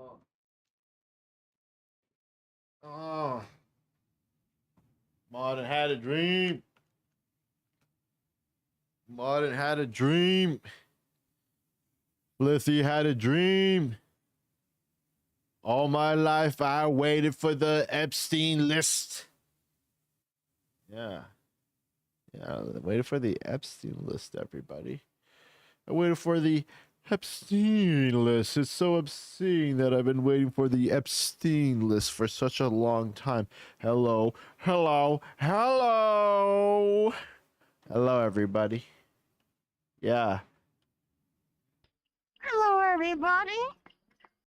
Oh, oh, Martin had a dream. Martin had a dream. Lissy had a dream. All my life, I waited for the Epstein list. Yeah. Yeah, I waited for the Epstein list, everybody. I waited for the Epstein list. It's so obscene that I've been waiting for the Epstein list for such a long time. Hello, hello, hello. Hello, everybody. Yeah. Hello, everybody.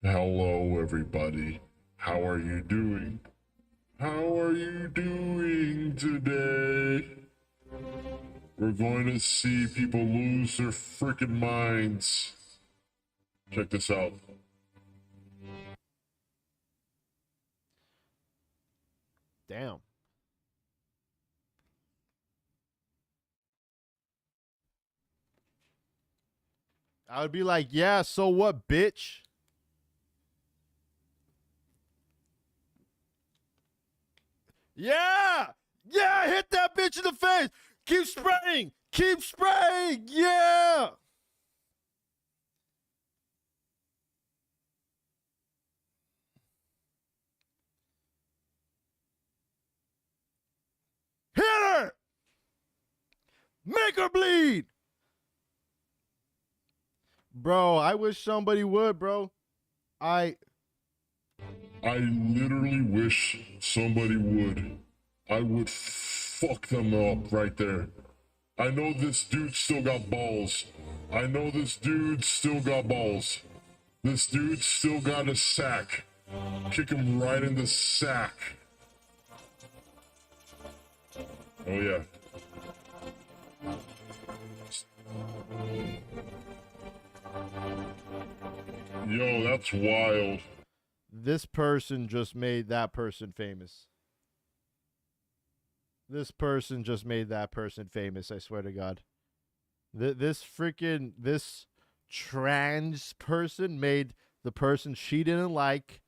Hello, everybody. How are you doing? How are you doing today? We're going to see people lose their freaking minds. Check this out. Damn. I would be like, yeah, so what, bitch? Yeah! Yeah, hit that bitch in the face! Keep spraying! Keep spraying! Yeah! Hit her! Make her bleed! Bro, I wish somebody would, bro. I literally wish somebody would. I would fuck them up right there. I know this dude still got balls. I know this dude still got balls. This dude still got a sack. Kick him right in the sack. Oh yeah. Yo, that's wild. This person just made that person famous. This person just made that person famous, I swear to God. This trans person made the person she didn't like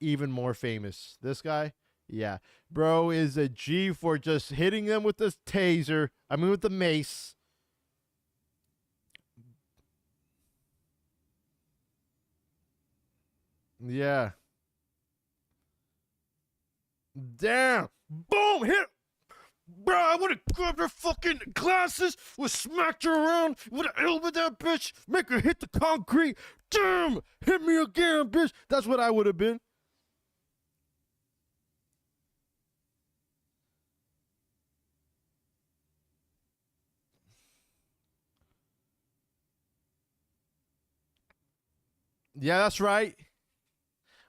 even more famous. This guy, yeah. Bro is a G for just hitting them with the taser. I mean, with the mace. Yeah. Damn. Boom. Hit. Bro, I would have grabbed her fucking glasses, would smacked her around, would have elbowed that bitch, make her hit the concrete. Damn. Hit me again, bitch. That's what I would have been. Yeah, that's right.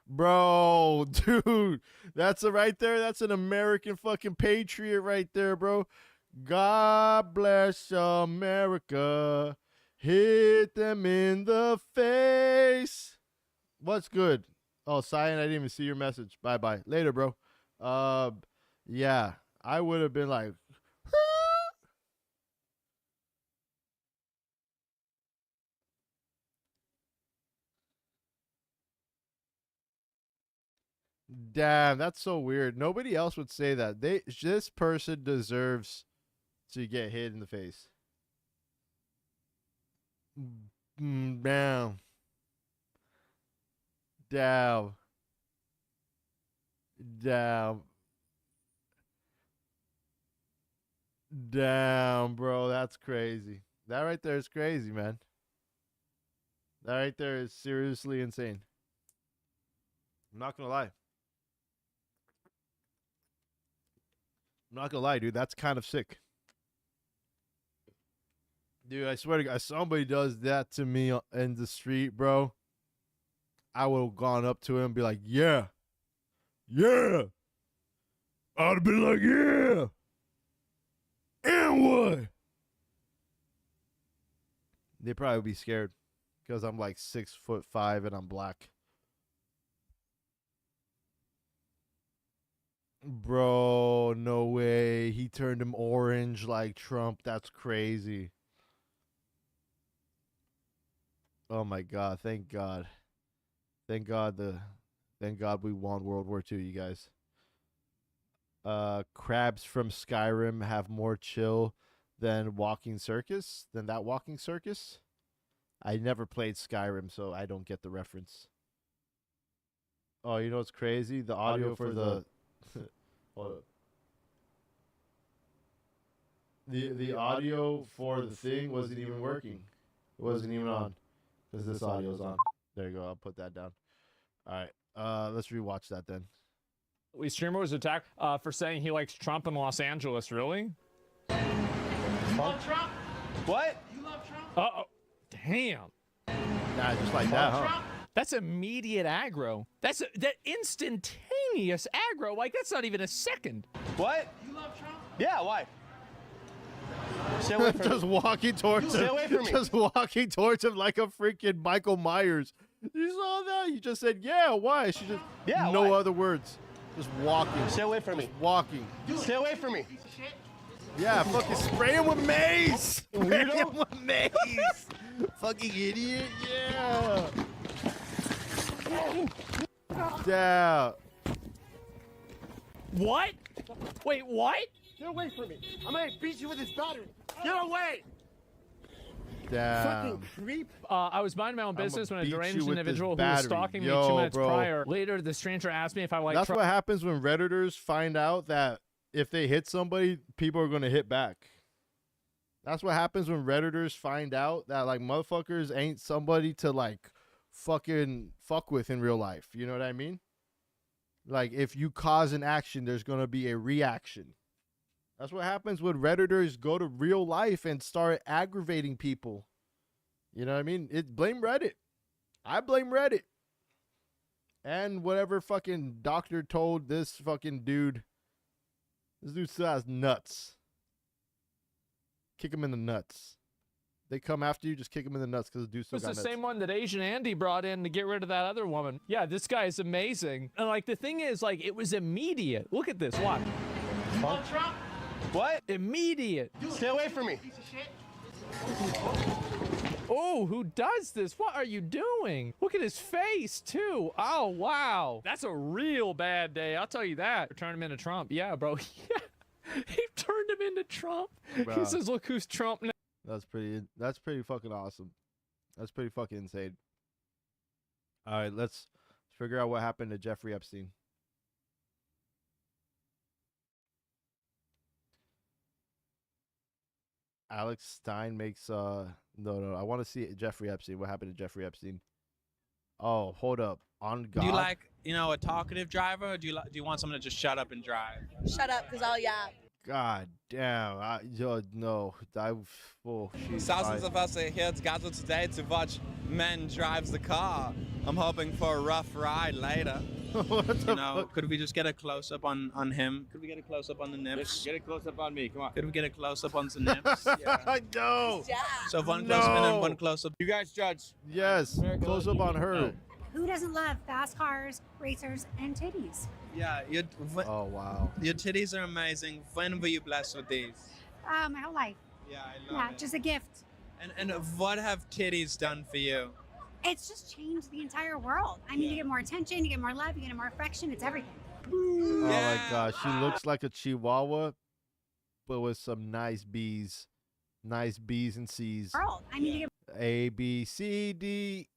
Bro, dude, that's a right there. That's an American fucking patriot right there, bro. God bless America. Hit them in the face. What's good? Oh, Cyan, I didn't even see your message. Bye bye. Later, bro. Uh, yeah, I would have been like, damn, that's so weird. Nobody else would say that. This person deserves to get hit in the face. Damn. Damn. Damn. Damn, bro. That's crazy. That right there is crazy, man. That right there is seriously insane. I'm not gonna lie. I'm not gonna lie, dude. That's kind of sick. Dude, I swear to God, if somebody does that to me in the street, bro, I would have gone up to him and be like, yeah, yeah. I'd have been like, yeah. And what? They'd probably be scared because I'm like 6'5" and I'm black. Bro, no way. He turned him orange like Trump. That's crazy. Oh my God. Thank God. Thank God we won World War II, you guys. Crabs from Skyrim have more chill than Walking Circus, than that Walking Circus. I never played Skyrim, so I don't get the reference. Oh, you know what's crazy? The audio for the hold up. The audio for the thing wasn't even working. It wasn't even on. Because this audio's on. There you go. I'll put that down. All right. Let's rewatch that then. Streamer was attacked for saying he likes Trump in Los Angeles. Really? You love Trump? What? You love Trump? Uh-oh. Damn. Nah, just like that, huh? That's immediate aggro. That's that instantaneous aggro. Like, that's not even a second. What? You love Trump? Yeah, why? Stay away from Just me. walking towards Stay him. away from me. Just walking towards him like a freaking Michael Myers. You saw that? You just said, yeah, why? She just, Yeah, no why? other words. Just walking. Stay away from me. Walking. Stay away from me. Piece of shit. Yeah, fucking spray him with mace. Spray Weirdo. him with mace. Fucking idiot. Yeah. Yeah. What? Wait, what? Get away from me. I'm gonna beat you with this battery. Get away. Damn. Creep. I was minding my own business when a beat you deranged with this individual who was battery. stalking me Yo, 2 minutes bro. prior. Later, the stranger asked me if I like That's Trump. what happens when Redditors find out that if they hit somebody, people are going to hit back. That's what happens when Redditors find out that, like, motherfuckers ain't somebody to, like, fucking fuck with in real life. You know what I mean? Like, if you cause an action, there's going to be a reaction. That's what happens when Redditors go to real life and start aggravating people. You know what I mean? Blame Reddit. I blame Reddit. And whatever fucking doctor told this fucking dude. This dude still has nuts. Kick him in the nuts. They come after you, just kick him in the nuts because the dude still It was got the nuts. same one that Asian Andy brought in to get rid of that other woman. Yeah, this guy is amazing. And, like, the thing is, like, it was immediate. Look at this. Watch. You love Trump? What? Immediate. Stay away from me. Piece of shit. Oh, who does this? What are you doing? Look at his face, too. Oh, wow. That's a real bad day. I'll tell you that. Turn him into Trump. Yeah, bro. Yeah. He turned him into Trump. Bruh. He says, look who's Trump now. That's pretty fucking awesome. That's pretty fucking insane. All right, let's figure out what happened to Jeffrey Epstein. Alex Stein makes no, I want to see Jeffrey Epstein. What happened to Jeffrey Epstein? Oh, hold up. On God. Do you like, a talkative driver, or do you want someone to just shut up and drive? Shut up, because I'll yap. God damn. No. She's Thousands fine. of us are here gathered today to watch men drives the car. I'm hoping for a rough ride later. What the fuck? Could we just get a close up on him? Could we get a close up on the nips? Get a close up on me. Come on. Could we get a close up on the nips? Yeah. No. Yeah. So one close up and No. then one close up. You guys judge. Yes. Close up on her. Who doesn't love fast cars, racers, and titties? Yeah, Oh wow. your titties are amazing. When were you blessed with these? My whole life. Yeah, I Yeah, love it. just a gift. And what have titties done for you? It's just changed the entire world. I mean, you get more attention, you get more love, you get more affection. It's everything. Oh my Yeah. gosh, she looks like a chihuahua, but with some nice B's and C's. World. I mean, you get A B C D.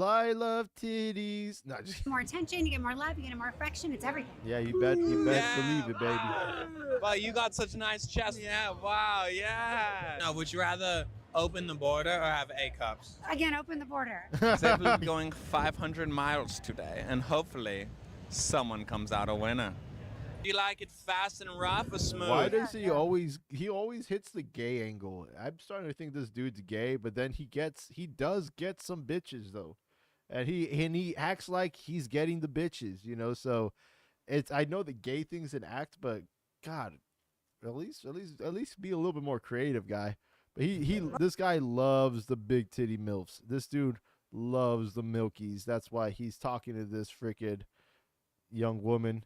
I love titties. No, just, more attention, you get more love, you get more affection. It's everything. yeah, you bet believe it, baby. Wow, you got such a nice chest. Yeah, wow, yeah. Now, would you rather open the border or have A cups? Again, open the border. We're going 500 miles today, and hopefully, someone comes out a winner. Do you like it fast and rough or smooth? Why does he always hits the gay angle? I'm starting to think this dude's gay, but then he does get some bitches though. And he acts like he's getting the bitches, you know, so I know the gay thing's an act, but God, at least be a little bit more creative, guy. But this guy loves the big titty milfs. This dude loves the milkies. That's why he's talking to this freaking young woman.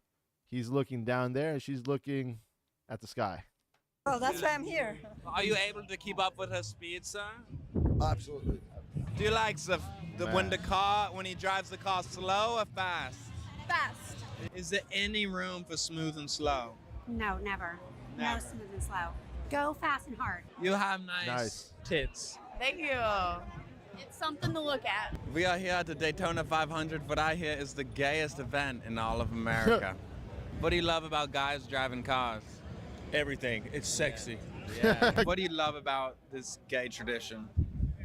He's looking down there, and she's looking at the sky. Oh, that's why I'm here. Are you able to keep up with her speed, sir? Absolutely. Do you like the When he drives the car slow or fast? Fast. Is there any room for smooth and slow? No, never. Never. No smooth and slow. Go fast and hard. You have nice Nice. tits. Thank you. It's something to look at. We are here at the Daytona 500. What I hear is the gayest event in all of America. What do you love about guys driving cars? Everything. It's sexy. Yeah. What do you love about this gay tradition?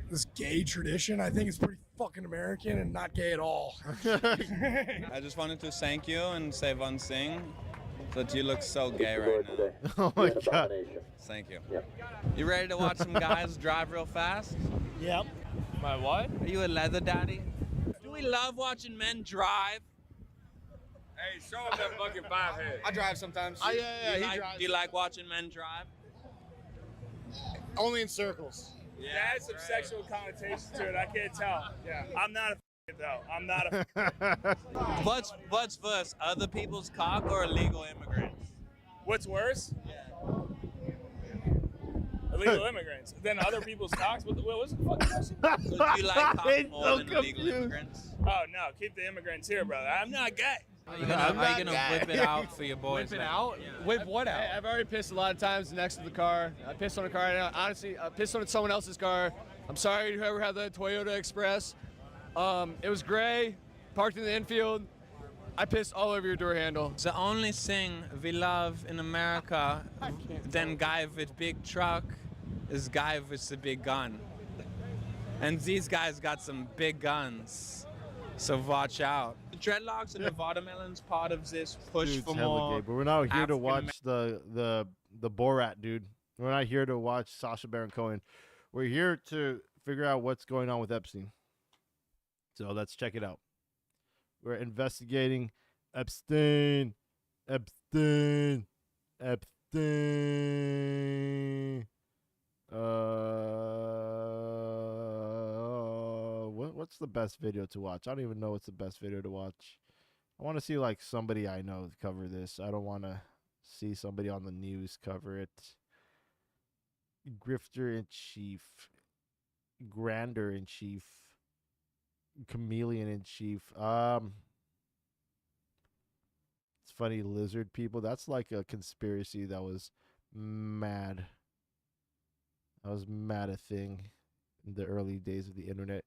This gay tradition, I think it's pretty fucking American and not gay at all. I just wanted to thank you and say one thing, that you look so gay right now. Oh my god. Thank you. You ready to watch some guys drive real fast? Yep. My what? Are you a leather daddy? Do we love watching men drive? Hey, show him that fucking five head. I drive sometimes. Do you like watching men drive? Only in circles. Yeah, that has some sexual connotations to it. I can't tell. Yeah. I'm not a though. I'm not a. What's worse, other people's cock or illegal immigrants? What's worse? Illegal immigrants. Then other people's cocks. What's the fucking question? So do you like cock It's more so than illegal confused. immigrants? Oh no, keep the immigrants here, brother. I'm not gay. Are you gonna whip it out for your boys? Whip it then? out? Yeah. Whip what out? I've already pissed a lot of times next to the car. I pissed on a car. Honestly, I pissed on someone else's car. I'm sorry whoever had the Toyota Express. It was gray, parked in the infield. I pissed all over your door handle. The only thing we love in America than guy with big truck is guy with the big gun. And these guys got some big guns, so watch out. The dreadlocks and the watermelons part of this push Dude's for hella more. gay, but we're not here to African watch the Borat, dude. We're not here to watch Sacha Baron Cohen. We're here to figure out what's going on with Epstein. So let's check it out. We're investigating Epstein. What's the best video to watch? I don't even know what's the best video to watch. I want to see like somebody I know cover this. I don't want to see somebody on the news cover it. Grifter in chief, Grander in chief, Chameleon in chief. It's funny, lizard people. That's like a conspiracy that was mad. That was mad a thing in the early days of the internet.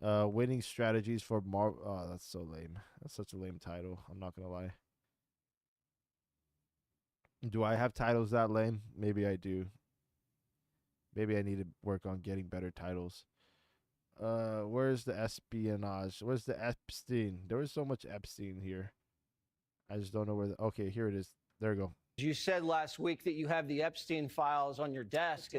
Winning strategies for Marvel. Oh, that's so lame. That's such a lame title. I'm not gonna lie. Do I have titles that lame? Maybe I do. Maybe I need to work on getting better titles. Where's the espionage? Where's the Epstein? There was so much Epstein here. I just don't know where okay, here it is. There we go. You said last week that you have the Epstein files on your desk.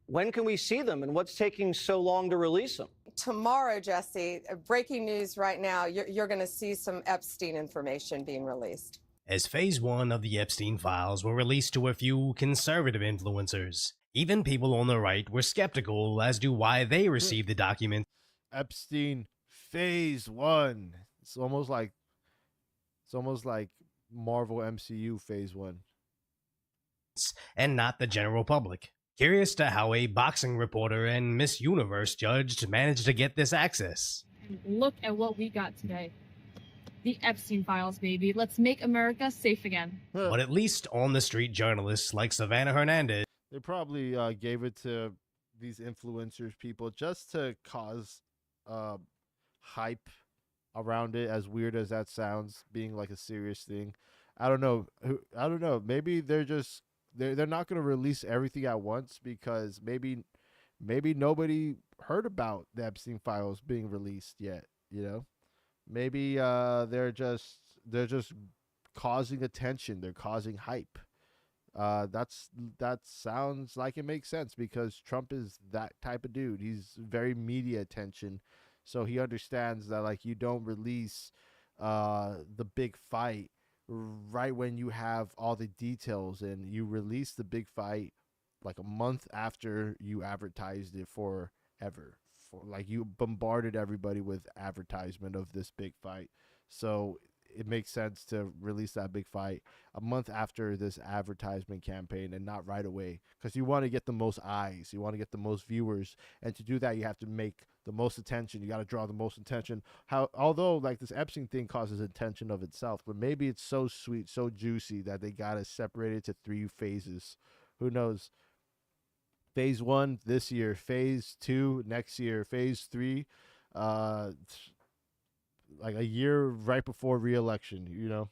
When can we see them, and what's taking so long to release them? Tomorrow, Jesse, breaking news right now, you're going to see some Epstein information being released. As phase 1 of the Epstein files were released to a few conservative influencers, even people on the right were skeptical as to why they received the document. Epstein phase 1. It's almost like Marvel MCU phase 1. And not the general public. Curious to how a boxing reporter and Miss Universe judge managed to get this access. Look at what we got today. The Epstein files, baby. Let's make America safe again. But at least on the street journalists like Savannah Hernandez. They probably gave it to these influencers people just to cause hype around it, as weird as that sounds, being like a serious thing. I don't know. Maybe they're not going to release everything at once because maybe nobody heard about the Epstein files being released yet, you know? Maybe they're just causing attention, they're causing hype. That sounds like it makes sense because Trump is that type of dude. He's very media attention. So he understands that like you don't release the big fight right when you have all the details, and you release the big fight like a month after you advertised it forever. Like you bombarded everybody with advertisement of this big fight. So it makes sense to release that big fight a month after this advertisement campaign and not right away, because you want to get the most eyes, you want to get the most viewers, and to do that you have to make the most attention. You got to draw the most attention. Although like this Epstein thing causes attention of itself, but maybe it's so sweet, so juicy that they got to separate it to 3 phases. Who knows? Phase 1 this year, phase 2 next year, phase 3 like a year right before re-election, you know.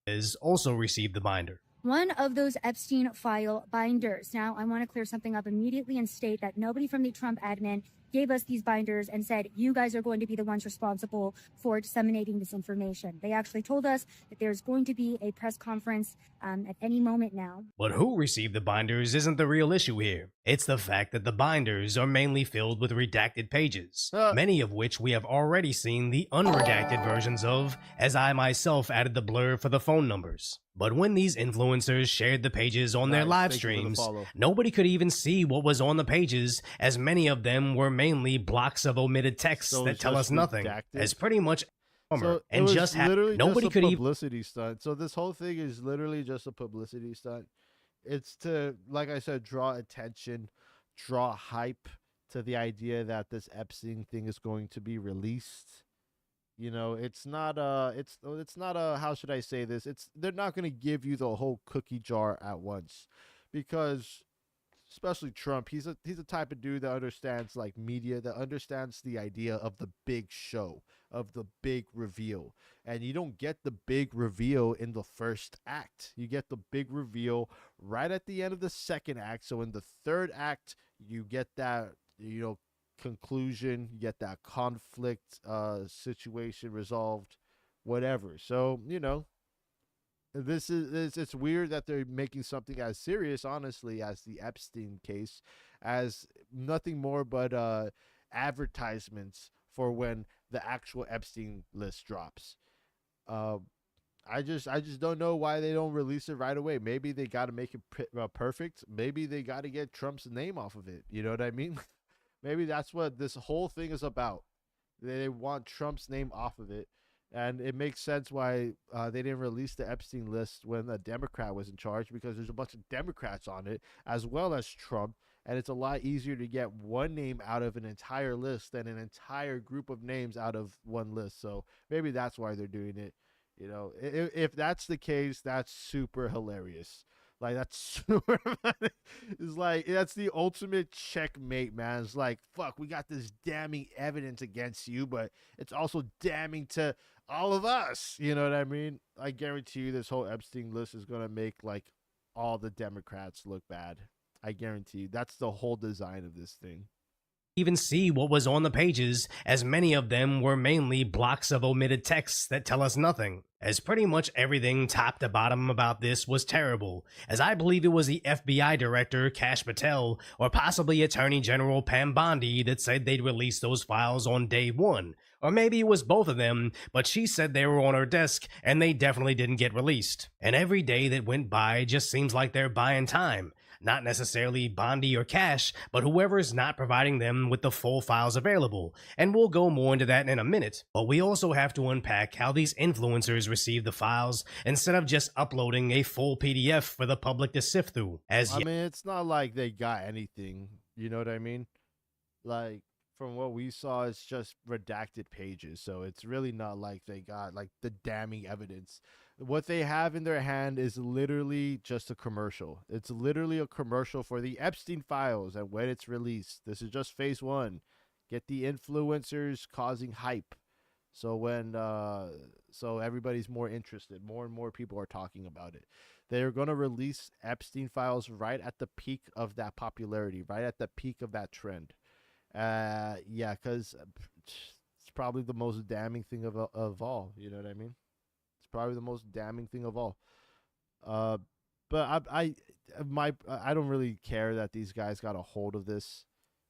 Has also received the binder. One of those Epstein file binders. Now, I want to clear something up immediately and state that nobody from the Trump admin gave us these binders and said, you guys are going to be the ones responsible for disseminating this information. They actually told us that there's going to be a press conference at any moment now. But who received the binders isn't the real issue here. It's the fact that the binders are mainly filled with redacted pages, many of which we have already seen the unredacted versions of, as I myself added the blur for the phone numbers. But when these influencers shared the pages on their live streams, nobody could even see what was on the pages, as many of them were mainly blocks of omitted texts that tell us nothing, redacted. As pretty much So and just nobody could even publicity stunt. So this whole thing is literally just a publicity stunt. It's to, like I said, draw attention, draw hype to the idea that this Epstein thing is going to be released. You know, it's not how should I say this? They're not going to give you the whole cookie jar at once, because especially Trump, he's a type of dude that understands like media, that understands the idea of the big show, of the big reveal. And you don't get the big reveal in the first act. You get the big reveal right at the end of the second act. So in the third act, you get that, you know, conclusion, you get that conflict situation resolved, whatever. So, you know, it's weird that they're making something as serious, honestly, as the Epstein case, as nothing more but advertisements for when the actual Epstein list drops. I just don't know why they don't release it right away. Maybe they got to make it perfect. Maybe they got to get Trump's name off of it. You know what I mean? Maybe that's what this whole thing is about. They want Trump's name off of it. And it makes sense why they didn't release the Epstein list when a Democrat was in charge, because there's a bunch of Democrats on it, as well as Trump. And it's a lot easier to get one name out of an entire list than an entire group of names out of one list. So maybe that's why they're doing it. You know, if that's the case, that's super hilarious. Like, that's super funny. It's like, that's the ultimate checkmate, man. It's like, fuck, we got this damning evidence against you, but it's also damning to all of us. You know what I mean? I guarantee you this whole Epstein list is going to make, like, all the Democrats look bad. I guarantee you. That's the whole design of this thing. Even see what was on the pages, as many of them were mainly blocks of omitted texts that tell us nothing, as pretty much everything top to bottom about this was terrible, as I believe it was the FBI director Kash Patel or possibly Attorney General Pam Bondi that said they'd release those files on day one, or maybe it was both of them, but she said they were on her desk and they definitely didn't get released. And every day that went by just seems like they're buying time. Not necessarily Bondi or Cash, but whoever's not providing them with the full files available, and we'll go more into that in a minute. But we also have to unpack how these influencers receive the files instead of just uploading a full PDF for the public to sift through. I mean, it's not like they got anything, you know what I mean? Like, from what we saw, it's just redacted pages, so it's really not like they got like the damning evidence. What they have in their hand is literally just a commercial. It's literally a commercial for the Epstein files, and when it's released, this is just phase 1. Get the influencers causing hype, so when so everybody's more interested, more and more people are talking about it. They're going to release Epstein files right at the peak of that popularity, right at the peak of that trend. Yeah, because it's probably the most damning thing of all, you know what I mean? Probably the most damning thing of all. But I don't really care that these guys got a hold of this,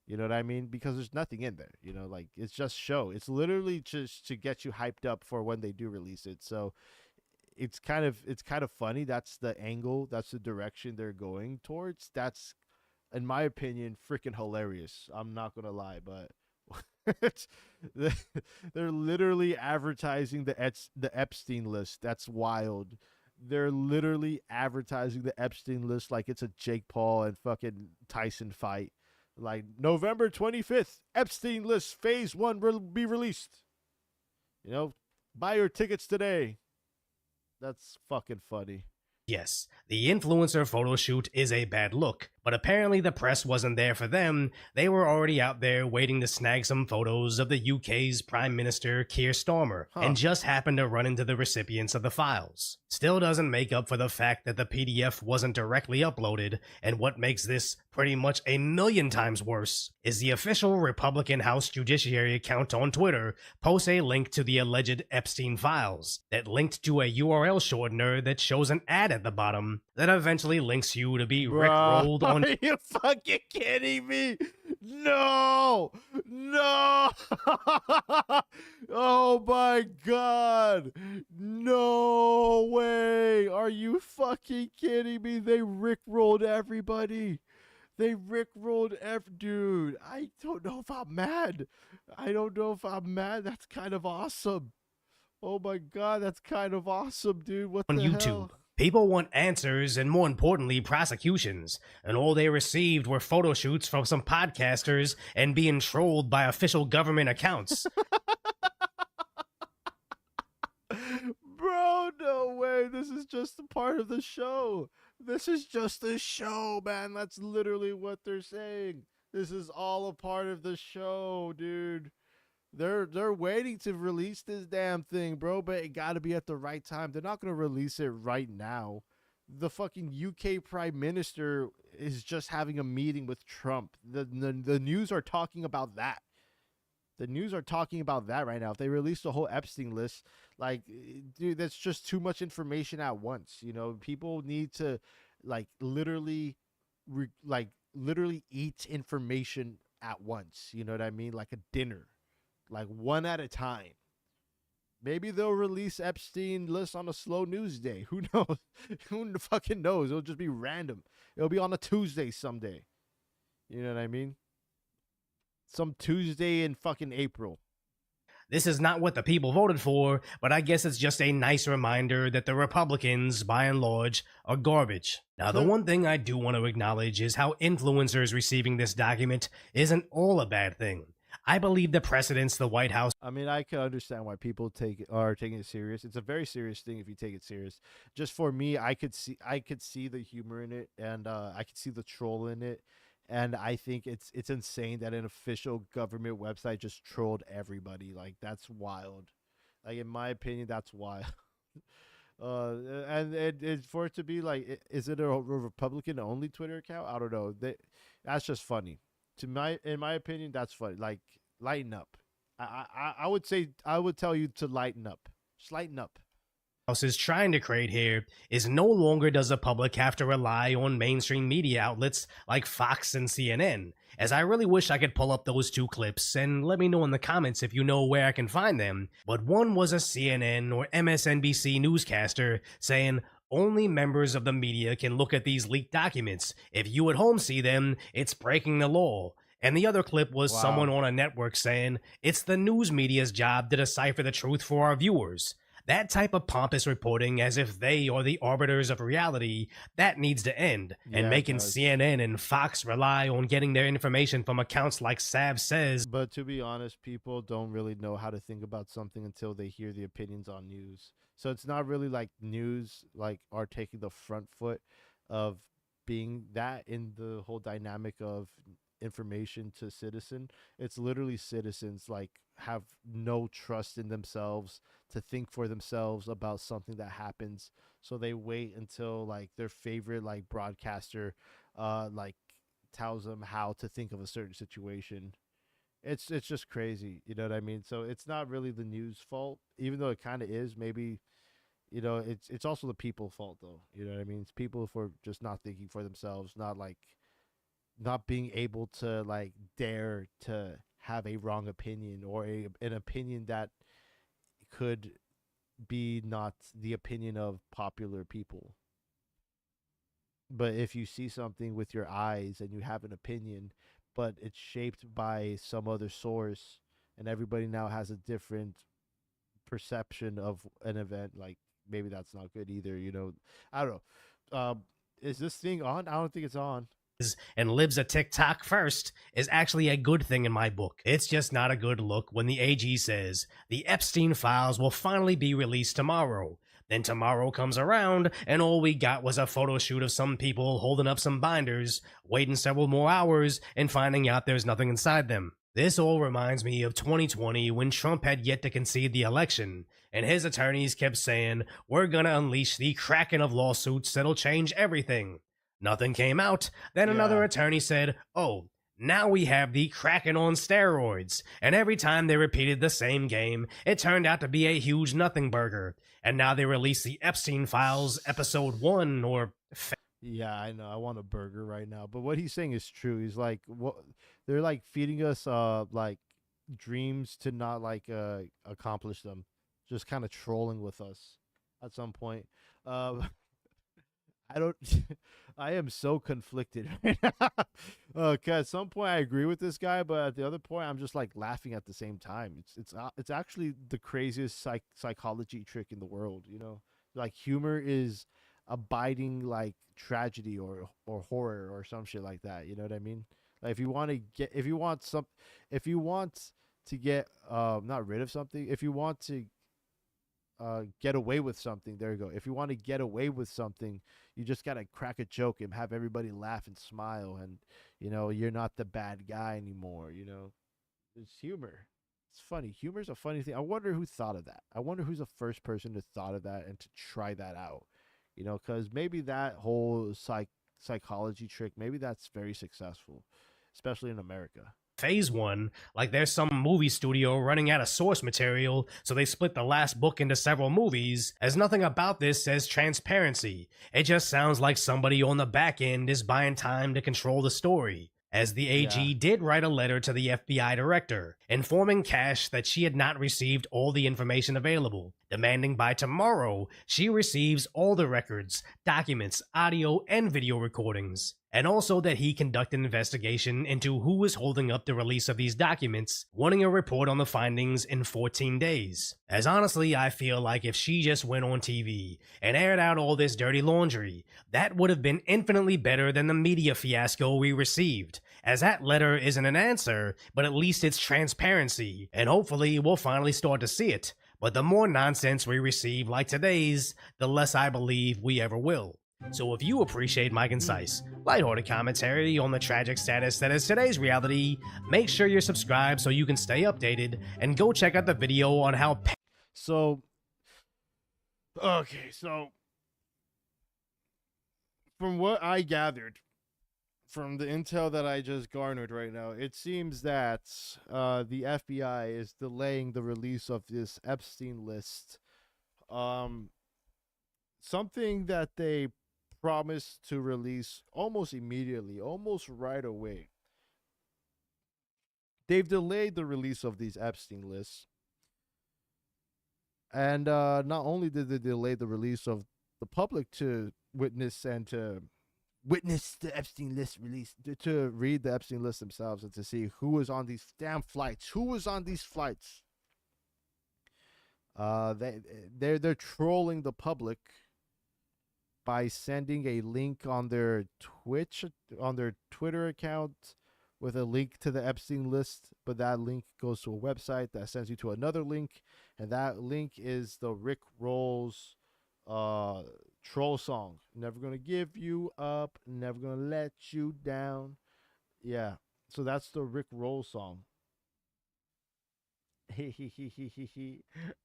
you know what I mean? Because there's nothing in there, you know, like, it's just show. It's literally just to get you hyped up for when they do release it. So it's kind of funny. That's the angle, that's the direction they're going towards. That's, in my opinion, freaking hilarious. I'm not gonna lie, but It's- they're literally advertising the Epstein list. That's wild. They're literally advertising the Epstein list like it's a Jake Paul and fucking Tyson fight. Like November 25th, Epstein list phase 1 will be released. You know, buy your tickets today. That's fucking funny. Yes, the influencer photo shoot is a bad look, but apparently the press wasn't there for them. They were already out there waiting to snag some photos of the UK's Prime Minister Keir Starmer, and just happened to run into the recipients of the files. Still doesn't make up for the fact that the PDF wasn't directly uploaded, and what makes this pretty much a million times worse is the official Republican House Judiciary account on Twitter posts a link to the alleged Epstein files that linked to a URL shortener that shows an ad at the bottom that eventually links you to be rickrolled on. Are you fucking kidding me? No! No! Oh my god! No way! Are you fucking kidding me? They rickrolled everybody. They rickrolled dude. I don't know if I'm mad. I don't know if I'm mad. That's kind of awesome. Oh my god, that's kind of awesome, dude. What on the YouTube. hell? People want answers and, more importantly, prosecutions, and all they received were photo shoots from some podcasters and being trolled by official government accounts. Bro, no way. This is just a part of the show. This is just a show, man. That's literally what they're saying. This is all a part of the show, dude. They're waiting to release this damn thing, bro, but it got to be at the right time. They're not going to release it right now. The fucking UK Prime Minister is just having a meeting with Trump. The news are talking about that. The news are talking about that right now. If they release the whole Epstein list, like, dude, that's just too much information at once. You know, people need to, like, literally eat information at once. You know what I mean? Like a dinner, like one at a time. Maybe they'll release Epstein list on a slow news day. Who knows? Who fucking knows? It'll just be random. It'll be on a Tuesday someday. You know what I mean? Some Tuesday in fucking April. This is not what the people voted for, but I guess it's just a nice reminder that the Republicans, by and large, are garbage. Now, the one thing I do want to acknowledge is how influencers receiving this document isn't all a bad thing. I believe the precedents the White House... I mean, I can understand why people are taking it serious. It's a very serious thing if you take it serious. Just for me, I could see the humor in it, and I could see the troll in it. And I think it's insane that an official government website just trolled everybody. Like, that's wild. Like, in my opinion, that's wild. And it for it to be like, is it a Republican only Twitter account? I don't know. That's just funny. In my opinion, that's funny. Like, lighten up. I would say, I would tell you to lighten up. Just lighten up. House is trying to create here is no longer does the public have to rely on mainstream media outlets like Fox and CNN, as I really wish I could pull up those two clips and let me know in the comments if you know where I can find them, but one was a CNN or MSNBC newscaster saying only members of the media can look at these leaked documents. If you at home see them, it's breaking the law. And the other clip was someone on a network saying it's the news media's job to decipher the truth for our viewers. That type of pompous reporting as if they are the arbiters of reality, that needs to end. And making CNN and Fox rely on getting their information from accounts like Sav Says. But to be honest, people don't really know how to think about something until they hear the opinions on news. So it's not really like news like are taking the front foot of being that in the whole dynamic of information to citizen. It's literally citizens like have no trust in themselves to think for themselves about something that happens, so they wait until like their favorite like broadcaster like tells them how to think of a certain situation. It's just crazy, you know what I mean? So it's not really the news fault, even though it kind of is. Maybe, you know, it's also the people's fault though, you know what I mean? It's people for just not thinking for themselves, not being able to like dare to have a wrong opinion or an opinion that could be not the opinion of popular people. But if you see something with your eyes and you have an opinion, but it's shaped by some other source, and everybody now has a different perception of an event. Like maybe that's not good either. I don't know. Is this thing on? I don't think it's on. And lives a TikTok first is actually a good thing in my book. It's just not a good look when the AG says the Epstein files will finally be released tomorrow. Then tomorrow comes around, and all we got was a photo shoot of some people holding up some binders, waiting several more hours, and finding out there's nothing inside them. This all reminds me of 2020 when Trump had yet to concede the election, and his attorneys kept saying, "We're gonna unleash the kraken of lawsuits that'll change everything." Nothing came out. Then another attorney said, "Oh, now we have the Kraken on steroids." And every time they repeated the same game, it turned out to be a huge nothing burger. And now they release the Epstein Files Episode 1 or... Yeah, I know. I want a burger right now. But what he's saying is true. He's like, what they're like feeding us like dreams to not like accomplish them. Just kind of trolling with us at some point. I don't. I am so conflicted right now. Okay, at some point I agree with this guy, but at the other point I'm just like laughing at the same time. It's actually the craziest psychology trick in the world. Like humor is abiding like tragedy or horror or some shit like that. You know what I mean? Like if you want to get not rid of something, if you want to get away with something. There you go. If you want to get away with something, you just gotta crack a joke and have everybody laugh and smile, and you're not the bad guy anymore. It's humor. It's funny. Humor's a funny thing. I wonder who thought of that. I wonder who's the first person to thought of that and to try that out. Because maybe that whole psychology trick, maybe that's very successful, especially in America. Phase 1, like there's some movie studio running out of source material, so they split the last book into several movies, as nothing about this says transparency. It just sounds like somebody on the back end is buying time to control the story. As the AG did write a letter to the FBI director, informing Cash that she had not received all the information available, demanding by tomorrow she receives all the records, documents, audio, and video recordings, and also that he conduct an investigation into who was holding up the release of these documents, wanting a report on the findings in 14 days. As honestly, I feel like if she just went on TV and aired out all this dirty laundry, that would have been infinitely better than the media fiasco we received, as that letter isn't an answer, but at least it's transparency, and hopefully we'll finally start to see it. But the more nonsense we receive like today's, the less I believe we ever will. So if you appreciate my concise, lighthearted commentary on the tragic status that is today's reality, make sure you're subscribed so you can stay updated, and go check out the video on how... So from what I gathered, from the intel that I just garnered right now, it seems that the FBI is delaying the release of this Epstein list. Something that they promised to release almost immediately, almost right away. They've delayed the release of these Epstein lists. And not only did they delay the release of the public to witness the Epstein list release, to read the Epstein list themselves and to see who was on these damn flights. Who was on these flights? They're trolling the public by sending a link on their Twitter account with a link to the Epstein list, but that link goes to a website that sends you to another link, and that link is the Rick Roll's troll song. Never gonna give you up, never gonna let you down. Yeah, so that's the Rick Roll song.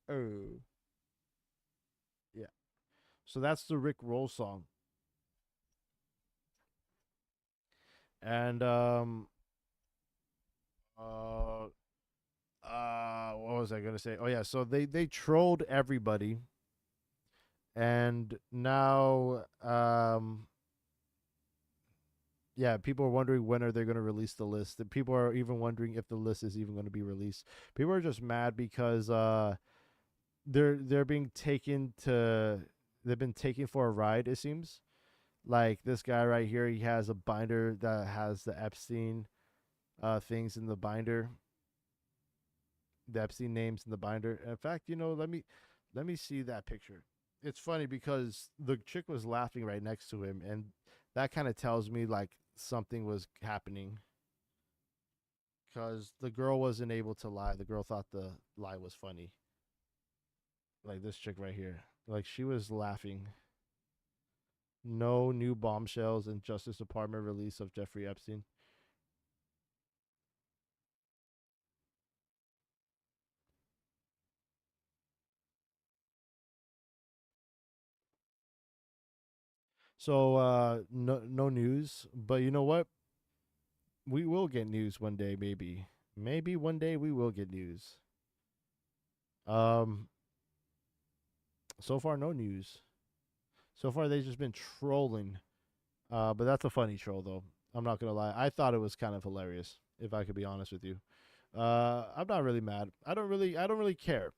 Oh, yeah. So that's the Rick Roll song. And what was I gonna say? Oh yeah, so they trolled everybody, and now yeah, people are wondering when are they going to release the list. And people are even wondering if the list is even going to be released. People are just mad because they're being taken to, they've been taken for a ride, it seems. Like this guy right here, he has a binder that has the Epstein things in the binder. The Epstein names in the binder. In fact, let me see that picture. It's funny because the chick was laughing right next to him, and that kind of tells me like something was happening. Because the girl wasn't able to lie. The girl thought the lie was funny. Like this chick right here. Like she was laughing. No new bombshells in Justice Department release of Jeffrey Epstein. So no news, but you know what? We will get news one day, maybe. Maybe one day we will get news. So far no news. So far they've just been trolling. But that's a funny troll though. I'm not gonna lie. I thought it was kind of hilarious, if I could be honest with you. I'm not really mad. I don't really care,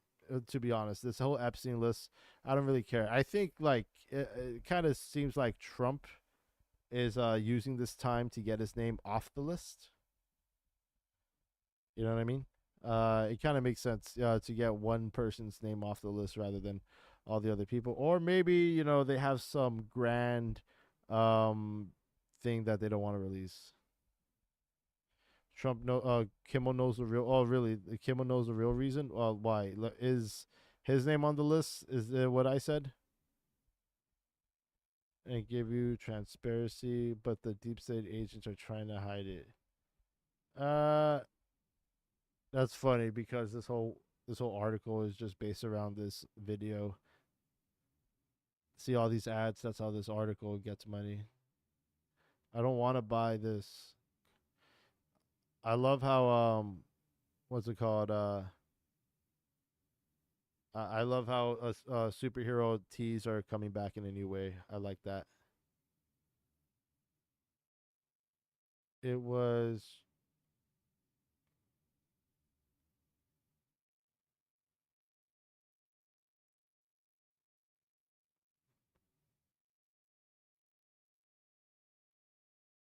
to be honest. This whole Epstein list, I don't really care. I think like it kind of seems like Trump is using this time to get his name off the list. You know what I mean? It kind of makes sense to get one person's name off the list rather than all the other people. Or maybe, they have some grand thing that they don't want to release. Kimmel knows the real. Oh, really? Kimmel knows the real reason. Why is his name on the list? Is it what I said? And give you transparency, but the deep state agents are trying to hide it. That's funny because this whole article is just based around this video. See all these ads. That's how this article gets money. I don't want to buy this. I love how what's it called? I love how superhero tees are coming back in a new way. I like that. It was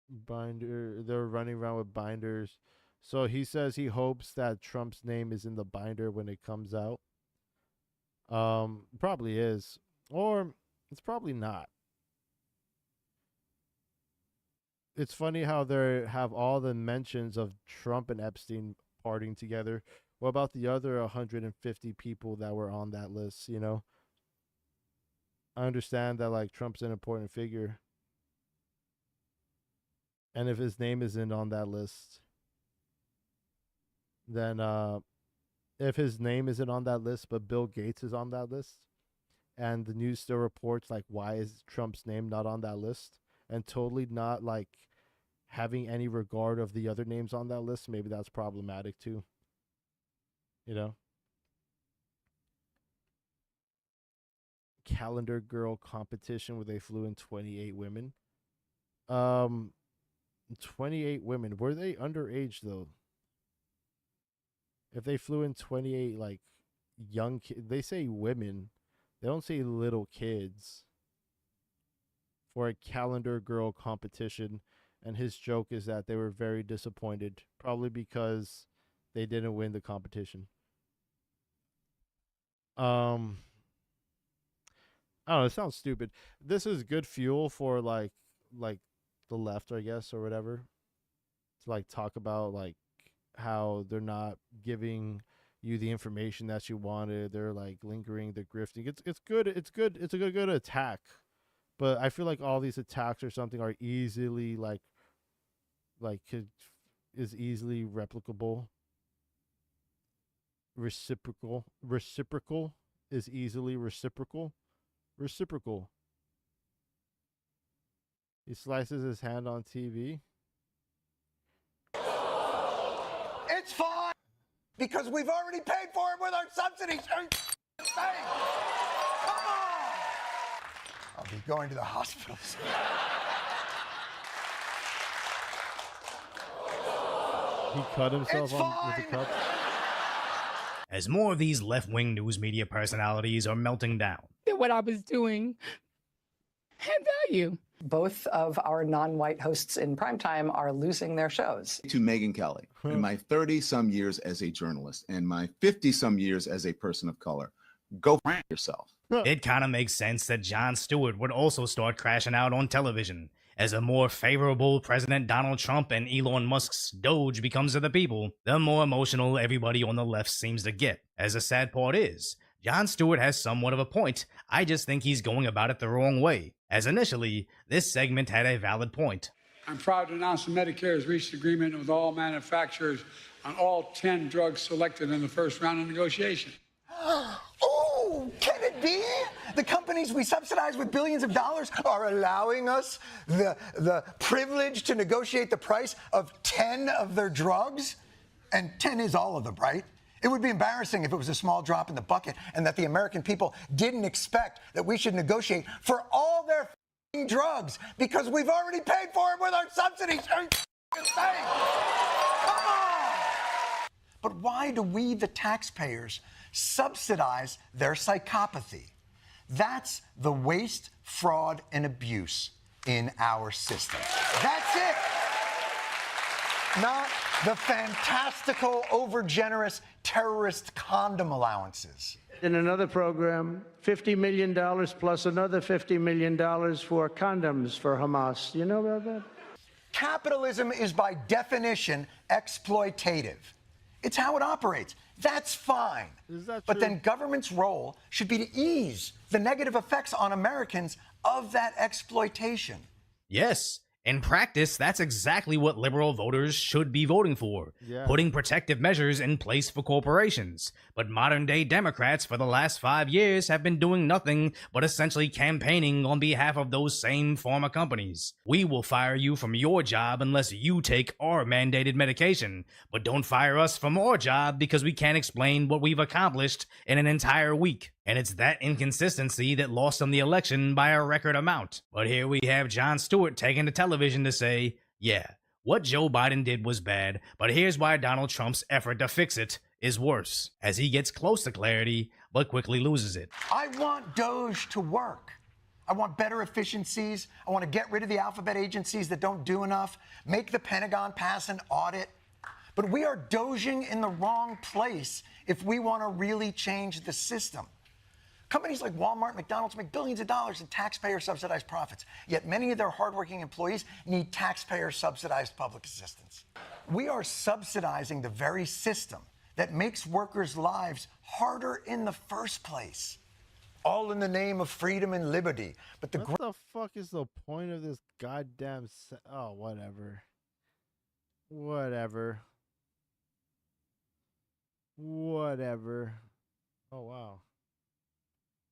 binder. They're running around with binders. So he says he hopes that Trump's name is in the binder when it comes out. Probably is, or it's probably not. It's funny how they have all the mentions of Trump and Epstein partying together. What about the other 150 people that were on that list? I understand that like Trump's an important figure, and if his name isn't on that list, then if his name isn't on that list, but Bill Gates is on that list, and the news still reports like why is Trump's name not on that list, and totally not like having any regard of the other names on that list, maybe that's problematic too. Calendar girl competition where they flew in 28 women. 28 women. Were they underage though? If they flew in 28 like young kids, they say women. They don't say little kids. For a calendar girl competition, and his joke is that they were very disappointed, probably because they didn't win the competition. I don't know, it sounds stupid. This is good fuel for like the left, I guess, or whatever. To like talk about like how they're not giving you the information that you wanted. They're like lingering, they're grifting. It's good. It's good. It's a good attack. But I feel like all these attacks or something are easily is easily replicable. Reciprocal is easily reciprocal. He slices his hand on TV. It's fine because we've already paid for it with our subsidies. Come on! I'll be going to the hospital soon. He cut himself with a cup. As more of these left-wing news media personalities are melting down. That what I was doing had value. Both of our non-white hosts in primetime are losing their shows. To Megyn Kelly, in my 30-some years as a journalist and my 50-some years as a person of color, go f yourself. It kind of makes sense that Jon Stewart would also start crashing out on television. As a more favorable President Donald Trump and Elon Musk's Doge becomes to the people, the more emotional everybody on the left seems to get. As the sad part is, Jon Stewart has somewhat of a point. I just think he's going about it the wrong way, as initially, this segment had a valid point. I'm proud to announce that Medicare has reached agreement with all manufacturers on all 10 drugs selected in the first round of negotiation. Oh, can it be? The companies we subsidize with billions of dollars are allowing us the privilege to negotiate the price of 10 of their drugs? And 10 is all of them, right? It would be embarrassing if it was a small drop in the bucket and that the American people didn't expect that we should negotiate for all their drugs because we've already paid for it with our subsidies. Come on! But why do we, the taxpayers, subsidize their psychopathy? That's the waste, fraud, and abuse in our system. That's it. Not the fantastical, overgenerous terrorist condom allowances. In another program, $50 million plus another $50 million for condoms for Hamas. You know about that? Capitalism is by definition exploitative. It's how it operates. That's fine. Is that but true? then government's role should be to ease the negative effects on Americans of that exploitation. Yes, in practice, that's exactly what liberal voters should be voting for, putting protective measures in place for corporations. But modern-day Democrats for the last 5 years have been doing nothing but essentially campaigning on behalf of those same pharma companies. We will fire you from your job unless you take our mandated medication, but don't fire us from our job because we can't explain what we've accomplished in an entire week. And it's that inconsistency that lost them the election by a record amount. But here we have Jon Stewart taking to television to say, yeah, what Joe Biden did was bad, but here's why Donald Trump's effort to fix it is worse, as he gets close to clarity, but quickly loses it. I want Doge to work. I want better efficiencies. I want to get rid of the alphabet agencies that don't do enough, make the Pentagon pass an audit. But we are doging in the wrong place if we want to really change the system. Companies like Walmart and McDonald's make billions of dollars in taxpayer-subsidized profits, yet many of their hardworking employees need taxpayer-subsidized public assistance. We are subsidizing the very system that makes workers' lives harder in the first place, all in the name of freedom and liberty. But what the fuck is the point of this goddamn oh, whatever. Whatever. Oh, wow.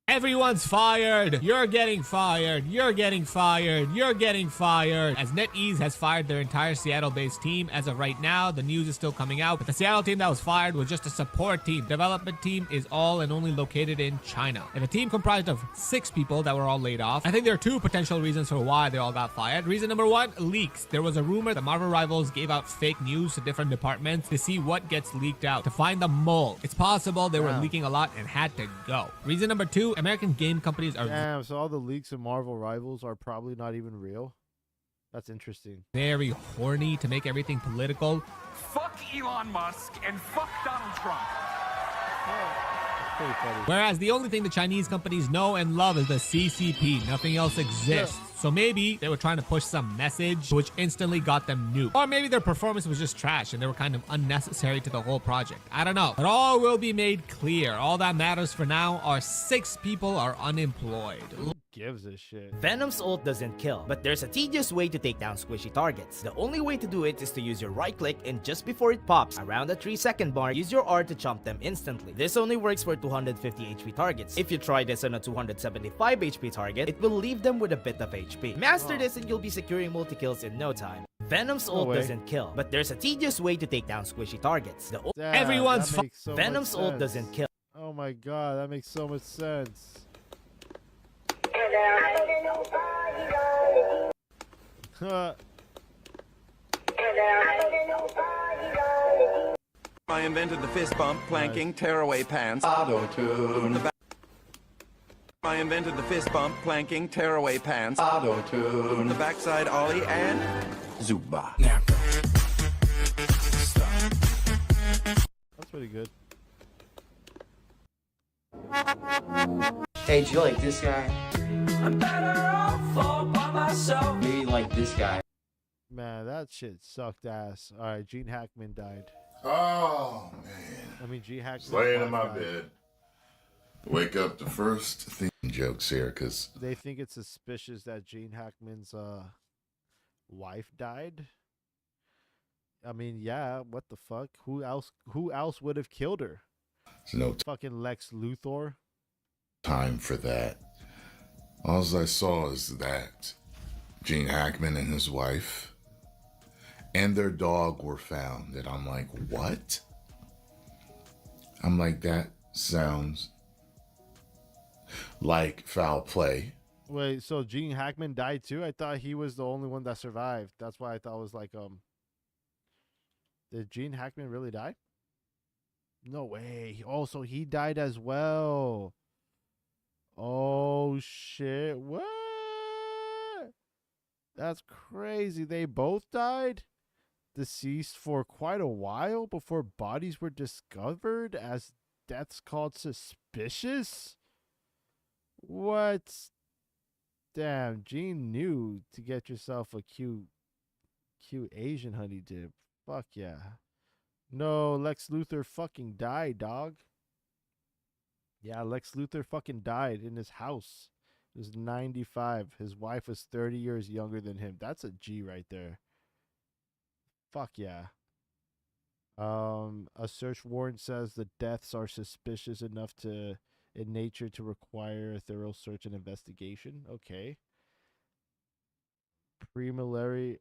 Everyone's fired. You're getting fired. You're getting fired. You're getting fired. As NetEase has fired their entire Seattle-based team. As of right now, the news is still coming out, but the Seattle team that was fired was just a support team. Development team is all and only located in China. And the team comprised of 6 people that were all laid off. I think there are 2 potential reasons for why they all got fired. Reason number 1, leaks. There was a rumor that Marvel Rivals gave out fake news to different departments to see what gets leaked out, to find the mole. It's possible they were leaking a lot and had to go. Reason number 2, American game companies are Damn, so all the leaks of Marvel Rivals are probably not even real? That's interesting. very horny to make everything political. Fuck Elon Musk and fuck Donald Trump. Pretty funny. Whereas the only thing the Chinese companies know and love is the CCP. Nothing else exists. So maybe they were trying to push some message which instantly got them nuked. Or maybe their performance was just trash and they were kind of unnecessary to the whole project. I don't know. But all will be made clear. All that matters for now are 6 people are unemployed. Who gives a shit? Venom's ult doesn't kill, but there's a tedious way to take down squishy targets. The only way to do it is to use your right click and just before it pops, around the 3-second mark, use your R to chomp them instantly. This only works for 250 HP targets. If you try this on a 275 HP target, it will leave them with a bit of HP. Master this and you'll be securing multi-kills in no time. Venom's ult doesn't kill, but there's a tedious way to take down squishy targets. Everyone's Venom's ult doesn't kill. Oh my god, that makes so much sense. I invented the fist bump, planking, tearaway pants, auto-tune. I invented the fist bump, planking, tearaway pants, auto-tune, the backside ollie, and Zuba. That's pretty good. Hey, do you like this guy? I'm better off all by myself. Maybe you like this guy. Man, that shit sucked ass. All right, Gene Hackman died. Oh, man. I mean, Gene Hackman. Just laying in my bed. Wake up the first thing jokes here, because They think it's suspicious that Gene Hackman's wife died. I mean, yeah, what the fuck? Who else would have killed her? there's no Fucking Lex Luthor. time for that. All I saw is that Gene Hackman and his wife and their dog were found. And I'm like, what? I'm like, that sounds like foul play. Wait, so Gene Hackman died too? I thought he was the only one that survived. That's why I thought it was like, did Gene Hackman really die? No way. Oh, so he died as well. Oh, shit. What? That's crazy. They both died? Deceased for quite a while before bodies were discovered as deaths called suspicious? What? Damn, Gene knew to get yourself a cute Asian honey dip. Fuck yeah. No, Lex Luthor fucking died, dog. Yeah, Lex Luthor fucking died in his house. He was 95. His wife was 30 years younger than him. That's a G right there. Fuck yeah. A search warrant says the deaths are suspicious enough in nature to require a thorough search and investigation. Okay. Preliminary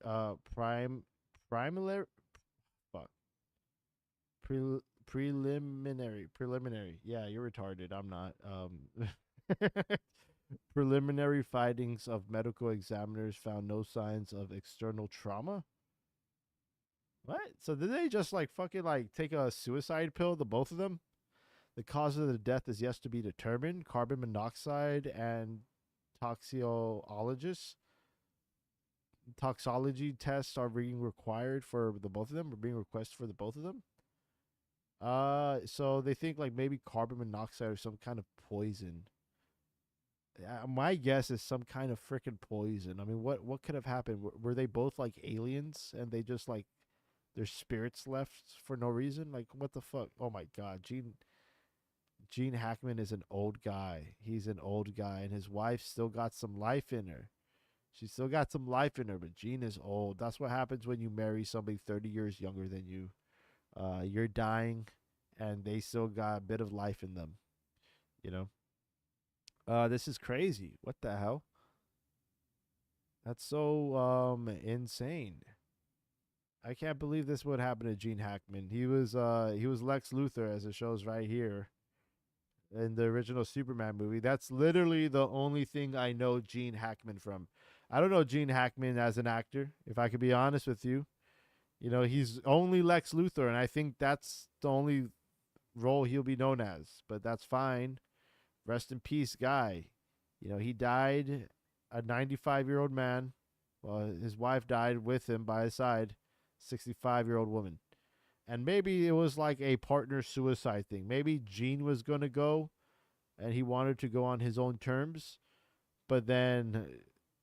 preliminary. Yeah, you're retarded. I'm not. Preliminary findings of medical examiners found no signs of external trauma. What? So did they just like fucking like take a suicide pill, the both of them? The cause of the death is yet to be determined. Carbon monoxide and toxology tests are being required for the both of them, or being requested for the both of them. So they think like maybe carbon monoxide or some kind of poison. My guess is some kind of freaking poison. I mean, what could have happened? Were they both like aliens and they just like their spirits left for no reason? Like what the fuck? Oh my god, Gene Hackman is an old guy. He's an old guy, and his wife still got some life in her. She still got some life in her, but Gene is old. That's what happens when you marry somebody 30 years younger than you. You're dying, and they still got a bit of life in them. You know? This is crazy. What the hell? That's so insane. I can't believe this would happen to Gene Hackman. He was Lex Luthor, as it shows right here in the original Superman movie. That's literally the only thing I know Gene Hackman from. I don't know Gene Hackman as an actor, if I could be honest with you. You know, he's only Lex Luthor, and I think that's the only role he'll be known as. But that's fine. Rest in peace, guy. You know, he died, a 95-year-old man. Well, his wife died with him by his side, 65-year-old woman. And maybe it was like a partner suicide thing. Maybe Gene was going to go, and he wanted to go on his own terms. But then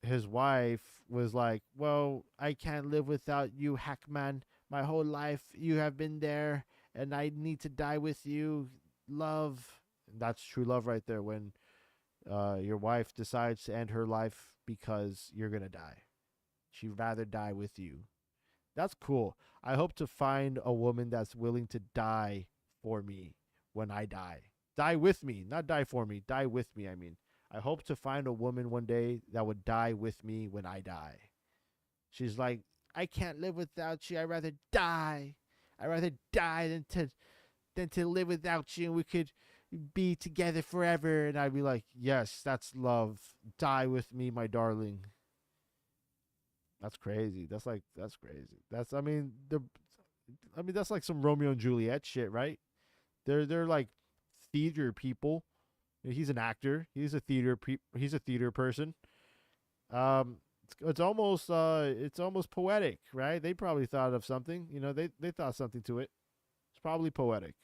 his wife was like, well, I can't live without you, Hackman. My whole life you have been there, and I need to die with you. Love. And that's true love right there, when your wife decides to end her life because you're going to die. She'd rather die with you. That's cool. I hope to find a woman that's willing to die for me when I die. Die with me, not die for me. Die with me, I mean. I hope to find a woman one day that would die with me when I die. She's like, I can't live without you. I'd rather die. I'd rather die than to live without you, and we could be together forever. And I'd be like, yes, that's love. Die with me, my darling. That's crazy. That's crazy. That's like some Romeo and Juliet shit, right? They're like theater people, He's an actor. He's a he's a theater person. It's almost poetic, right? They probably thought of something. They thought something to it. It's probably poetic.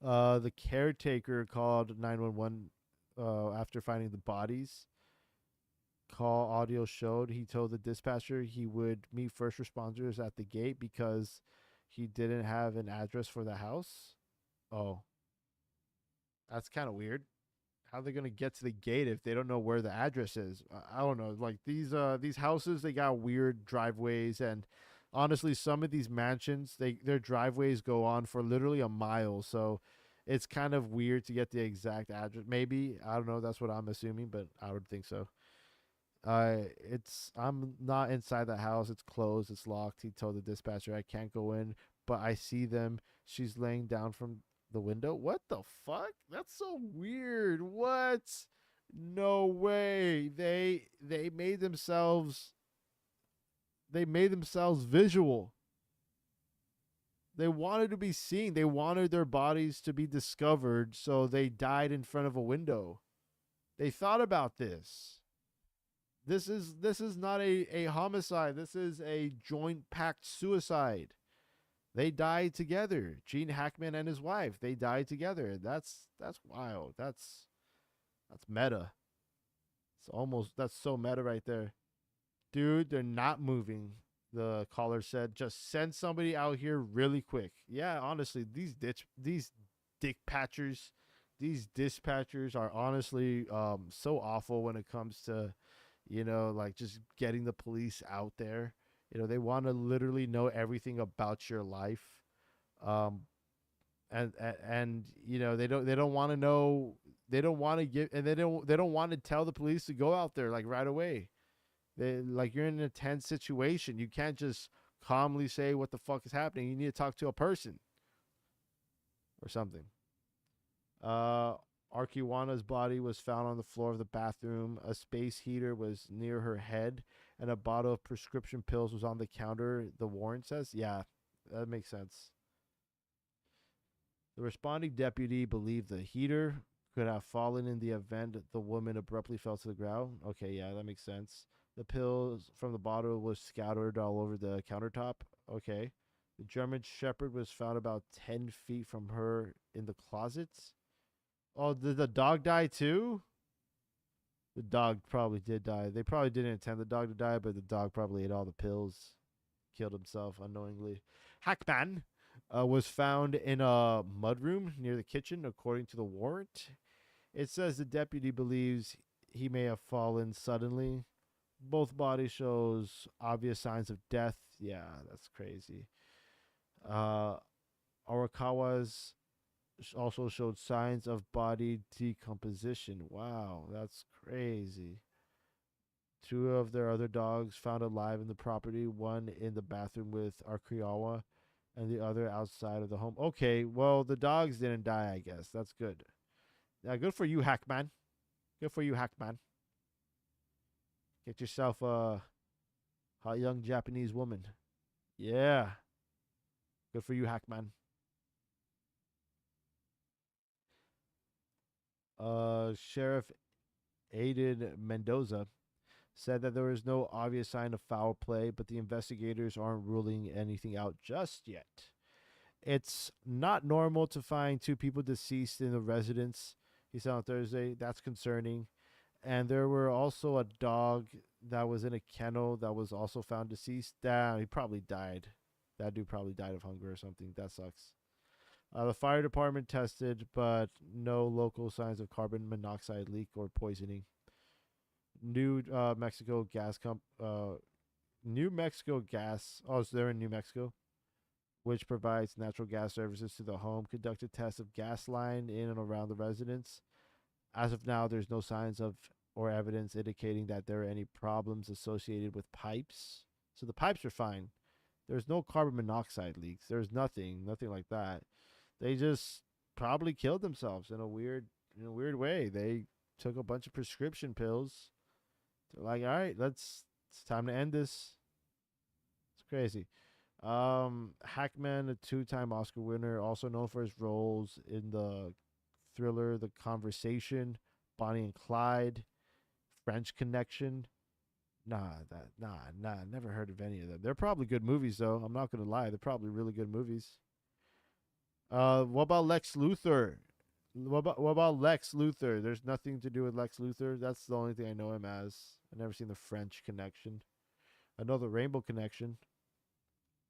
The caretaker called 911 after finding the bodies. Call audio showed he told the dispatcher he would meet first responders at the gate because he didn't have an address for the house. Oh, that's kind of weird. How are they gonna get to the gate if they don't know where the address is? I don't know. Like these houses, they got weird driveways, and honestly, some of these mansions, their driveways go on for literally a mile. So it's kind of weird to get the exact address. Maybe, I don't know. That's what I'm assuming, but I would think so. I'm not inside the house. It's closed. It's locked. He told the dispatcher, I can't go in, but I see them. She's laying down from the window. What the fuck? That's so weird. What? No way. They made themselves visual. They wanted to be seen. They wanted their bodies to be discovered, so they died in front of a window. They thought about this. This is not a homicide. This is a joint pact suicide. They died together. Gene Hackman and his wife, they died together. That's wild. That's meta. That's so meta right there. Dude, they're not moving. The caller said, just send somebody out here really quick. Yeah, honestly, these dispatchers are honestly so awful when it comes to, like just getting the police out there. They want to literally know everything about your life. And they don't want to know, they don't want to give, and they don't want to tell the police to go out there like right away. You're in a tense situation. You can't just calmly say what the fuck is happening. You need to talk to a person or something. Arkiwana's body was found on the floor of the bathroom. A space heater was near her head, and a bottle of prescription pills was on the counter, the warrant says. Yeah, that makes sense. The responding deputy believed the heater could have fallen in the event the woman abruptly fell to the ground. Okay, yeah, that makes sense. The pills from the bottle was scattered all over the countertop. Okay. The German Shepherd was found about 10 feet from her in the closets. Oh, did the dog die too? The dog probably did die. They probably didn't intend the dog to die, but the dog probably ate all the pills. Killed himself unknowingly. Hackman was found in a mudroom near the kitchen, according to the warrant. It says the deputy believes he may have fallen suddenly. Both bodies shows obvious signs of death. Yeah, that's crazy. Arakawa's also showed signs of body decomposition. Wow, that's crazy. Two of their other dogs found alive in the property, one in the bathroom with Arakawa and the other outside of the home. Okay, well, the dogs didn't die, I guess. That's good. Yeah, good for you, Hackman. Good for you, Hackman. Get yourself a hot young Japanese woman. Yeah. Good for you, Hackman. Sheriff Aiden Mendoza said that there is no obvious sign of foul play, but the investigators aren't ruling anything out just yet. It's not normal to find two people deceased in the residence, he said on Thursday. That's concerning. And there were also a dog that was in a kennel that was also found deceased. Damn, he probably died. That dude probably died of hunger or something. That sucks. The fire department tested, but no local signs of carbon monoxide leak or poisoning. New Mexico Gas New Mexico Gas. Oh, so they're in New Mexico, which provides natural gas services to the home, conducted tests of gas line in and around the residence. As of now, there's no signs of or evidence indicating that there are any problems associated with pipes. So the pipes are fine. There's no carbon monoxide leaks. There's nothing like that. They just probably killed themselves in a weird way. They took a bunch of prescription pills. They're like, all right, it's time to end this. It's crazy. Hackman, a 2-time Oscar winner, also known for his roles in the Thriller, The Conversation, Bonnie and Clyde, French Connection. Nah, never heard of any of them. They're probably good movies, though. I'm not gonna lie, they're probably really good movies. What about Lex Luthor? What about Lex Luthor? There's nothing to do with Lex Luthor. That's the only thing I know him as. I've never seen the French Connection. I know the Rainbow Connection.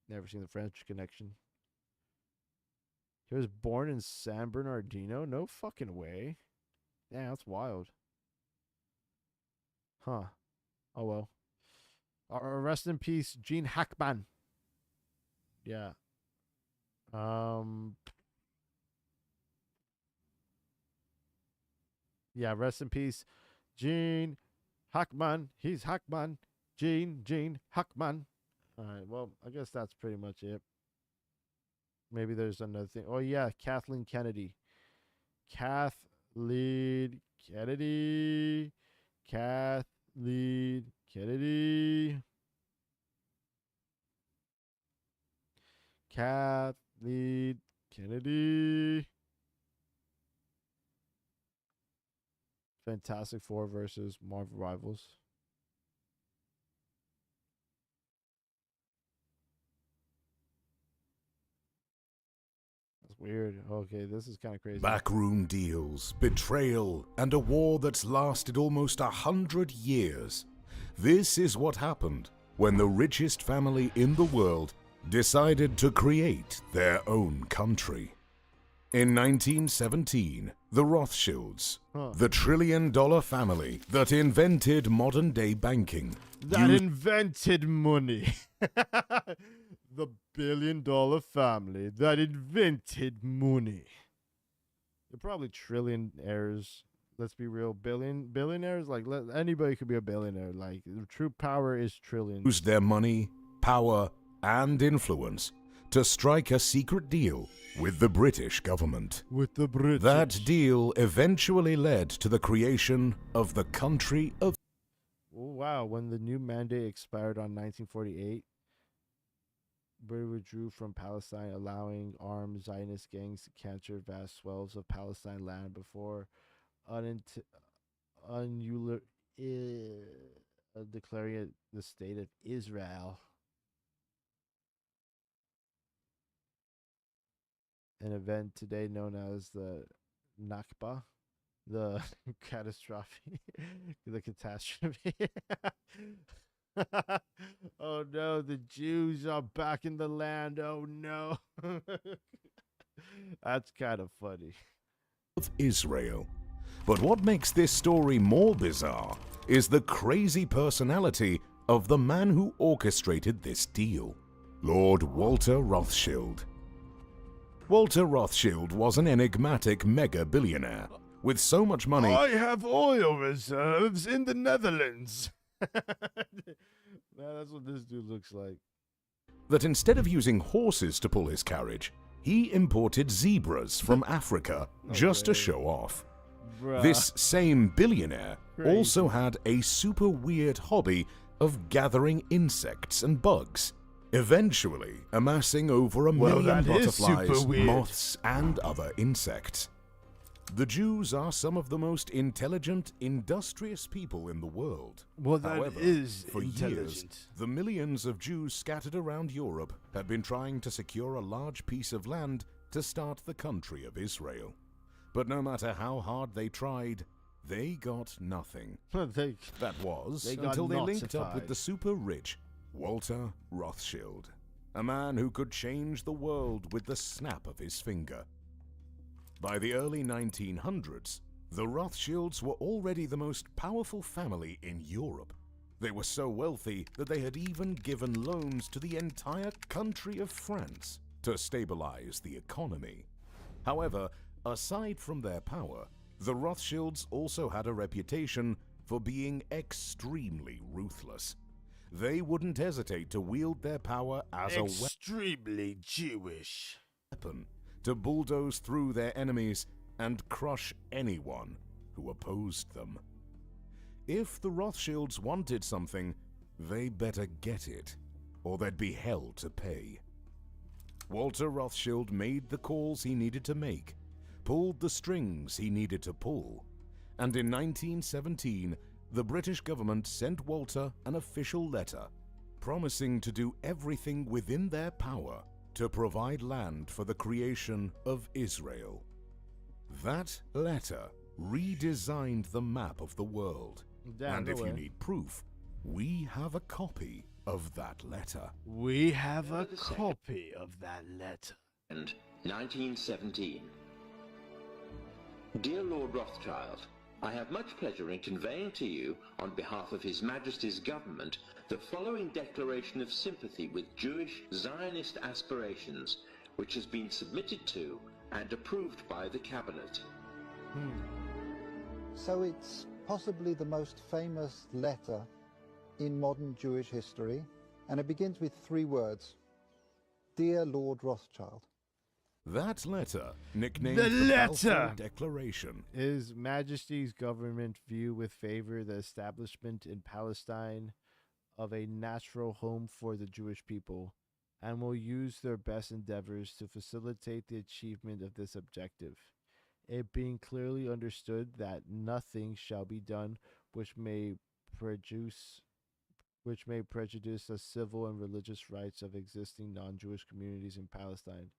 Never seen the French Connection. He was born in San Bernardino? No fucking way. Yeah, that's wild. Huh. Oh well. Rest in peace, Gene Hackman. Yeah. Yeah, rest in peace, Gene Hackman. He's Hackman. Gene Hackman. All right, well, I guess that's pretty much it. Maybe there's another thing. Oh, yeah, Kathleen Kennedy. Kathleen Kennedy. Kathleen Kennedy. Kathleen Kennedy. Fantastic Four versus Marvel Rivals. That's weird. Okay, this is kind of crazy. Backroom deals, betrayal, and a war that's lasted almost 100 years. This is what happened when the richest family in the world decided to create their own country. In 1917, the Rothschilds, the trillion-dollar family that invented modern-day banking, that invented money. The billion-dollar family that invented money. They're probably trillionaires. Let's be real. Billionaires? Like, anybody could be a billionaire. Like, the true power is trillions. used their money, power, and influence to strike a secret deal with the British government. With the British. That deal eventually led to the creation of the country of... Oh, wow. When the new mandate expired on 1948, Britain withdrew from Palestine, allowing armed Zionist gangs to capture vast swells of Palestine land before declaring it the state of Israel. An event today known as the Nakba, the catastrophe, the catastrophe. Oh no, the Jews are back in the land. Oh no. That's kind of funny. Of Israel. But what makes this story more bizarre is the crazy personality of the man who orchestrated this deal, Lord Walter Rothschild. Walter Rothschild was an enigmatic mega-billionaire with so much money. I have oil reserves in the Netherlands. Man, that's what this dude looks like. That instead of using horses to pull his carriage, he imported zebras from Africa just to show off. Bruh. This same billionaire Crazy. also had a super weird hobby of gathering insects and bugs, eventually amassing over a million that is butterflies, super weird. moths, and other insects. The Jews are some of the most intelligent, industrious people in the world. Well, that However, is for years, intelligent. the millions of Jews scattered around Europe had been trying to secure a large piece of land to start the country of Israel. But no matter how hard they tried, they got nothing. That was they got until they linked up notified. with the super rich Walter Rothschild, a man who could change the world with the snap of his finger. By the early 1900s, the Rothschilds were already the most powerful family in Europe. They were so wealthy that they had even given loans to the entire country of France to stabilize the economy. However, aside from their power, the Rothschilds also had a reputation for being extremely ruthless. They wouldn't hesitate to wield their power as a extremely Jewish weapon to bulldoze through their enemies and crush anyone who opposed them. If the Rothschilds wanted something, they better get it, or they'd be hell to pay. Walter Rothschild made the calls he needed to make, pulled the strings he needed to pull, and in 1917, the British government sent Walter an official letter promising to do everything within their power to provide land for the creation of Israel. That letter redesigned the map of the world. Damn, And no if way. you need proof, we have a copy of that letter. We have a copy of that letter. And 1917. Dear Lord Rothschild, I have much pleasure in conveying to you, on behalf of His Majesty's government, the following declaration of sympathy with Jewish Zionist aspirations, which has been submitted to and approved by the Cabinet. So it's possibly the most famous letter in modern Jewish history, and it begins with 3 words: Dear Lord Rothschild. That letter, nicknamed The Balfour letter! Declaration, His Majesty's government view with favor the establishment in Palestine of a natural home for the Jewish people, and will use their best endeavors to facilitate the achievement of this objective. It being clearly understood that nothing shall be done which may prejudice the civil and religious rights of existing non-Jewish communities in Palestine.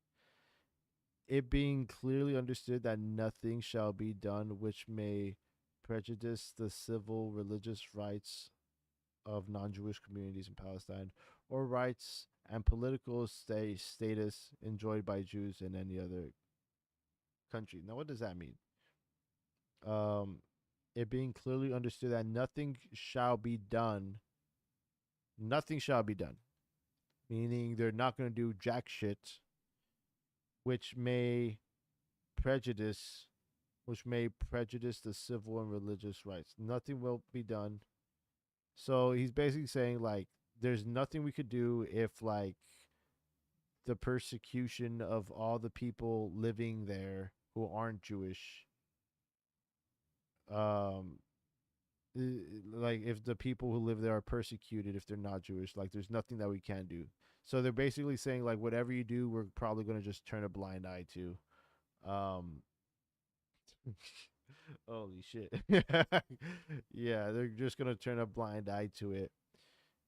It being clearly understood that nothing shall be done which may prejudice the civil religious rights of non-Jewish communities in Palestine, or rights and political status enjoyed by Jews in any other country. Now, what does that mean? It being clearly understood that nothing shall be done. Nothing shall be done. Meaning they're not going to do jack shit, which may prejudice the civil and religious rights. Nothing will be done. So he's basically saying, like, there's nothing we could do if, like, the persecution of all the people living there who aren't Jewish, like, if the people who live there are persecuted if they're not Jewish, like, there's nothing that we can do. So they're basically saying, like, whatever you do, we're probably going to just turn a blind eye to. Holy shit. Yeah, they're just going to turn a blind eye to it.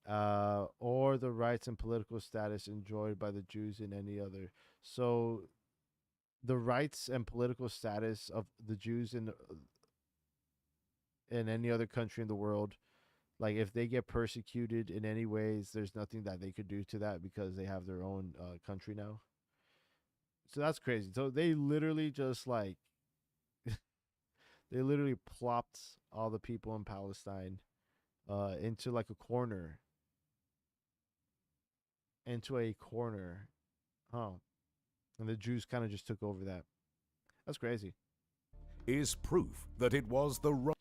Or the rights and political status enjoyed by the Jews in any other. So the rights and political status of the Jews in any other country in the world, like, if they get persecuted in any ways, there's nothing that they could do to that because they have their own country now. So that's crazy. So they literally just, like, they literally plopped all the people in Palestine into, like, a corner. Into a corner. Huh. And the Jews kind of just took over that. That's crazy. is proof that it was the right.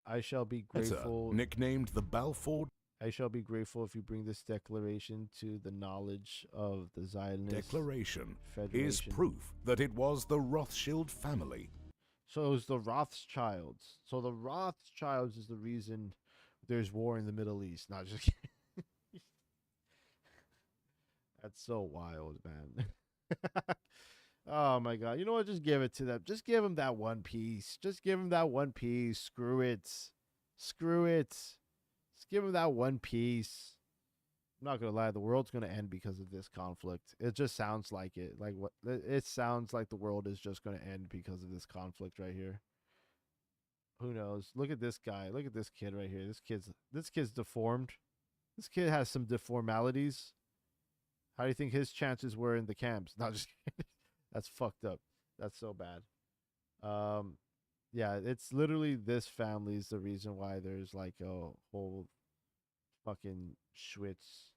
I shall be grateful. Nicknamed the Balfour. I shall be grateful if you bring this declaration to the knowledge of the Zionist Declaration Federation. is proof that it was the Rothschild family. So it was the Rothschilds. So the Rothschilds is the reason there's war in the Middle East. Not just kidding. That's so wild, man. Oh my God. You know what? Just give it to them. Just give them that one piece. Just give them that one piece. Screw it. Screw it. Just give them that one piece. I'm not going to lie. The world's going to end because of this conflict. It just sounds like it. Like what? It sounds like the world is just going to end because of this conflict right here. Who knows? Look at this guy. Look at this kid right here. This kid's deformed. This kid has some deformalities. How do you think his chances were in the camps? Not just kidding. That's fucked up. That's so bad. Yeah, it's literally this family is the reason why there's like a whole fucking schwitz.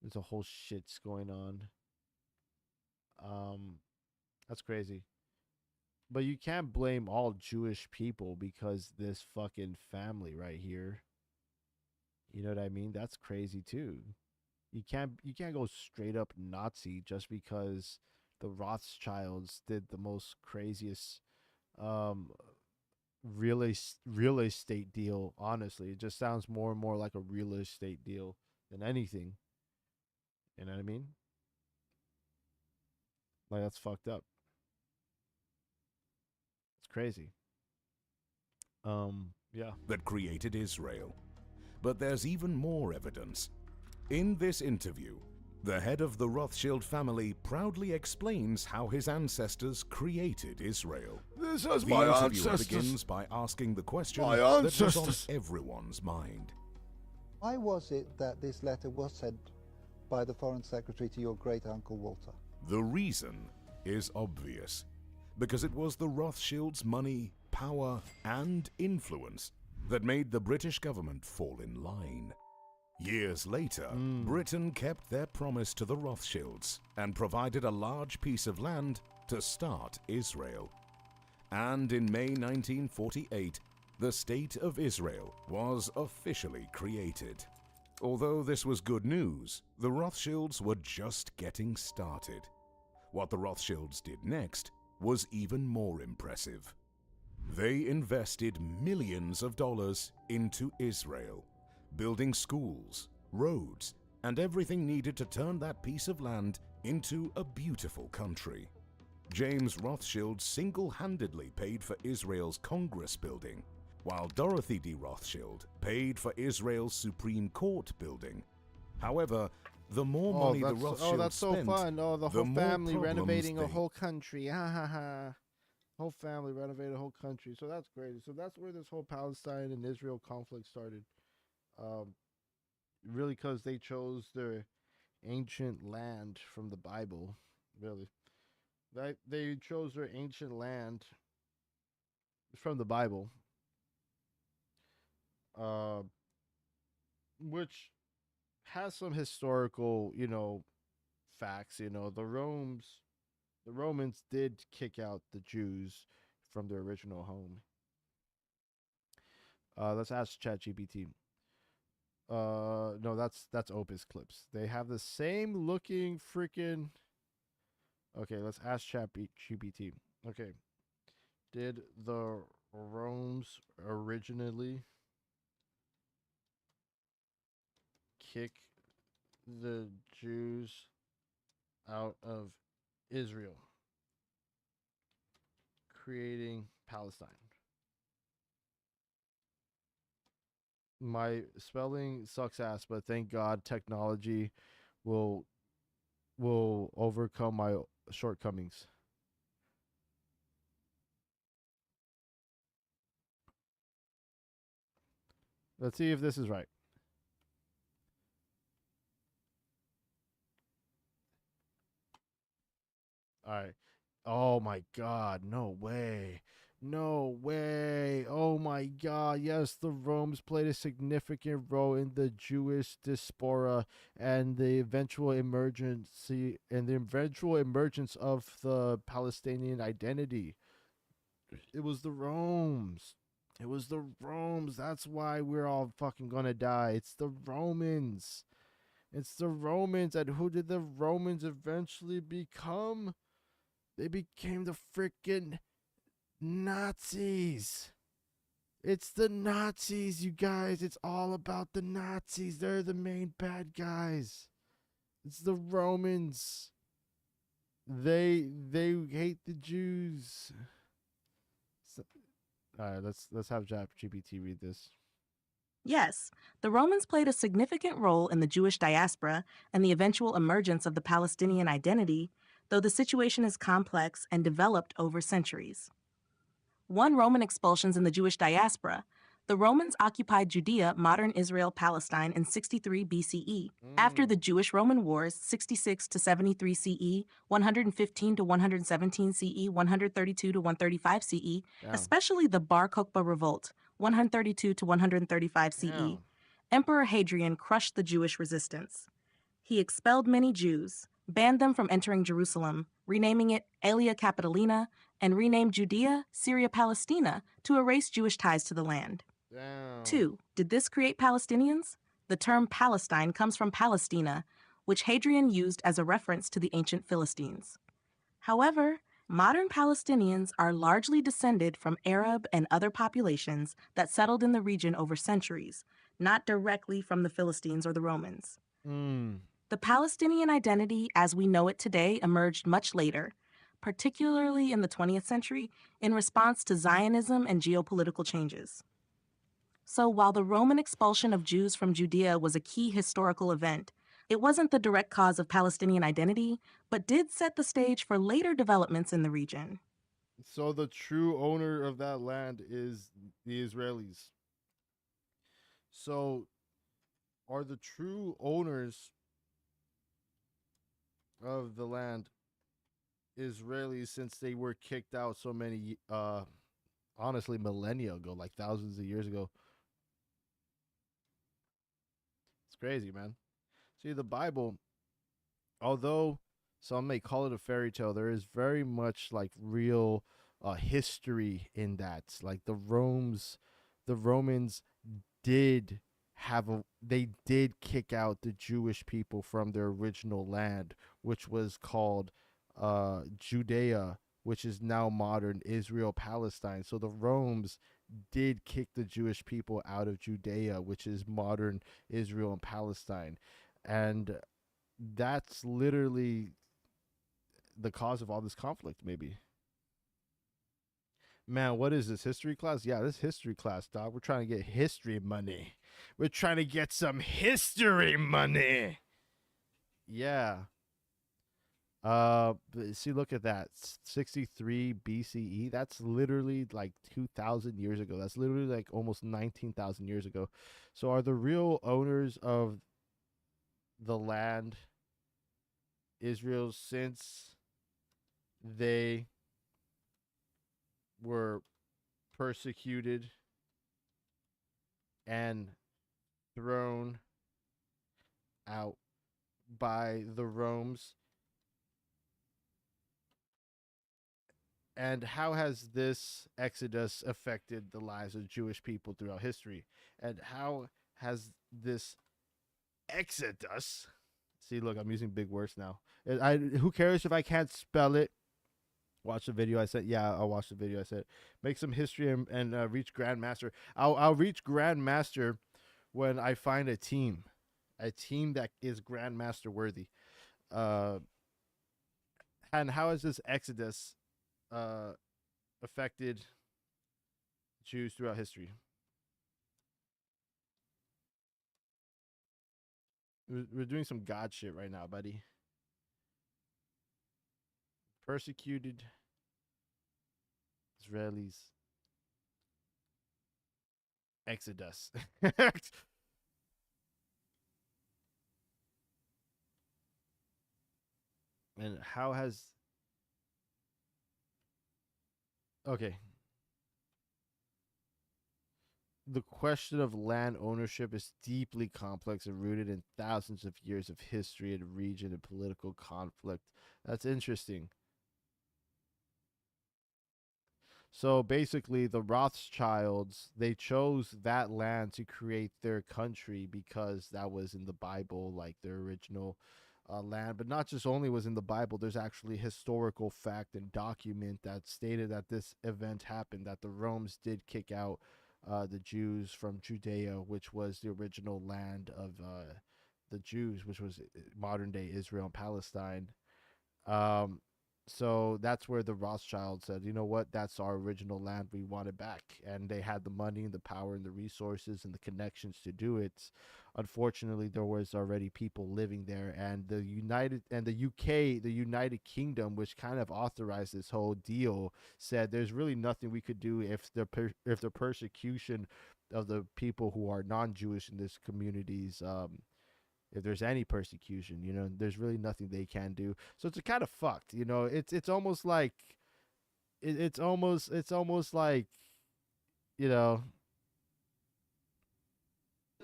There's a whole shits going on. That's crazy. But you can't blame all Jewish people because this fucking family right here. You know what I mean? That's crazy too. You can't go straight up Nazi just because the Rothschilds did the most craziest real estate deal. Honestly, it just sounds more and more like a real estate deal than anything. You know what I mean? Like, that's fucked up. It's crazy. Yeah. That created Israel. But there's even more evidence. In this interview, the head of the Rothschild family proudly explains how his ancestors created Israel. This is the my interviewer ancestors. begins by asking the question My that was on ancestors. everyone's mind. Why was it that this letter was sent by the Foreign Secretary to your great-uncle Walter? The reason is obvious. Because it was the Rothschilds' money, power, and influence that made the British government fall in line. Years later, Britain kept their promise to the Rothschilds and provided a large piece of land to start Israel. And in May 1948, the State of Israel was officially created. Although this was good news, the Rothschilds were just getting started. What the Rothschilds did next was even more impressive. They invested millions of dollars into Israel, building schools, roads, and everything needed to turn that piece of land into a beautiful country. James Rothschild single-handedly paid for Israel's Congress building, while Dorothy D. Rothschild paid for Israel's Supreme Court building. However, the more money the Rothschilds that's so spent, fun. Oh, the whole more family problems renovating a they whole country. Ha ha ha. Whole family renovated a whole country. So that's crazy. So that's where this whole Palestine and Israel conflict started. Really, because they chose their ancient land from the Bible. Really, they chose their ancient land from the Bible. Which has some historical, facts. The Romans did kick out the Jews from their original home. Let's ask ChatGPT. No, that's Opus Clips. They have the same looking freaking. Okay, let's ask ChatGPT. Okay, did the Romans originally kick the Jews out of Israel, creating Palestine? My spelling sucks ass, but thank God technology will overcome my shortcomings. Let's see if this is right. All right. Oh my God. No way. No way. Oh my God. Yes, the Romans played a significant role in the Jewish diaspora and the eventual emergence of the Palestinian identity. It was the Romans. It was the Romans. That's why we're all fucking gonna die. It's the Romans. It's the Romans. And who did the Romans eventually become? They became the freaking Nazis. It's the Nazis, you guys. It's all about the Nazis. They're the main bad guys. It's the Romans. They hate the Jews. So, all right, let's have ChatGPT read this. Yes, the Romans played a significant role in the Jewish diaspora and the eventual emergence of the Palestinian identity, though the situation is complex and developed over centuries. 1. Roman expulsions in the Jewish diaspora. The Romans occupied Judea, modern Israel, Palestine in 63 BCE. After the Jewish-Roman Wars, 66 to 73 CE, 115 to 117 CE, 132 to 135 CE, especially the Bar Kokhba Revolt, 132 to 135 CE, Emperor Hadrian crushed the Jewish resistance. He expelled many Jews, banned them from entering Jerusalem, renaming it Aelia Capitolina, and renamed Judea Syria Palestina to erase Jewish ties to the land. 2. Did this create Palestinians? The term Palestine comes from Palestina, which Hadrian used as a reference to the ancient Philistines. However, modern Palestinians are largely descended from Arab and other populations that settled in the region over centuries, not directly from the Philistines or the Romans. The Palestinian identity as we know it today emerged much later, particularly in the 20th century, in response to Zionism and geopolitical changes. So while the Roman expulsion of Jews from Judea was a key historical event, it wasn't the direct cause of Palestinian identity, but did set the stage for later developments in the region. So the true owner of that land is the Israelis. So are the true owners of the land Israelis, since they were kicked out so many honestly millennia ago, like thousands of years ago? It's crazy, man. See, the Bible, although some may call it a fairy tale, there is very much like real history in that. Like the Romans did they did kick out the Jewish people from their original land, which was called Judea, which is now modern Israel, Palestine. So the Romans did kick the Jewish people out of Judea, which is modern Israel and Palestine. And that's literally the cause of all this conflict, maybe. Man, what is this, history class? Yeah, this history class, dog. We're trying to get history money. We're trying to get some history money. Yeah. See, look at that. 63 BCE. That's literally like 2,000 years ago. That's literally like almost 19,000 years ago. So are the real owners of the land Israel, since they were persecuted and thrown out by the Romans? And how has this exodus affected the lives of Jewish people throughout history? And how has this exodus, see, look, I'm using big words now. Who cares if I can't spell it? Watch the video I said. Yeah, I'll watch the video I said. Make some history and reach Grandmaster. I'll reach Grandmaster when I find a team that is Grandmaster worthy. And how has this exodus affected Jews throughout history? We're doing some God shit right now, buddy. Persecuted Israelis. Exodus. And how has... Okay. The question of land ownership is deeply complex and rooted in thousands of years of history and region and political conflict. That's interesting. So basically, the Rothschilds, they chose that land to create their country because that was in the Bible, like their original land. But not just only was in the Bible, there's actually historical fact and document that stated that this event happened, that the Romans did kick out the Jews from Judea, which was the original land of the Jews, which was modern day Israel and Palestine. So that's where the Rothschild said, you know what, that's our original land, we want it back. And they had the money and the power and the resources and the connections to do it. Unfortunately, there was already people living there, and the UK, the United Kingdom, which kind of authorized this whole deal, said there's really nothing we could do if the persecution of the people who are non-Jewish in this communities, if there's any persecution, there's really nothing they can do. So it's kind of fucked, it's almost like it's almost like, The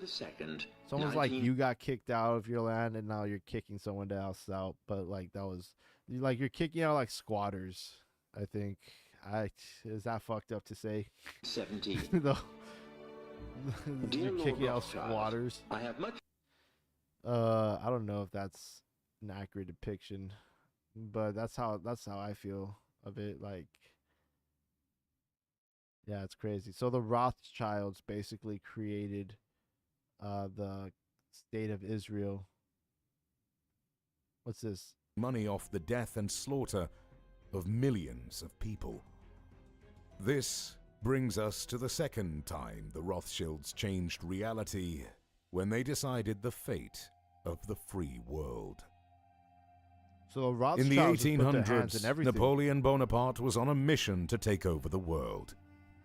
second, it's almost like you got kicked out of your land and now you're kicking someone else out. But like that was like you're kicking out like squatters, I think. Is that fucked up to say? 17. No. Dear You're Lord kicking out Rothschild, squatters. I have much... I don't know if that's an accurate depiction, but that's how I feel of it. Like, yeah, it's crazy. So the Rothschilds basically created the state of Israel. What's this? Money off the death and slaughter of millions of people. This brings us to the second time the Rothschilds changed reality when they decided the fate of the free world. So In the Rothschilds just put their hands 1800s, in everything. Napoleon Bonaparte was on a mission to take over the world.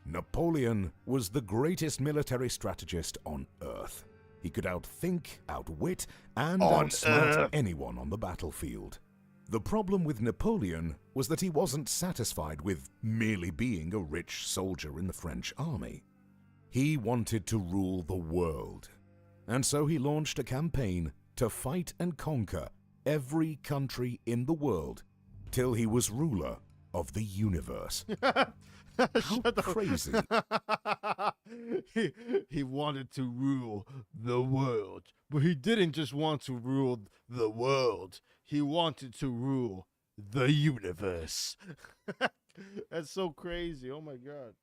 Napoleon was the greatest military strategist on Earth. He could outthink, outwit, and outsmart anyone on the battlefield. The problem with Napoleon was that he wasn't satisfied with merely being a rich soldier in the French army. He wanted to rule the world, and so he launched a campaign to fight and conquer every country in the world till he was ruler of the universe. How crazy. He wanted to rule the world, but he didn't just want to rule the world. He wanted to rule the universe. That's so crazy. Oh my God.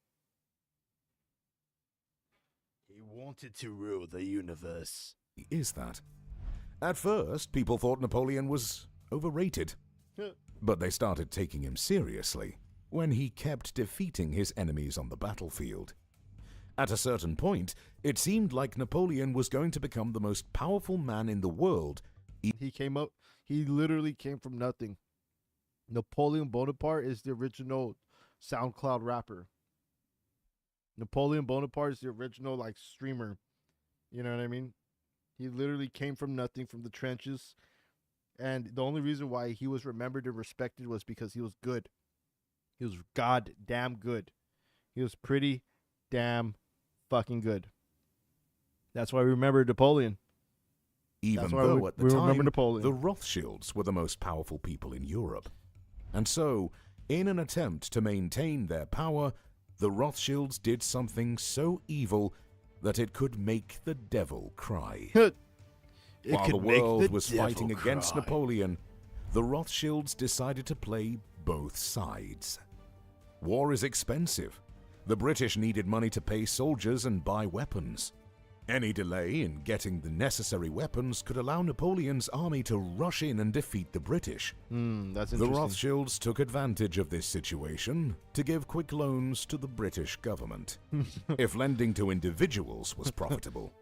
He wanted to rule the universe. Is that? At first, people thought Napoleon was overrated, but they started taking him seriously when he kept defeating his enemies on the battlefield. At a certain point, it seemed like Napoleon was going to become the most powerful man in the world. He literally came from nothing. Napoleon Bonaparte is the original SoundCloud rapper. Napoleon Bonaparte is the original like streamer. You know what I mean? He literally came from nothing, from the trenches. And the only reason why he was remembered and respected was because he was good. He was goddamn good. He was pretty damn fucking good. That's why we remember Napoleon. Even though at the time, the Rothschilds were the most powerful people in Europe. And so, in an attempt to maintain their power, the Rothschilds did something so evil that it could make the devil cry. While the world was fighting against Napoleon, the Rothschilds decided to play both sides. War is expensive. The British needed money to pay soldiers and buy weapons. Any delay in getting the necessary weapons could allow Napoleon's army to rush in and defeat the British. That's The interesting. Rothschilds took advantage of this situation to give quick loans to the British government. If lending to individuals was profitable,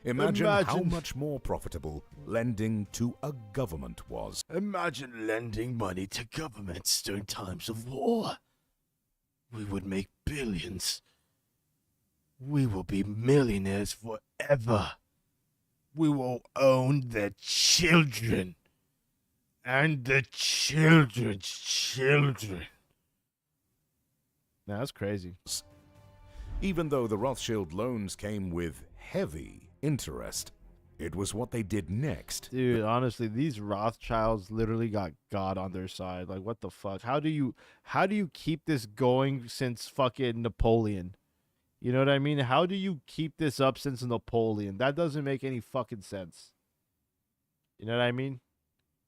imagine how much more profitable lending to a government was. Imagine lending money to governments during times of war. We would make billions. We will be millionaires forever. We will own the children and the children's children. That's crazy. Even though the Rothschild loans came with heavy interest, it was what they did next. Dude, honestly, these Rothschilds literally got God on their side. Like, what the fuck? How do you keep this going since fucking Napoleon? You know what I mean? How do you keep this up since Napoleon? That doesn't make any fucking sense. You know what I mean?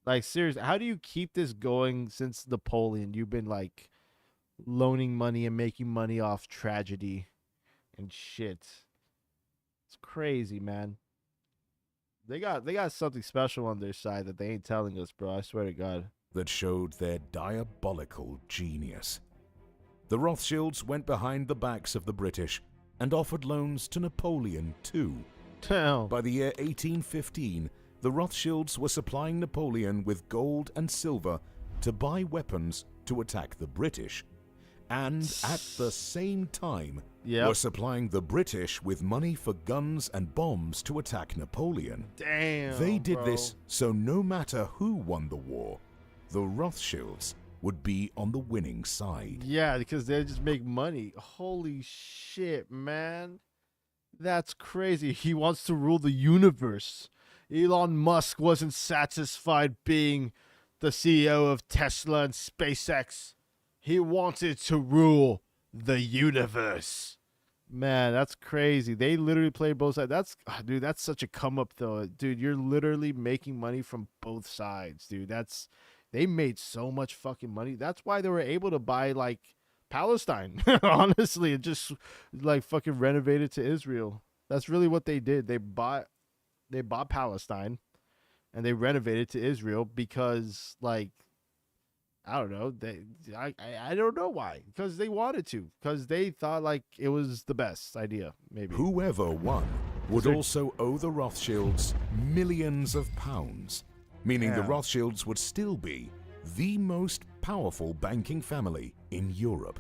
Like, seriously, how do you keep this going since Napoleon? You've been, like, loaning money and making money off tragedy and shit. It's crazy, man. They got something special on their side that they ain't telling us, bro. I swear to God. That showed their diabolical genius. The Rothschilds went behind the backs of the British and offered loans to Napoleon too. Damn. By the year 1815, the Rothschilds were supplying Napoleon with gold and silver to buy weapons to attack the British, and at the same time were supplying the British with money for guns and bombs to attack Napoleon. Damn, they did bro. this so no matter who won the war, the Rothschilds would be on the winning side. Yeah, because they just make money. Holy shit, man. That's crazy. He wants to rule the universe. Elon Musk wasn't satisfied being the CEO of Tesla and SpaceX. He wanted to rule the universe. Man, that's crazy. They literally play both sides. Dude, that's such a come up though. Dude, you're literally making money from both sides, dude. They made so much fucking money. That's why they were able to buy like Palestine. Honestly, and just like fucking renovate it to Israel. That's really what they did. They bought Palestine and they renovated to Israel because like I don't know. I don't know why. Because they wanted to. Because they thought like it was the best idea. Maybe. Whoever won would also owe the Rothschilds millions of pounds, meaning the Yeah. Rothschilds would still be the most powerful banking family in Europe.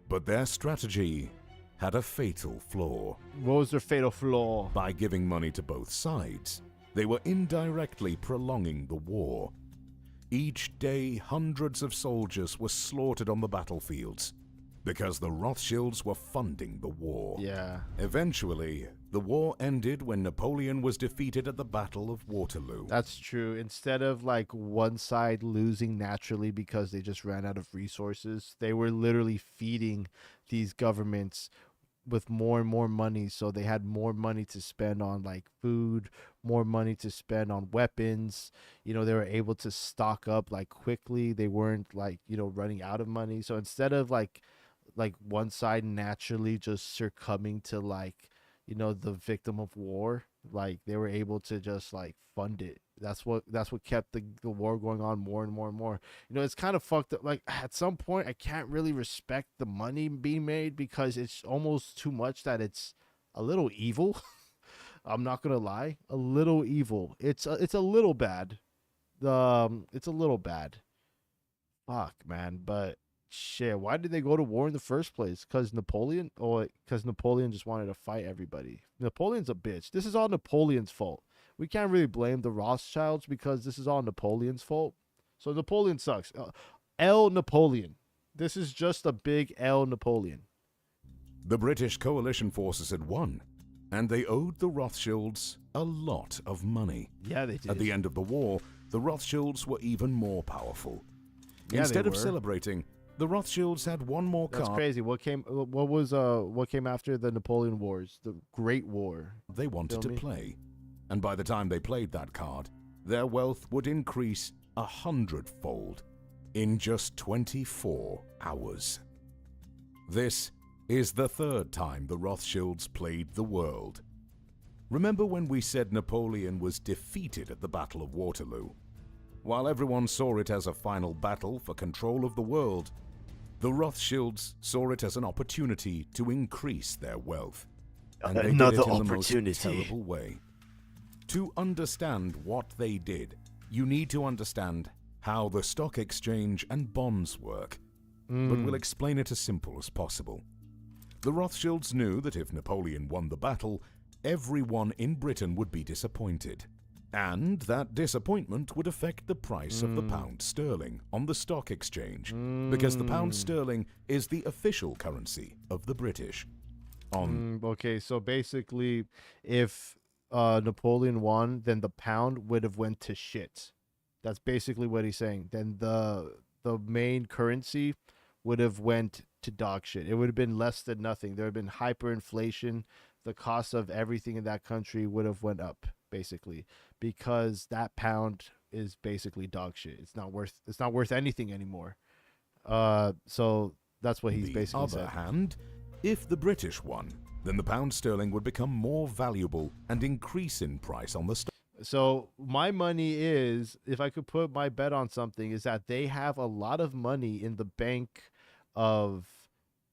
But their strategy had a fatal flaw. What was their fatal flaw? By giving money to both sides, they were indirectly prolonging the war. Each day, hundreds of soldiers were slaughtered on the battlefields because the Rothschilds were funding the war. Yeah. Eventually, the war ended when Napoleon was defeated at the Battle of Waterloo. That's true. Instead of like one side losing naturally because they just ran out of resources, they were literally feeding these governments with more and more money, so they had more money to spend on like food, more money to spend on weapons. They were able to stock up like quickly. They weren't like, running out of money. So instead of like one side naturally just succumbing to like, the victim of war, like they were able to just like fund it. That's what kept the war going on more and more and more. It's kind of fucked up. Like at some point I can't really respect the money being made because it's almost too much that it's a little evil. I'm not gonna lie, a little evil. It's a little bad. It's a little bad. Fuck, man. But shit, why did they go to war in the first place? Because Napoleon, or because Napoleon just wanted to fight everybody? Napoleon's a bitch. This is all Napoleon's fault. We can't really blame the Rothschilds because this is all Napoleon's fault. So Napoleon sucks. L Napoleon. This is just a big L Napoleon. The British coalition forces had won, and they owed the Rothschilds a lot of money. Yeah, they did. At the end of the war, the Rothschilds were even more powerful. Yeah, Instead they of were. celebrating, the Rothschilds had one more That's card crazy. What came after the Napoleon Wars? The Great War. they wanted Feel to me? play. And by the time they played that card, their wealth would increase 100-fold in just 24 hours. This is the third time the Rothschilds played the world. Remember when we said Napoleon was defeated at the Battle of Waterloo? While everyone saw it as a final battle for control of the world, the Rothschilds saw it as an opportunity to increase their wealth. And they Another did it in the opportunity. most terrible way. To understand what they did, you need to understand how the stock exchange and bonds work. But we'll explain it as simple as possible. The Rothschilds knew that if Napoleon won the battle, everyone in Britain would be disappointed. And that disappointment would affect the price of the pound sterling on the stock exchange, because the pound sterling is the official currency of the British. Okay, so basically, if Napoleon won, then the pound would have went to shit. That's basically what he's saying. Then the main currency would have went to dog shit. It would have been less than nothing. There would have been hyperinflation. The cost of everything in that country would have went up, basically, because that pound is basically dog shit. It's not worth anything anymore. So that's what he's basically On the other said. hand, if the British won, then the pound sterling would become more valuable and increase in price on the stock. So my money is, if I could put my bet on something, is that they have a lot of money in the Bank of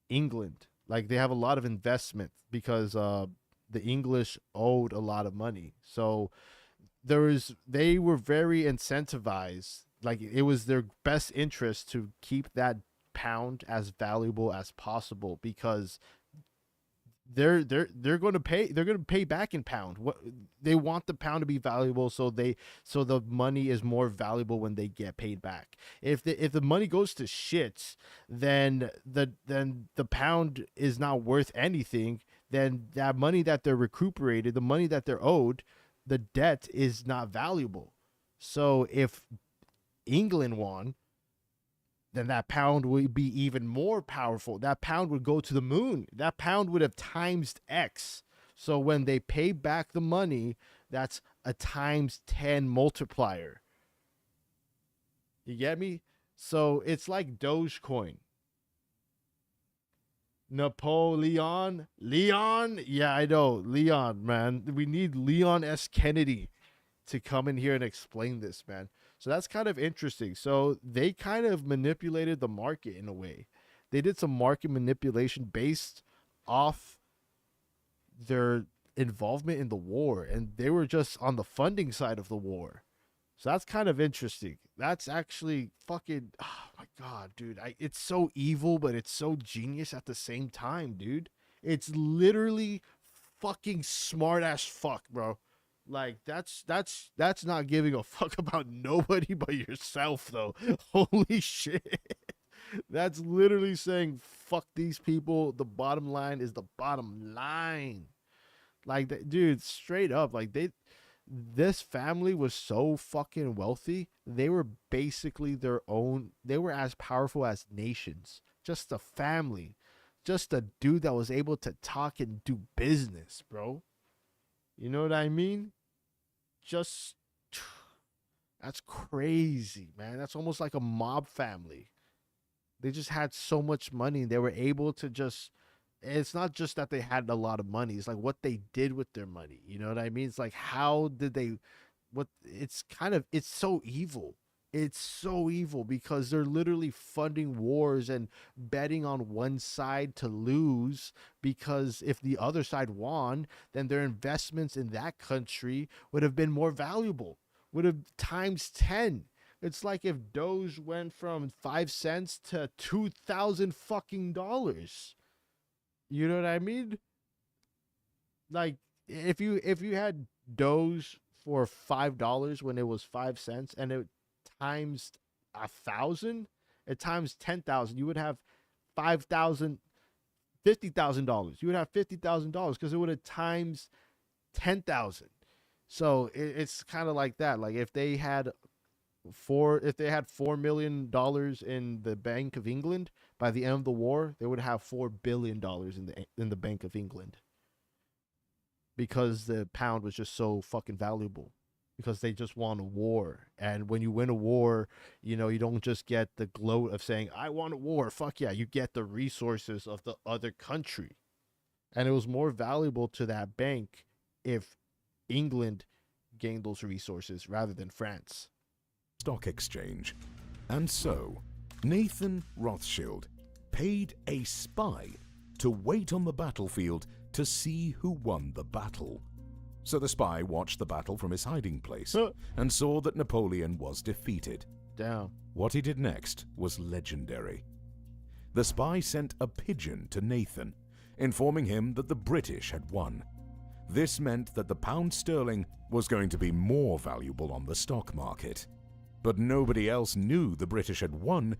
England. Like they have a lot of investment because the English owed a lot of money. So they were very incentivized. Like it was their best interest to keep that pound as valuable as possible because they're going to pay back in pound. What they want the pound to be valuable, so the money is more valuable when they get paid back. If the money goes to shit, then the pound is not worth anything. Then that money that they're recuperated, the money that they're owed, the debt is not valuable. So if England won, then that pound would be even more powerful. That pound would go to the moon. That pound would have times X. So when they pay back the money, that's a times 10 multiplier. You get me? So it's like Dogecoin. Napoleon? Leon? Yeah, I know. Leon, man. We need Leon S. Kennedy to come in here and explain this, man. So that's kind of interesting. So they kind of manipulated the market in a way. They did some market manipulation based off their involvement in the war, and they were just on the funding side of the war. So that's kind of interesting. That's actually fucking, oh my god, dude. It's so evil, but it's so genius at the same time, dude. It's literally fucking smart as fuck, bro. Like that's not giving a fuck about nobody but yourself, though. Holy shit. That's literally saying fuck these people. The bottom line is the bottom line. Like, dude, straight up, like this family was so fucking wealthy. They were basically their own. They were as powerful as nations. Just a family, just a dude that was able to talk and do business, bro. You know what I mean? Just that's crazy, man. That's almost like a mob family. They just had so much money. They were able to just, it's not just that they had a lot of money. It's like what they did with their money. You know what I mean? It's like, how did they, it's kind of, it's so evil. It's so evil because they're literally funding wars and betting on one side to lose, because if the other side won, then their investments in that country would have been more valuable, would have times 10. It's like if Doge went from 5 cents to 2,000 fucking dollars. You know what I mean? Like if you had Doge for $5 when it was 5 cents, and it times 1,000, it times 10,000, you would have $50,000. You would have $50,000 because it would have times 10,000. So it's kind of like that. Like if they had $4 million in the Bank of England, by the end of the war, they would have $4 billion in the Bank of England, because the pound was just so fucking valuable, because they just won a war. And when you win a war, you know, you don't just get the gloat of saying, I won a war. Fuck yeah. You get the resources of the other country. And it was more valuable to that bank if England gained those resources rather than France. Stock exchange. And so, Nathan Rothschild paid a spy to wait on the battlefield to see who won the battle. So the spy watched the battle from his hiding place and saw that Napoleon was defeated. Damn. What he did next was legendary. The spy sent a pigeon to Nathan, informing him that the British had won. This meant that the pound sterling was going to be more valuable on the stock market. But nobody else knew the British had won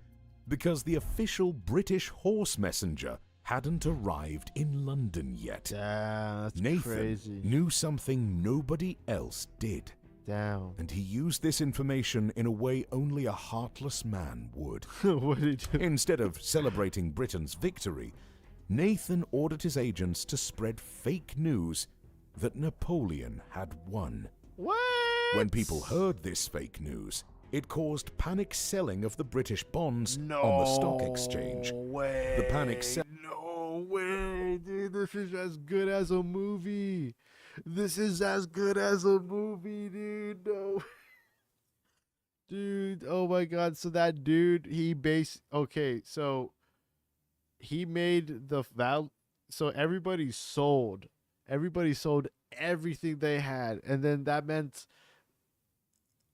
because the official British horse messenger hadn't arrived in London yet. That's Nathan crazy. knew something nobody else did. Damn. And he used this information in a way only a heartless man would. What did he do? Instead of celebrating Britain's victory, Nathan ordered his agents to spread fake news that Napoleon had won. What? When people heard this fake news, it caused panic selling of the British bonds on the stock exchange. Way. The panic No way, dude. This is as good as a movie. This is as good as a movie, dude. No. Dude, oh my god. So that dude, okay, so he made the so everybody sold everything they had, and then that meant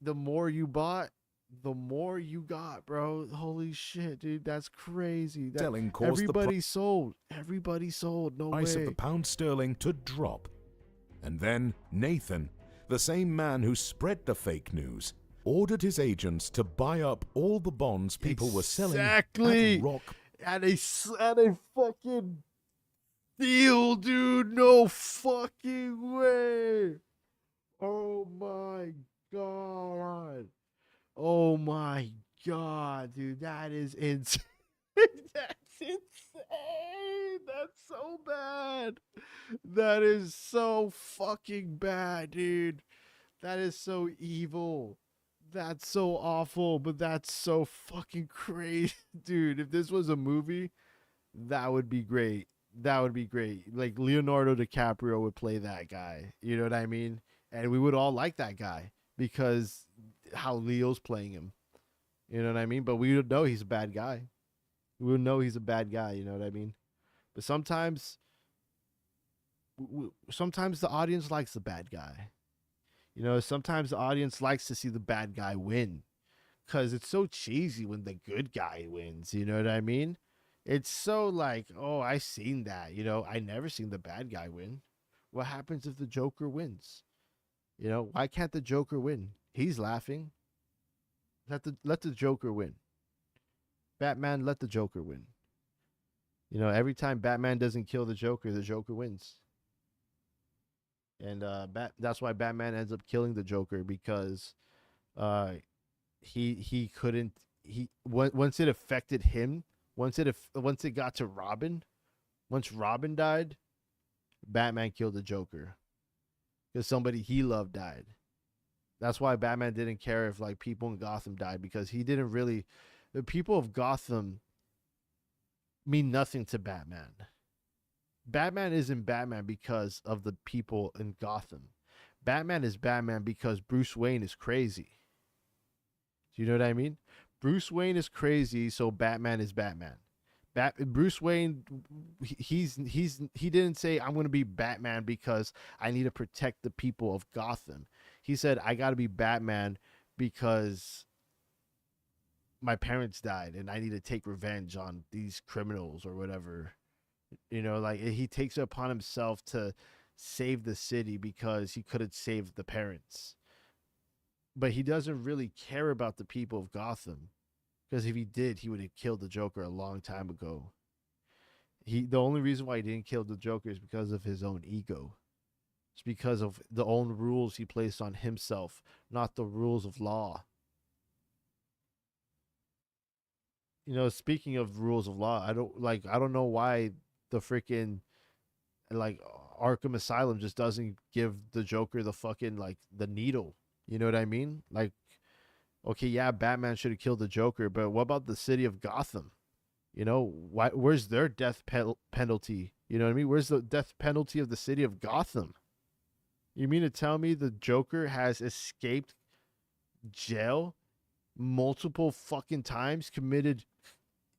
the more you bought, the more you got, bro. Holy shit, dude, that's crazy. Selling caused everybody sold. Everybody sold. No price way. of the pound sterling to drop. And then Nathan, the same man who spread the fake news, ordered his agents to buy up all the bonds people were selling at rock. At a fucking deal, dude. No fucking way. Oh my god. Oh my god, dude. That is insane. That's insane. That's so bad. That is so fucking bad, dude. That is so evil. That's so awful, but that's so fucking crazy. Dude, if this was a movie, that would be great. That would be great. Like Leonardo DiCaprio would play that guy. You know what I mean? And we would all like that guy because how Leo's playing him. You know what I mean? But we would know he's a bad guy. We would know he's a bad guy. You know what I mean? But sometimes the audience likes the bad guy. You know, sometimes the audience likes to see the bad guy win because it's so cheesy when the good guy wins. You know what I mean? It's so like, oh, I seen that. You know, I never seen the bad guy win. What happens if the Joker wins? You know, why can't the Joker win? He's laughing. Let the Joker win. Batman, let the Joker win. You know, every time Batman doesn't kill the Joker wins. And that's why Batman ends up killing the Joker because he couldn't once it affected him, once it got to Robin, once Robin died, Batman killed the Joker because somebody he loved died. That's why Batman didn't care if like people in Gotham died because he didn't really. The people of Gotham mean nothing to Batman. Batman isn't Batman because of the people in Gotham. Batman is Batman because Bruce Wayne is crazy. Do you know what I mean? Bruce Wayne is crazy, so Batman is Batman. Bruce Wayne, he didn't say I'm going to be Batman because I need to protect the people of Gotham. He said I got to be Batman because my parents died and I need to take revenge on these criminals or whatever. You know, like he takes it upon himself to save the city because he couldn't save the parents. But he doesn't really care about the people of Gotham because if he did, he would have killed the Joker a long time ago. The only reason why he didn't kill the Joker is because of his own ego. It's because of the own rules he placed on himself, not the rules of law. You know, speaking of rules of law, I don't know why the freaking like Arkham Asylum just doesn't give the Joker the fucking like the needle. You know what I mean? Like, okay, yeah, Batman should have killed the Joker, but what about the city of Gotham? You know, where's their death penalty? You know what I mean? Where's the death penalty of the city of Gotham? You mean to tell me the Joker has escaped jail multiple fucking times, committed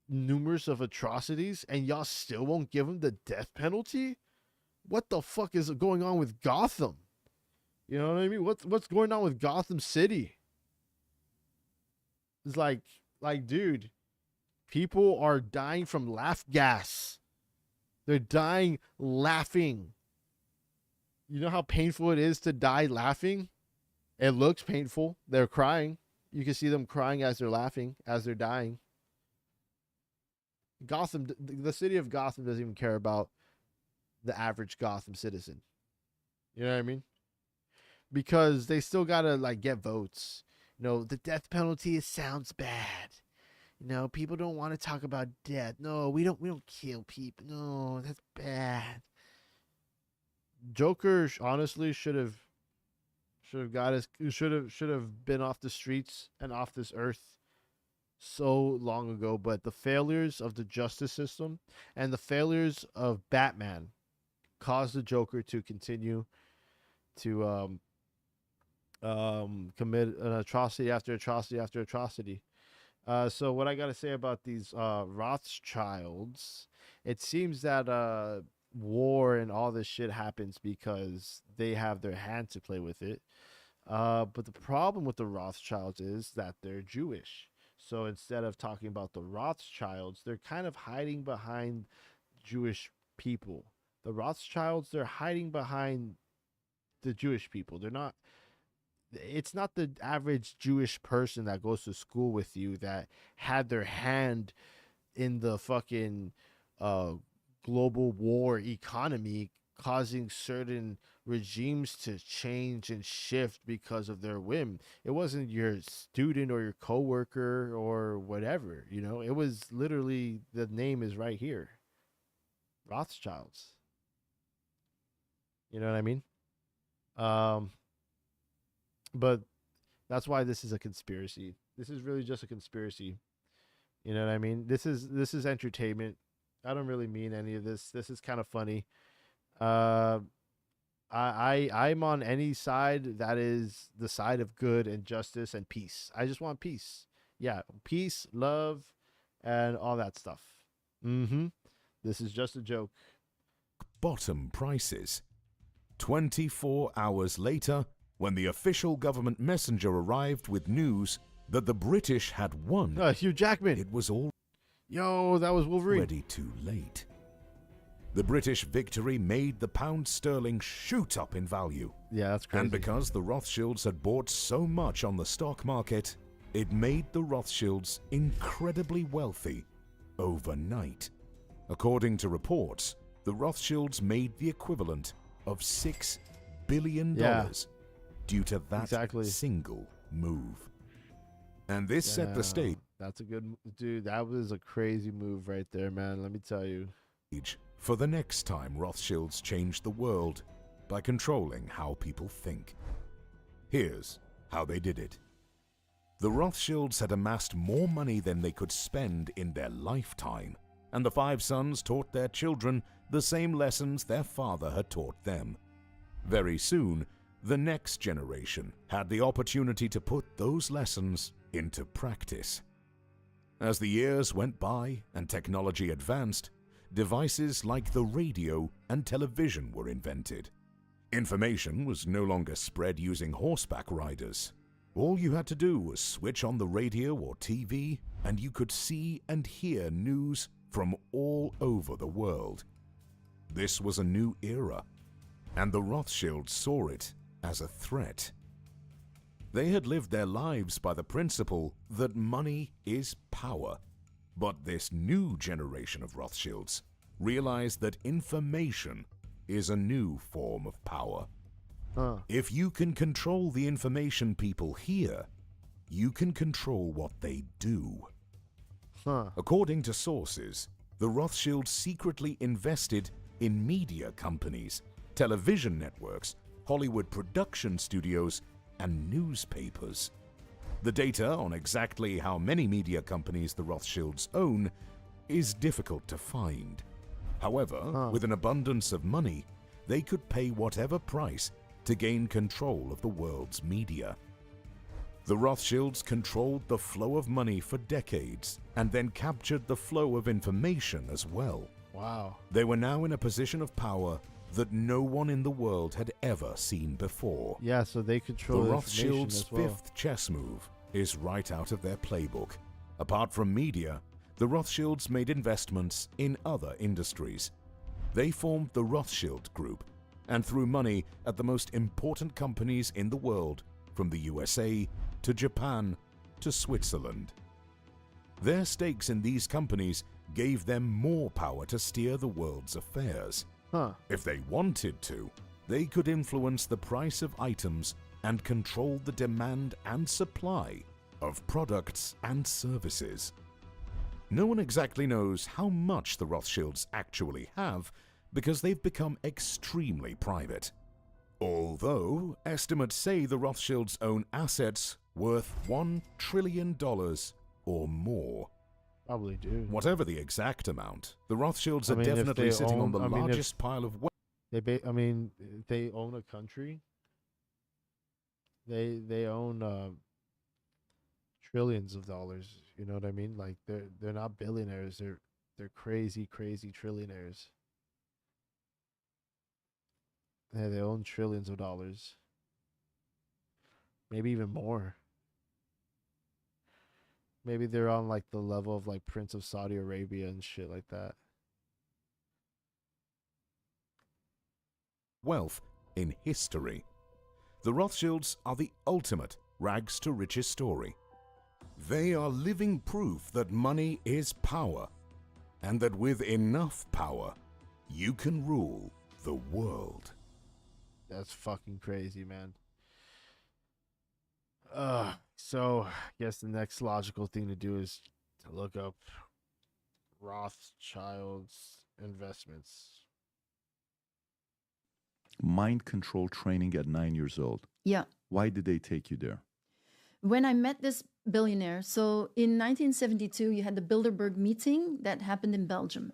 numerous of atrocities, and y'all still won't give him the death penalty? What the fuck is going on with Gotham? You know what I mean? What's going on with Gotham City? It's like, dude, people are dying from laugh gas. They're dying laughing. You know how painful it is to die laughing? It looks painful. They're crying. You can see them crying as they're laughing, as they're dying. Gotham, the city of Gotham doesn't even care about the average Gotham citizen. You know what I mean? Because they still gotta like get votes. You know, the death penalty sounds bad. You know, people don't want to talk about death. No, we don't kill people. No, that's bad. Joker honestly should have been off the streets and off this earth so long ago, but the failures of the justice system and the failures of Batman caused the Joker to continue to commit an atrocity after atrocity after atrocity. So what I got to say about these Rothschilds, it seems that war and all this shit happens because they have their hand to play with it. But the problem with the Rothschilds is that they're Jewish. So instead of talking about the Rothschilds, they're kind of hiding behind Jewish people. The Rothschilds, they're hiding behind the Jewish people. It's not the average Jewish person that goes to school with you that had their hand in the fucking global war economy causing certain regimes to change and shift because of their whim. It wasn't your student or your coworker or whatever, you know. It was literally, the name is right here. Rothschilds. You know what I mean? But that's why this is a conspiracy. This is really just a conspiracy. You know what I mean? This is entertainment. I don't really mean any of this. This is kind of funny. I'm on any side that is the side of good and justice and peace. I just want peace. Yeah, peace, love, and all that stuff. This is just a joke. Bottom prices. 24 hours later, when the official government messenger arrived with news that the British had won, Hugh Jackman. It was all Yo, that was Wolverine. Already too late. The British victory made the pound sterling shoot up in value. Yeah, that's crazy. And because the Rothschilds had bought so much on the stock market, it made the Rothschilds incredibly wealthy overnight. According to reports, the Rothschilds made the equivalent of $6 billion due to that single move. And this set the stage. That's a good dude. That was a crazy move right there, man. Let me tell you. For the next time Rothschilds changed the world by controlling how people think. Here's how they did it. The Rothschilds had amassed more money than they could spend in their lifetime, and the 5 sons taught their children the same lessons their father had taught them. Very soon, the next generation had the opportunity to put those lessons into practice. As the years went by and technology advanced, devices like the radio and television were invented. Information was no longer spread using horseback riders. All you had to do was switch on the radio or TV, and you could see and hear news from all over the world. This was a new era, and the Rothschilds saw it as a threat. They had lived their lives by the principle that money is power. But this new generation of Rothschilds realized that information is a new form of power. If you can control the information people hear, you can control what they do. According to sources, the Rothschilds secretly invested in media companies, television networks, Hollywood production studios, and newspapers. The data on exactly how many media companies the Rothschilds own is difficult to find. However, with an abundance of money, they could pay whatever price to gain control of the world's media. The Rothschilds controlled the flow of money for decades and then captured the flow of information as well. Wow. They were now in a position of power that no one in the world had ever seen before. Yeah, so they control the information Rothschilds' as well. fifth chess move is right out of their playbook. Apart from media, the Rothschilds made investments in other industries. They formed the Rothschild Group and threw money at the most important companies in the world, from the USA to Japan to Switzerland. Their stakes in these companies gave them more power to steer the world's affairs. If they wanted to, they could influence the price of items and control the demand and supply of products and services. No one exactly knows how much the Rothschilds actually have because they've become extremely private. Although estimates say the Rothschilds own assets worth $1 trillion or more. Probably do. Whatever the exact amount, the Rothschilds are definitely sitting on the largest pile of wealth. They own a country. They own trillions of dollars. You know what I mean? Like they're not billionaires. They're crazy trillionaires. Yeah, they own trillions of dollars. Maybe even more. Maybe they're on like the level of like Prince of Saudi Arabia and shit like that. Wealth in history. The Rothschilds are the ultimate rags to riches story. They are living proof that money is power, and that with enough power, you can rule the world. That's fucking crazy, man. So I guess the next logical thing to do is to look up Rothschild's investments. Mind control training at 9 years old. Yeah. Why did they take you there? When I met this billionaire, so in 1972, you had the Bilderberg meeting that happened in Belgium.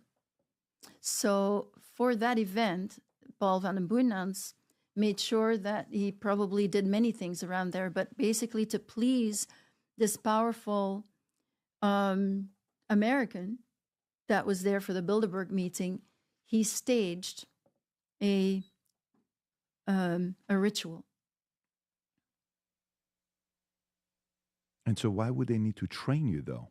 So for that event, Paul van den Boeynants made sure that he probably did many things around there, but basically to please this powerful American that was there for the Bilderberg meeting, he staged a ritual. And so why would they need to train you, though?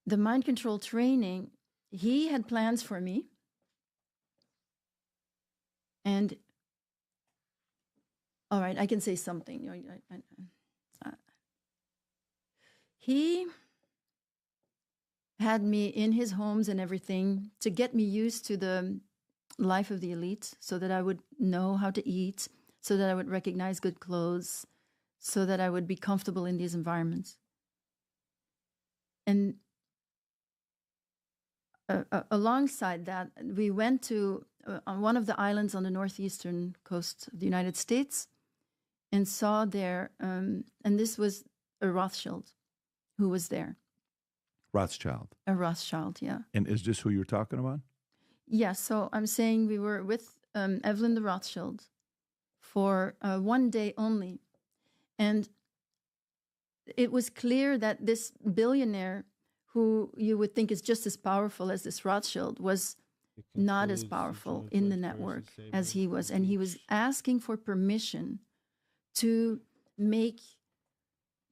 The mind control training, he had plans for me. And, all right, I can say something. He had me in his homes and everything to get me used to the life of the elite so that I would know how to eat, so that I would recognize good clothes, so that I would be comfortable in these environments. And alongside that, we went to on one of the islands on the northeastern coast of the United States and saw there, and this was a Rothschild who was there. Rothschild. A Rothschild, yeah. And is this who you're talking about? Yeah, so I'm saying we were with Evelyn the Rothschild for 1 day only. And it was clear that this billionaire, who you would think is just as powerful as this Rothschild, was not as powerful in the network as he was. And he was asking for permission to make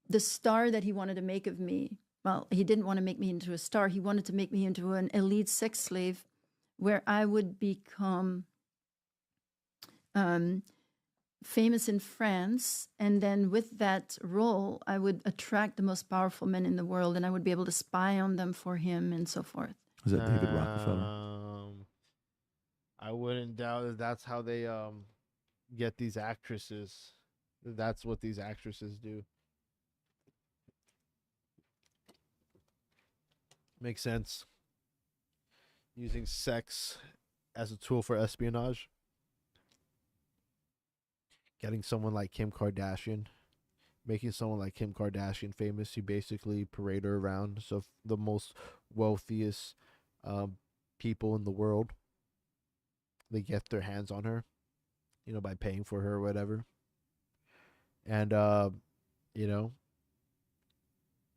the star that he wanted to make of me. Well, he didn't want to make me into a star. He wanted to make me into an elite sex slave where I would become famous in France. And then with that role, I would attract the most powerful men in the world and I would be able to spy on them for him and so forth. Is that David Rockefeller? I wouldn't doubt that that's how they get these actresses. That's what these actresses do. Makes sense. Using sex as a tool for espionage. Getting someone like Kim Kardashian. Making someone like Kim Kardashian famous. You basically parade her around. So the most wealthiest people in the world, they get their hands on her, you know, by paying for her or whatever. And, you know,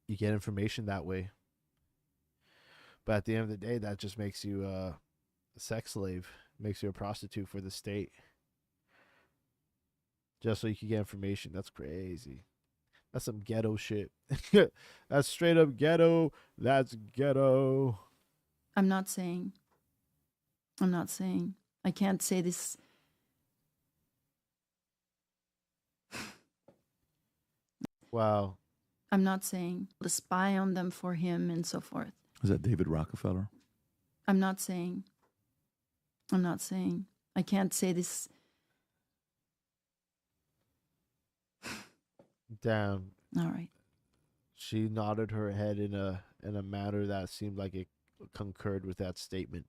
you get information that way. But at the end of the day, that just makes you a sex slave, makes you a prostitute for the state. Just so you can get information. That's crazy. That's some ghetto shit. That's straight up ghetto. That's ghetto. I'm not saying. I can't say this. Wow. I'm not saying to spy on them for him and so forth. Is that David Rockefeller? I'm not saying. I can't say this. Damn. All right. She nodded her head in a manner that seemed like it concurred with that statement.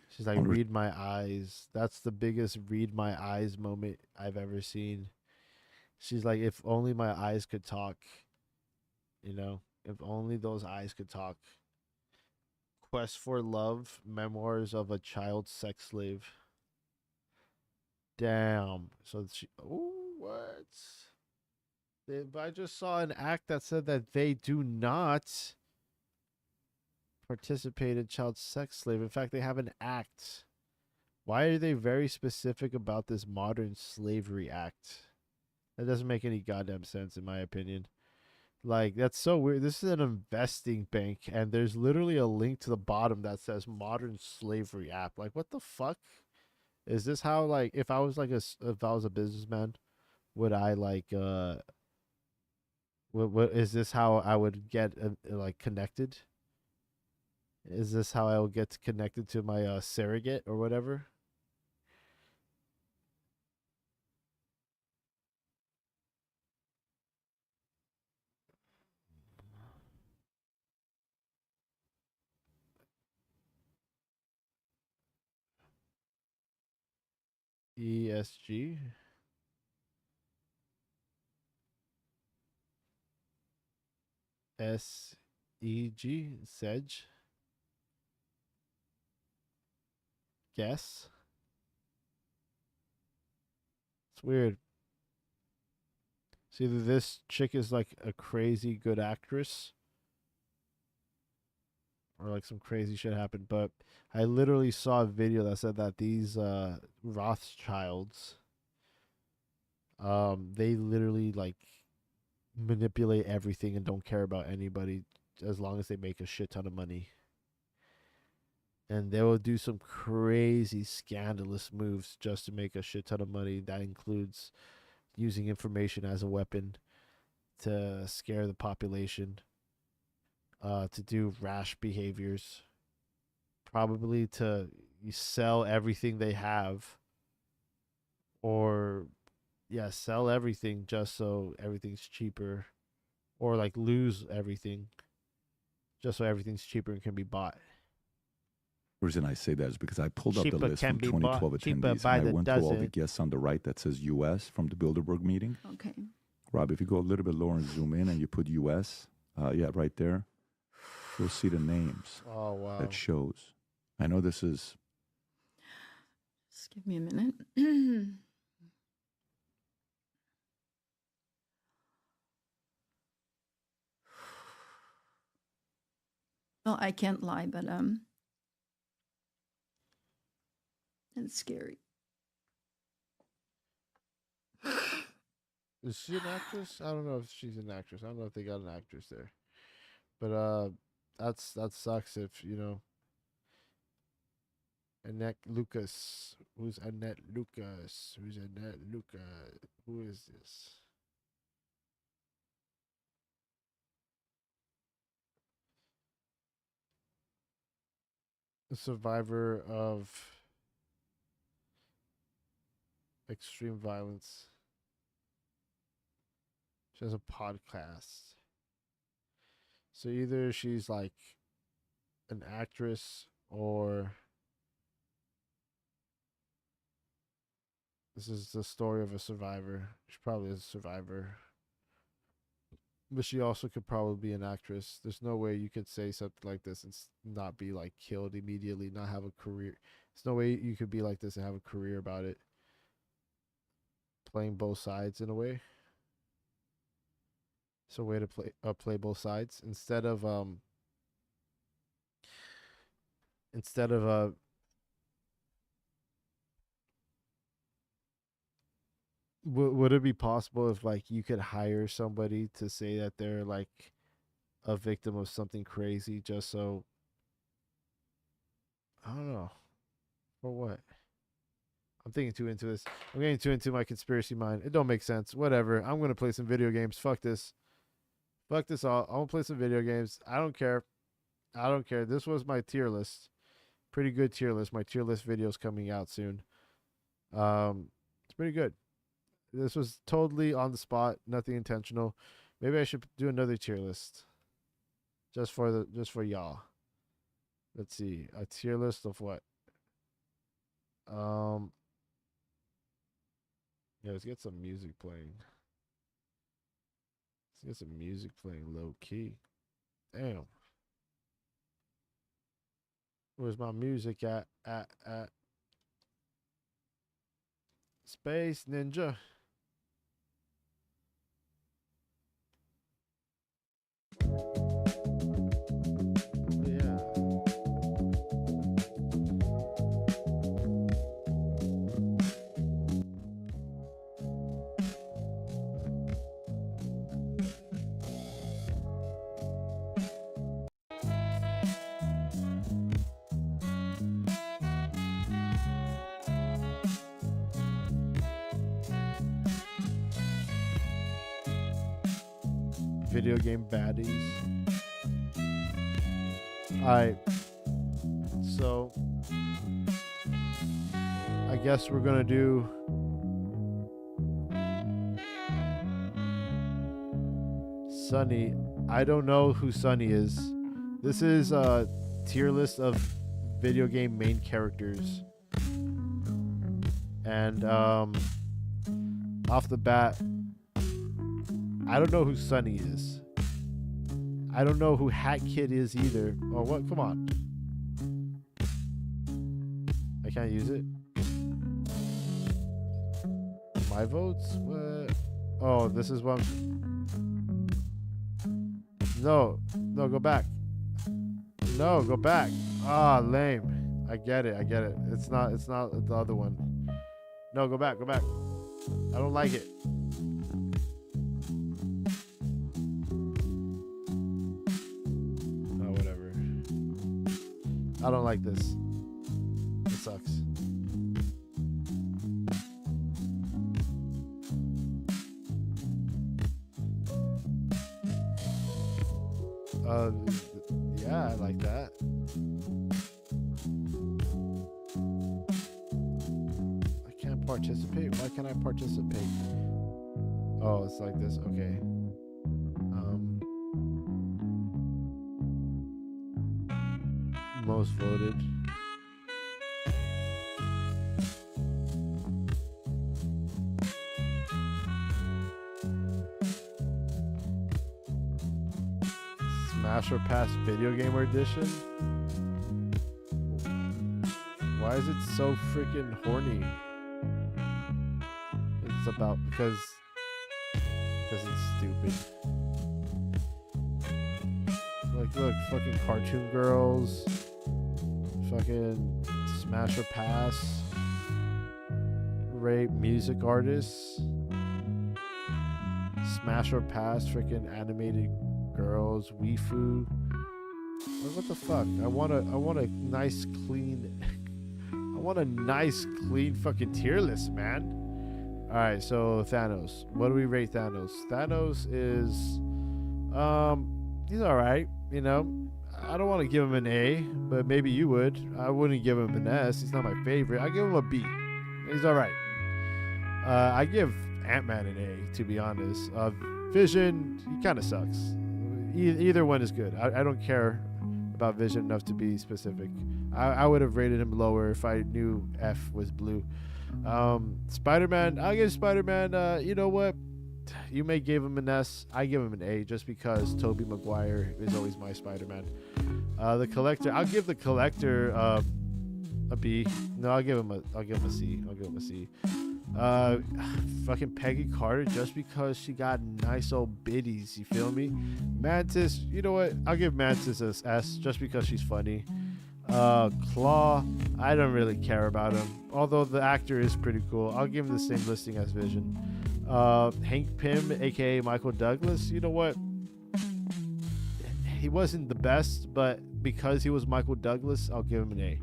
She's like, read my eyes. That's the biggest read my eyes moment I've ever seen. She's like, if only my eyes could talk. You know, if only those eyes could talk. Quest for Love, Memoirs of a Child Sex Slave. Damn. So she, oh, what? I just saw an act that said that they do not participate in child sex slave. In fact, they have an act. Why are they very specific about this modern slavery act? That doesn't make any goddamn sense, in my opinion. Like, that's so weird. This is an investing bank, and there's literally a link to the bottom that says modern slavery app. Like, what the fuck? Is this how, like, if I was a businessman, would I like what is this how I would get like connected? Is this how I will get connected to my surrogate or whatever? ESG. SEG. Sedge. guess. It's weird. It's either this chick is like a crazy good actress or like some crazy shit happened, but I literally saw a video that said that these Rothschilds, they literally like manipulate everything and don't care about anybody as long as they make a shit ton of money. And they will do some crazy scandalous moves just to make a shit ton of money. That includes using information as a weapon to scare the population, to do rash behaviors, probably to sell everything they have, or sell everything just so everything's cheaper, or like lose everything just so everything's cheaper and can be bought. The reason I say that is because I pulled up the Cheaper list can from be 2012 bought, cheaper attendees, by and I the went through all the dozen. guests on the right that says U.S. from the Bilderberg meeting. Okay. Rob, if you go a little bit lower and zoom in and you put U.S., right there, you'll see the names. Oh, wow. That shows. I know this is... Just give me a minute. Well, I can't lie, but it's scary. Is she an actress? I don't know if she's an actress. I don't know if they got an actress there. But that sucks if, you know, Annette Lucas. Who's Annette Lucas? Who's Annette Lucas? Who is this? A survivor of extreme violence. She has a podcast. So either she's like an actress or this is the story of a survivor. She probably is a survivor. But she also could probably be an actress. There's no way you could say something like this and not be like killed immediately, not have a career. There's no way you could be like this and have a career about it. Playing both sides in a way. It's a way to play both sides instead of would it be possible if like you could hire somebody to say that they're like a victim of something crazy just so, I don't know, for what? I'm thinking too into this. I'm getting too into my conspiracy mind. It don't make sense. Whatever. I'm gonna play some video games. Fuck this. Fuck this all. I'm gonna play some video games. I don't care. I don't care. This was my tier list. Pretty good tier list. My tier list video's coming out soon. It's pretty good. This was totally on the spot, nothing intentional. Maybe I should do another tier list. Just for y'all. Let's see. A tier list of what? Yeah, let's get some music playing. Let's get some music playing low key. Damn. Where's my music at? Space Ninja. Video game baddies. Alright. So I guess we're gonna do Sunny. I don't know who Sunny is. This is a tier list of video game main characters. And off the bat, I don't know who Sunny is. I don't know who Hat Kid is either. Oh, what? Come on. I can't use it. My votes? What? Oh, this is what I'm... No, go back. No, go back. Ah, lame. I get it. It's not the other one. No, go back. I don't like it. Oh, whatever. I don't like this. It sucks. Yeah, I like that. I can't participate. Why can't I participate? Oh, it's like this. Okay. Most voted. Smash or Pass video gamer edition? Why is it so freaking horny? It's about because it's stupid. Like, look, fucking cartoon girls, fucking Smash or Pass, rape music artists, Smash or Pass, freaking animated girls, Waifu. What the fuck? I want a nice clean fucking tier list, man. All right, so Thanos. What do we rate Thanos? Thanos is he's all right, you know. I don't want to give him an A, but maybe you would. I wouldn't give him an S. He's not my favorite. I give him a B. He's all right. I give Ant-Man an A, to be honest. Vision, he kind of sucks. Either one is good. I don't care about Vision enough to be specific. I would have rated him lower if I knew F was blue. Spider-Man, I'll give Spider-Man, you know what? You may give him an S. I give him an A just because Tobey Maguire is always my Spider-Man. The Collector, I'll give the Collector a B. No, I'll give him a C. I'll give him a C. Fucking Peggy Carter, just because she got nice old biddies, you feel me? Mantis, you know what? I'll give Mantis a S just because she's funny. Claw, I don't really care about him, although the actor is pretty cool. I'll give him the same listing as Vision. Hank Pym, aka Michael Douglas, you know what? He wasn't the best, but because he was Michael Douglas, I'll give him an A.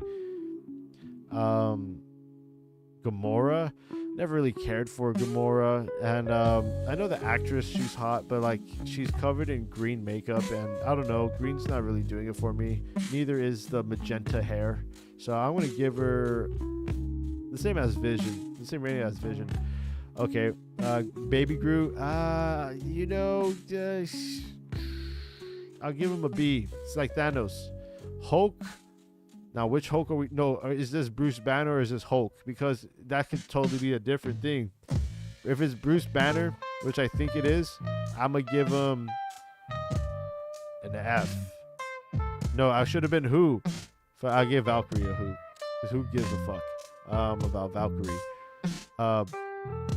Gamora, never really cared for Gamora, and I know the actress, she's hot, but like she's covered in green makeup, and I don't know, green's not really doing it for me. Neither is the magenta hair, so I'm gonna give her the same as Vision, the same rating as Vision. Okay, Baby Groot, you know, I'll give him a B. It's like Thanos. Hulk. Now, which Hulk are we? No, is this Bruce Banner or is this Hulk? Because that could totally be a different thing. If it's Bruce Banner, which I think it is, I'm going to give him an F. No, I should have been who. I'll give Valkyrie a who. Because who gives a fuck about Valkyrie?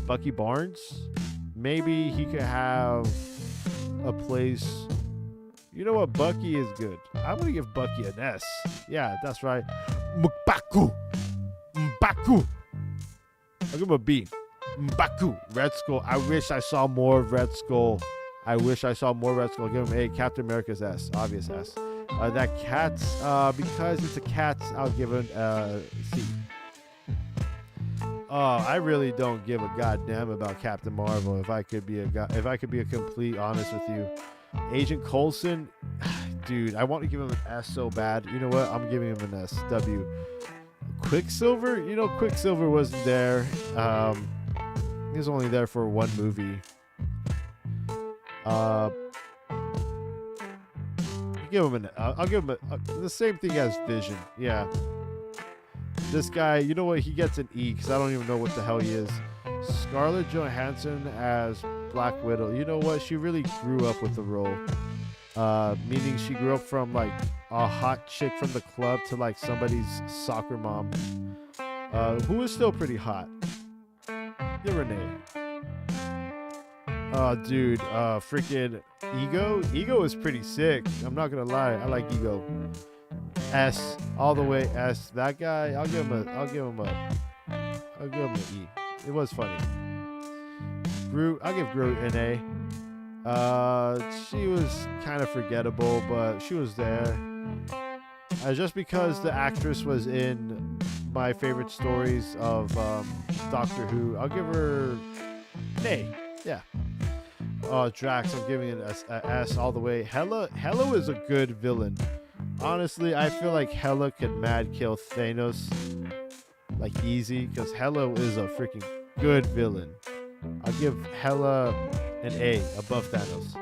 Bucky Barnes? Maybe he could have a place. You know what? Bucky is good. I'm going to give Bucky an S. Yeah, that's right. M'Baku. M'Baku. I'll give him a B. M'Baku. Red Skull. I wish I saw more of Red Skull. I'll give him A. Captain America's S. Obvious S. That cat's, because it's a cat, I'll give it a C. I really don't give a goddamn about Captain Marvel. If I could be a complete honest with you. Agent Coulson, dude, I want to give him an S so bad. You know what? I'm giving him an S. W. Quicksilver, you know, Quicksilver wasn't there. He was only there for one movie. I'll give him the same thing as Vision. Yeah. This guy, you know what? He gets an E because I don't even know what the hell he is. Scarlett Johansson as Black Widow. You know what? She really grew up with the role. Meaning she grew up from like a hot chick from the club to like somebody's soccer mom. Who is still pretty hot? Yeah, Renee. Dude, freaking Ego. Ego is pretty sick. I'm not gonna lie. I like Ego. S all the way S. That guy, I'll give him an E. It was funny. Groot, I'll give Groot an A. She was kind of forgettable, but she was there. Just because the actress was in my favorite stories of Doctor Who, I'll give her an A. Yeah. Drax, I'm giving it an S all the way. Hela is a good villain. Honestly, I feel like Hela could mad kill Thanos like easy, because Hela is a freaking good villain. I'll give Hela an A above Thanos.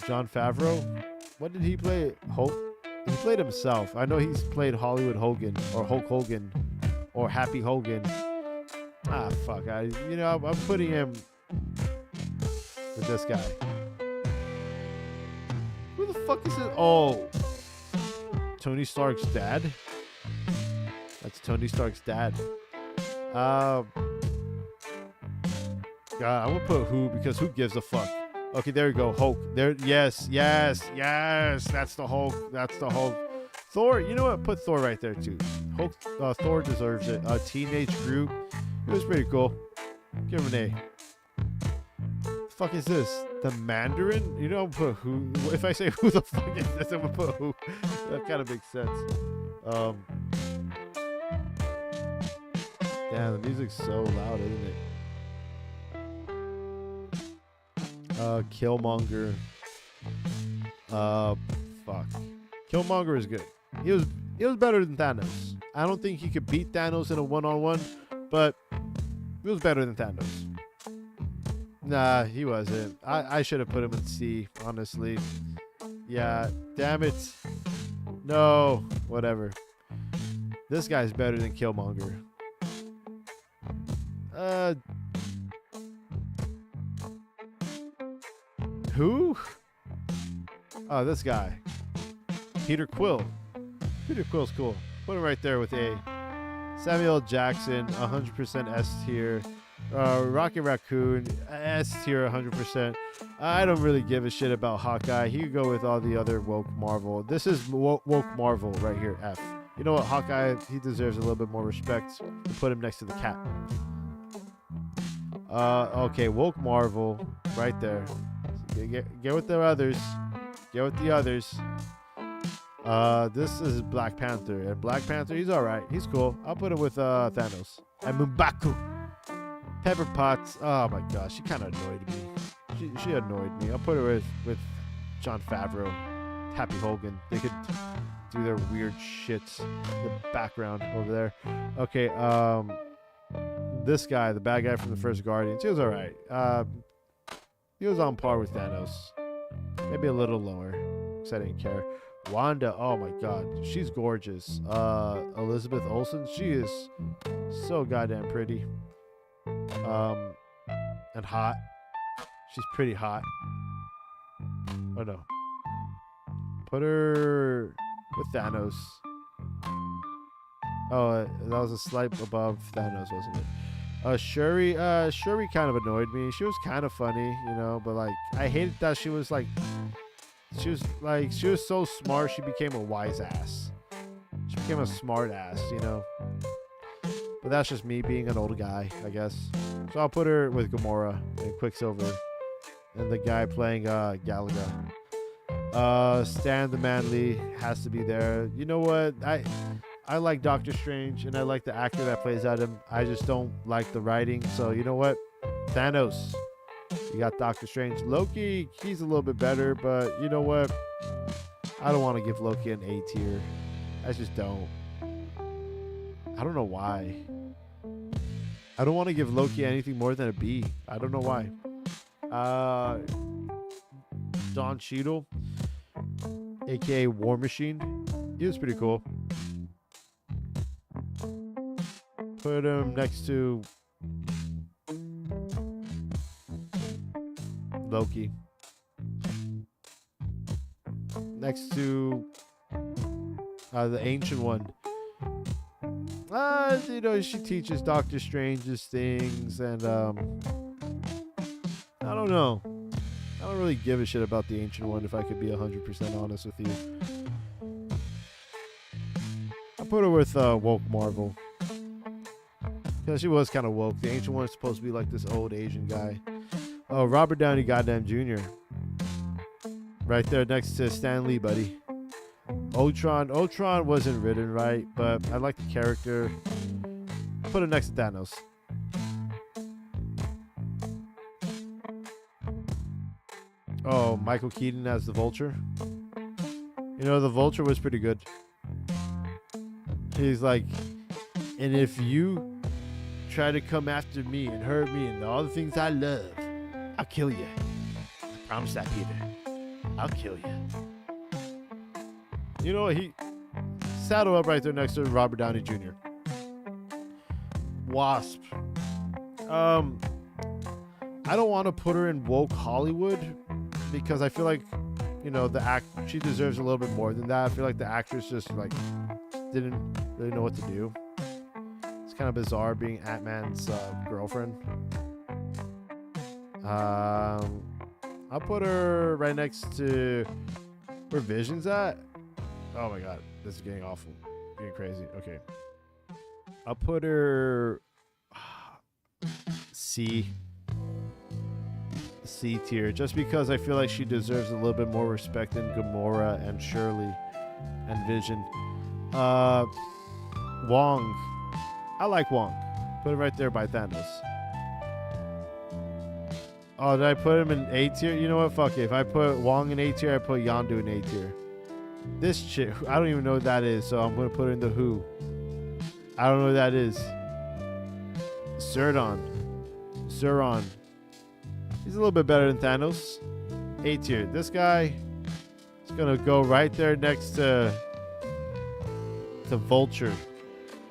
Jon Favreau, what did he play? Hulk? He played himself. I know he's played Hollywood Hogan or Hulk Hogan or Happy Hogan. Fuck. I'm putting him with this guy. Who the fuck is it? Oh, Tony Stark's dad. That's Tony Stark's dad. God, I'm gonna put who, because who gives a fuck? Okay, there you go. Hulk. There. Yes. That's the Hulk. Thor. You know what? Put Thor right there too. Hulk. Thor deserves it. Teenage Groot. It was pretty cool. Give him an A. The fuck is this? The Mandarin? You know, put who. If I say who the fuck is this, I'm gonna put who. That kind of makes sense. Damn, the music's so loud, isn't it? Killmonger. Fuck. Killmonger is good. He was better than Thanos. I don't think he could beat Thanos in a one-on-one, but he was better than Thanos. Nah, he wasn't. I should have put him in C, honestly. Yeah, damn it. No, whatever. This guy's better than Killmonger. Who? Oh, this guy. Peter Quill. Peter Quill's cool. Put him right there with A. Samuel L. Jackson, 100% S tier. Rocket Raccoon, S tier, 100%. I don't really give a shit about Hawkeye. He could go with all the other woke Marvel. This is woke Marvel right here, F. You know what, Hawkeye, he deserves a little bit more respect. We'll put him next to the cat. Okay, woke Marvel, right there. Get with the others. Get with the others. This is Black Panther. And Black Panther, he's alright. He's cool. I'll put him with Thanos. And M'Baku. Pepper Potts. Oh my gosh, she kind of annoyed me. She annoyed me. I'll put her with Jon Favreau. Happy Hogan. They could do their weird shits in the background over there. Okay, this guy, the bad guy from the first Guardians, he was alright. He was on par with Thanos. Maybe a little lower, because I didn't care. Wanda, oh my god, she's gorgeous. Elizabeth Olsen, she is so goddamn pretty. And hot. She's pretty hot. Oh no. Put her with Thanos. Oh, that was a slight above Thanos, wasn't it? Shuri kind of annoyed me. She was kind of funny, you know, but like I hated that she was so smart she became a wise ass. She became a smart ass, you know. But that's just me being an old guy, I guess. So I'll put her with Gamora and Quicksilver and the guy playing Galaga. Stan the Manly has to be there. You know what? I like Doctor Strange, and I like the actor that plays at him. I just don't like the writing. So, you know what? Thanos. You got Doctor Strange. Loki, he's a little bit better, but you know what? I don't want to give Loki an A tier. I just don't. I don't know why. I don't want to give Loki anything more than a B. I don't know why. Don Cheadle, aka War Machine. He was pretty cool. Put him next to Loki. Next to the ancient one. You know, she teaches Doctor Strange's things, and I don't know. I don't really give a shit about the Ancient One, if I could be 100% honest with you. I put her with woke Marvel. Because she was kind of woke. The Ancient One is supposed to be like this old Asian guy. Oh, Robert Downey goddamn Jr. Right there next to Stan Lee, buddy. Ultron wasn't written right, but I like the character. Put it next to Thanos. Oh, Michael Keaton as the Vulture. You know, the Vulture was pretty good. He's like, and if you try to come after me and hurt me and all the things I love, I'll kill you. I promise that, Peter. I'll kill you. You know what? He saddle up right there next to Robert Downey Jr. Wasp. I don't want to put her in woke Hollywood because I feel like, you know, she deserves a little bit more than that. I feel like the actress just like didn't really know what to do. It's kind of bizarre being Ant-Man's girlfriend. I'll put her right next to where Vision's at. Oh my god, this is getting awful, getting crazy. Okay, I'll put her C tier, just because I feel like she deserves a little bit more respect than Gamora and Shirley and Vision. Wong, I like Wong. Put him right there by Thanos. Oh, did I put him in A tier? You know what? Fuck it. If I put Wong in A tier, I put Yondu in A tier. This chick, I don't even know what that is, so I'm going to put her in the Who. I don't know what that is. Sauron. He's a little bit better than Thanos. A tier. This guy is going to go right there next to Vulture.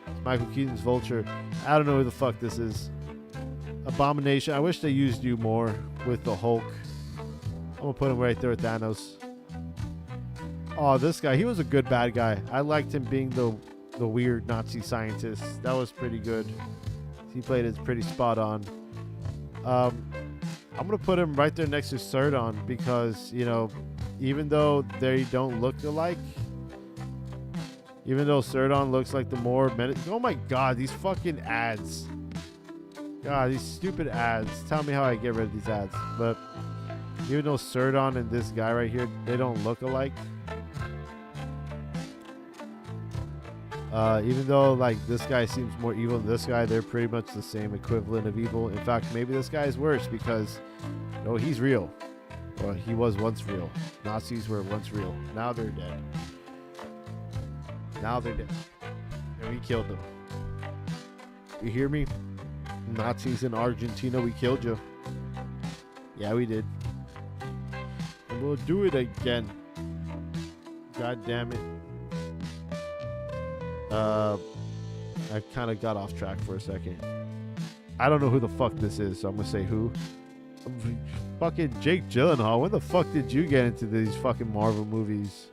It's Michael Keaton's Vulture. I don't know who the fuck this is. Abomination. I wish they used you more with the Hulk. I'm going to put him right there with Thanos. Oh, this guy. He was a good bad guy. I liked him being the weird Nazi scientist. That was pretty good. He played it pretty spot on. I'm going to put him right there next to Sauron because, you know, even though they don't look alike, even though Sauron looks like the more... Oh my god, these fucking ads. God, these stupid ads. Tell me how I get rid of these ads. But even though Sauron and this guy right here, they don't look alike. Even though like this guy seems more evil than this guy, they're pretty much the same equivalent of evil. In fact, maybe this guy is worse because, you know, he's real. Well, he was once real. Nazis were once real. Now they're dead. Now they're dead. And we killed them. You hear me? Nazis in Argentina, we killed you. Yeah, we did. And we'll do it again. God damn it. I kind of got off track for a second. I don't know who the fuck this is, so I'm gonna say who. Fucking Jake Gyllenhaal. When the fuck did you get into these fucking Marvel movies?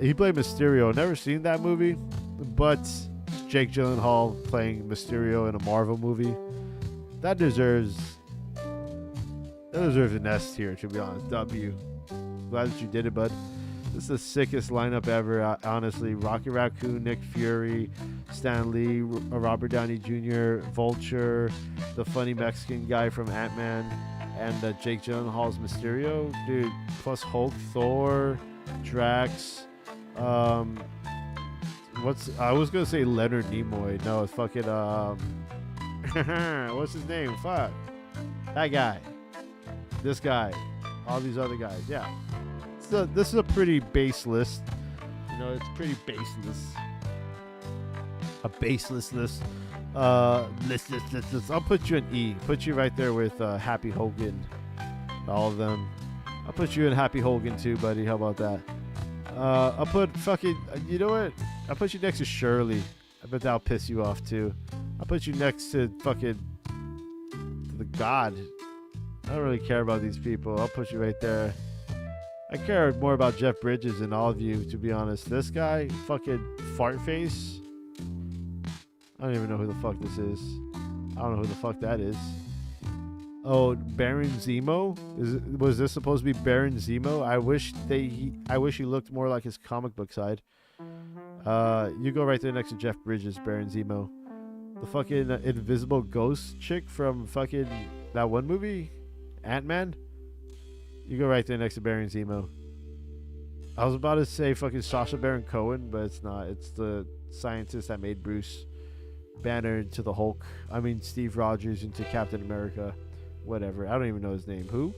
He played Mysterio. Never seen that movie, but Jake Gyllenhaal playing Mysterio in a Marvel movie, that deserves an S tier, to be honest. W. Glad that you did it, bud. This is the sickest lineup ever, honestly. Rocky Raccoon, Nick Fury, Stan Lee, Robert Downey Jr., Vulture, the funny Mexican guy from Ant-Man, and Jake Gyllenhaal's Mysterio. Dude, plus Hulk, Thor, Drax, I was gonna say Leonard Nimoy. No, it's fucking what's his name? Fuck. That guy. This guy. All these other guys. Yeah. This is a pretty base list. You know, it's pretty baseless. A baseless list. List. I'll put you in E. Put you right there with Happy Hogan. All of them. I'll put you in Happy Hogan too, buddy. How about that? I'll put fucking... You know what? I'll put you next to Shirley. I bet that'll piss you off too. I'll put you next to fucking... the God. I don't really care about these people. I'll put you right there. I care more about Jeff Bridges than all of you, to be honest. This guy, fucking fart face. I don't even know who the fuck this is. I don't know who the fuck that is. Oh, Baron Zemo? Was this supposed to be Baron Zemo? I wish he looked more like his comic book side. You go right there next to Jeff Bridges, Baron Zemo. The fucking invisible ghost chick from fucking that one movie, Ant-Man. You go right there next to Baron Zemo. I was about to say fucking Sacha Baron Cohen, but it's not. It's the scientist that made Bruce Banner into the Hulk. I mean Steve Rogers into Captain America. Whatever. I don't even know his name. Who?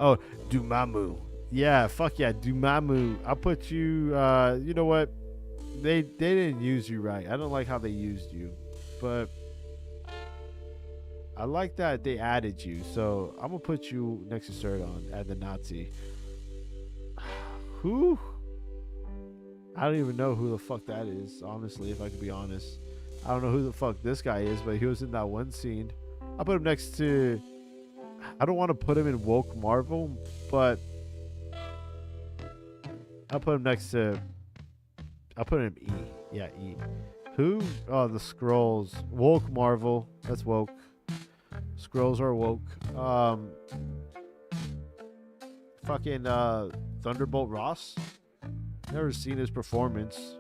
Oh, Dormammu. Yeah, fuck yeah, Dormammu. I'll put you. You know what? They didn't use you right. I don't like how they used you, but I like that they added you. So I'm gonna put you next to Serdon and the Nazi. Who? I don't even know who the fuck that is. Honestly, if I could be honest, I don't know who the fuck this guy is, but he was in that one scene. I'll put him next to. I don't want to put him in woke Marvel, but I'll put him next to. I'll put him E. Yeah, E. Who? Oh, the Skrulls. Woke Marvel. That's woke. Skrulls are woke. Fucking Thunderbolt Ross. Never seen his performance,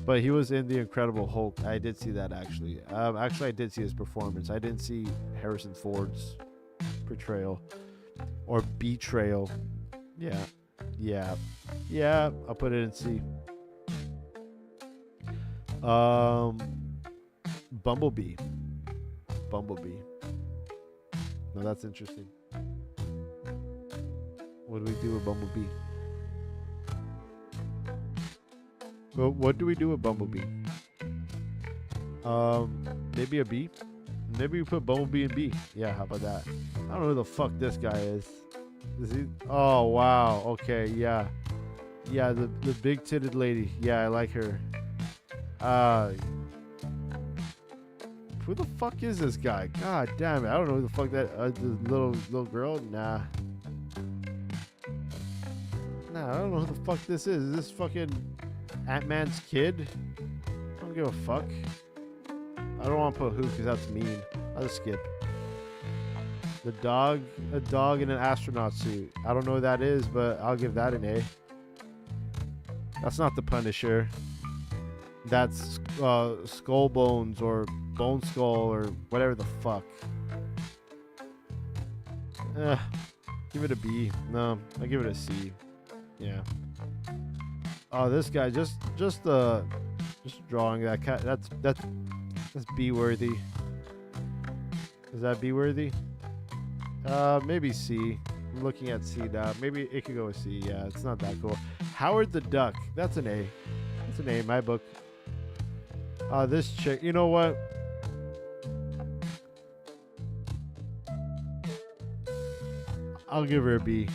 but he was in The Incredible Hulk. I did see that actually. Actually, I did see his performance. I didn't see Harrison Ford's portrayal or betrayal. Yeah. I'll put it in C. Bumblebee. Now that's interesting. What do we do with Bumblebee? Well, what do we do with Bumblebee? Maybe a B. Maybe we put Bumblebee in B. Yeah, how about that? I don't know who the fuck this guy is. Is he? Oh wow. Okay. Yeah. The big titted lady. Yeah, I like her. Who the fuck is this guy? God damn it! I don't know who the fuck that the little girl. Nah. I don't know who the fuck this is. Is this fucking Ant-Man's kid? I don't give a fuck. I don't want to put who because that's mean. I'll just skip. A dog in an astronaut suit. I don't know who that is, but I'll give that an A. That's not the Punisher. That's Skull Bones or Bone Skull or whatever the fuck. Give it a B. No, I give it a C. Yeah. Oh, this guy just drawing that cat. That's B worthy. Is that B worthy? Maybe C. I'm looking at C now. Maybe it could go with C. Yeah, it's not that cool. Howard the Duck. That's an A. That's an A in my book. This chick. You know what? I'll give her a B.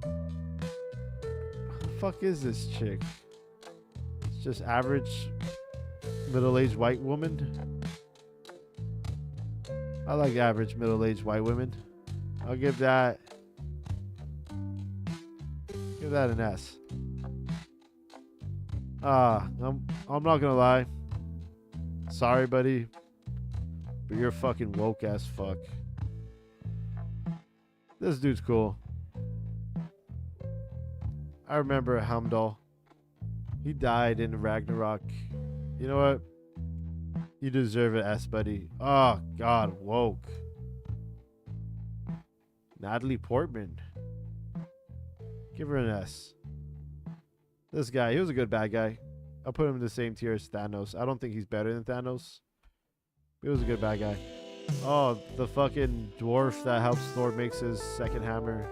Who the fuck is this chick? It's just average middle-aged white woman. I like average middle-aged white women. I'll give that an S. I'm not gonna lie. Sorry, buddy, but you're fucking woke as fuck. This dude's cool. I remember Heimdall. He died in Ragnarok. You know what? You deserve an S, buddy. Oh, God, woke. Natalie Portman. Give her an S. This guy, he was a good bad guy. I'll put him in the same tier as Thanos. I don't think he's better than Thanos. He was a good bad guy. Oh, the fucking dwarf that helps Thor makes his second hammer.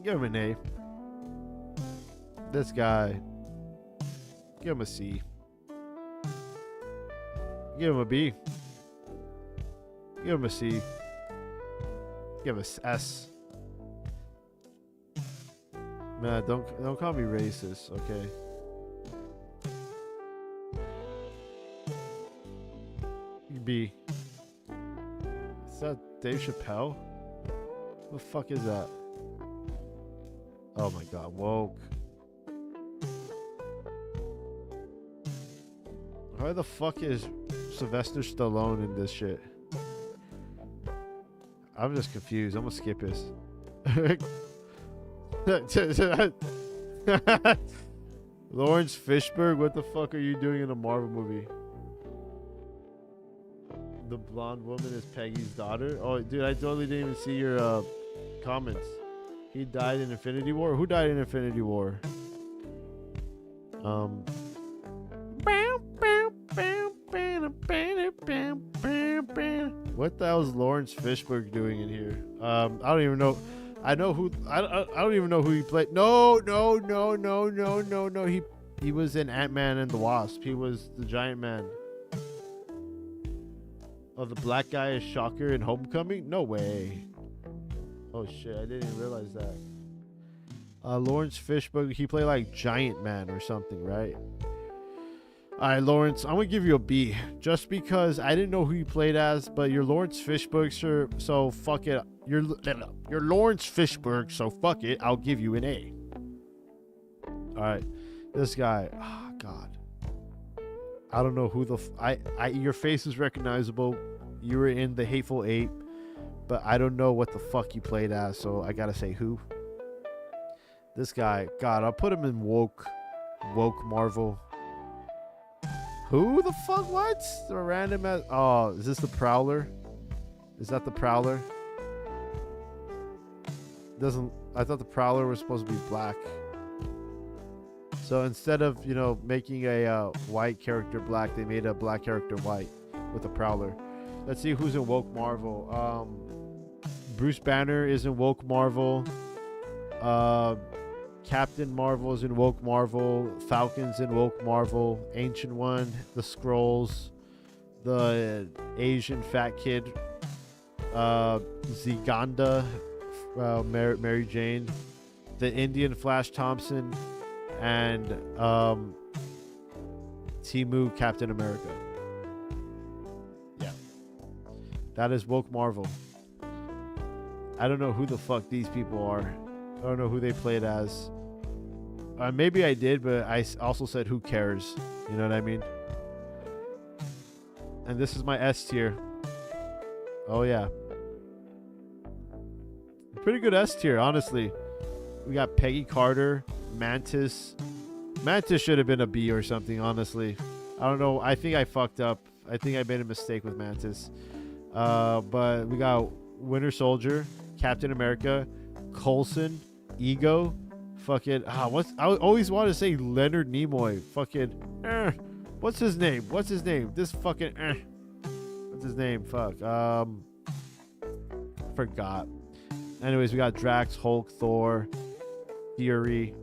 Give him an A. This guy, give him a C. Give him a B. Give him a C. Give him a S. Man, don't call me racist, okay? B. Is that Dave Chappelle? What the fuck is that? Oh my god, woke. Why the fuck is Sylvester Stallone in this shit? I'm just confused. I'm gonna skip this. Lawrence Fishburne, what the fuck are you doing in a Marvel movie? The blonde woman is Peggy's daughter. Oh, dude, I totally didn't even see your comments. He died in Infinity War. Who died in Infinity War? What the hell is Lawrence Fishburne doing in here? I don't even know. I don't even know who he played. No. He was in Ant-Man and the Wasp. He was the giant man. Oh, the black guy is Shocker in Homecoming? No way. Oh shit, I didn't even realize that. Lawrence Fishburne, he played like Giant Man or something, right? Alright, Lawrence, I'm gonna give you a B. Just because I didn't know who you played as, but you're Lawrence Fishburne, sir, so fuck it. You're Lawrence Fishburne, so fuck it. I'll give you an A. Alright. This guy, oh god. I don't know who the your face is recognizable. You were in The Hateful Eight, but I don't know what the fuck you played as, so I gotta say who. This guy, God, I'll put him in woke Marvel. Who the fuck? What? The random ass. Oh, is this the Prowler? Is that the Prowler? Doesn't. I thought the Prowler was supposed to be black. So instead of, you know, making a white character black, they made a black character white with a Prowler. Let's see who's in woke Marvel. Bruce Banner is in woke Marvel. Captain Marvel's in woke Marvel. Falcon's in woke Marvel. Ancient One, the Skrulls, the Asian fat kid, Ziganda, Mary Jane, the Indian Flash Thompson, and Timu Captain America. Yeah. That is woke Marvel. I don't know who the fuck these people are. I don't know who they played as. Maybe I did, but I also said who cares. You know what I mean? And this is my S tier. Oh yeah. Pretty good S tier, honestly. We got Peggy Carter, Mantis. Mantis should have been a B or something, honestly. I don't know. I think I fucked up. I think I made a mistake with Mantis. But we got Winter Soldier, Captain America, Coulson, Ego. Fucking I always want to say Leonard Nimoy. Fucking what's his name? This fucking what's his name? Fuck. Forgot. Anyways, we got Drax, Hulk, Thor, Fury,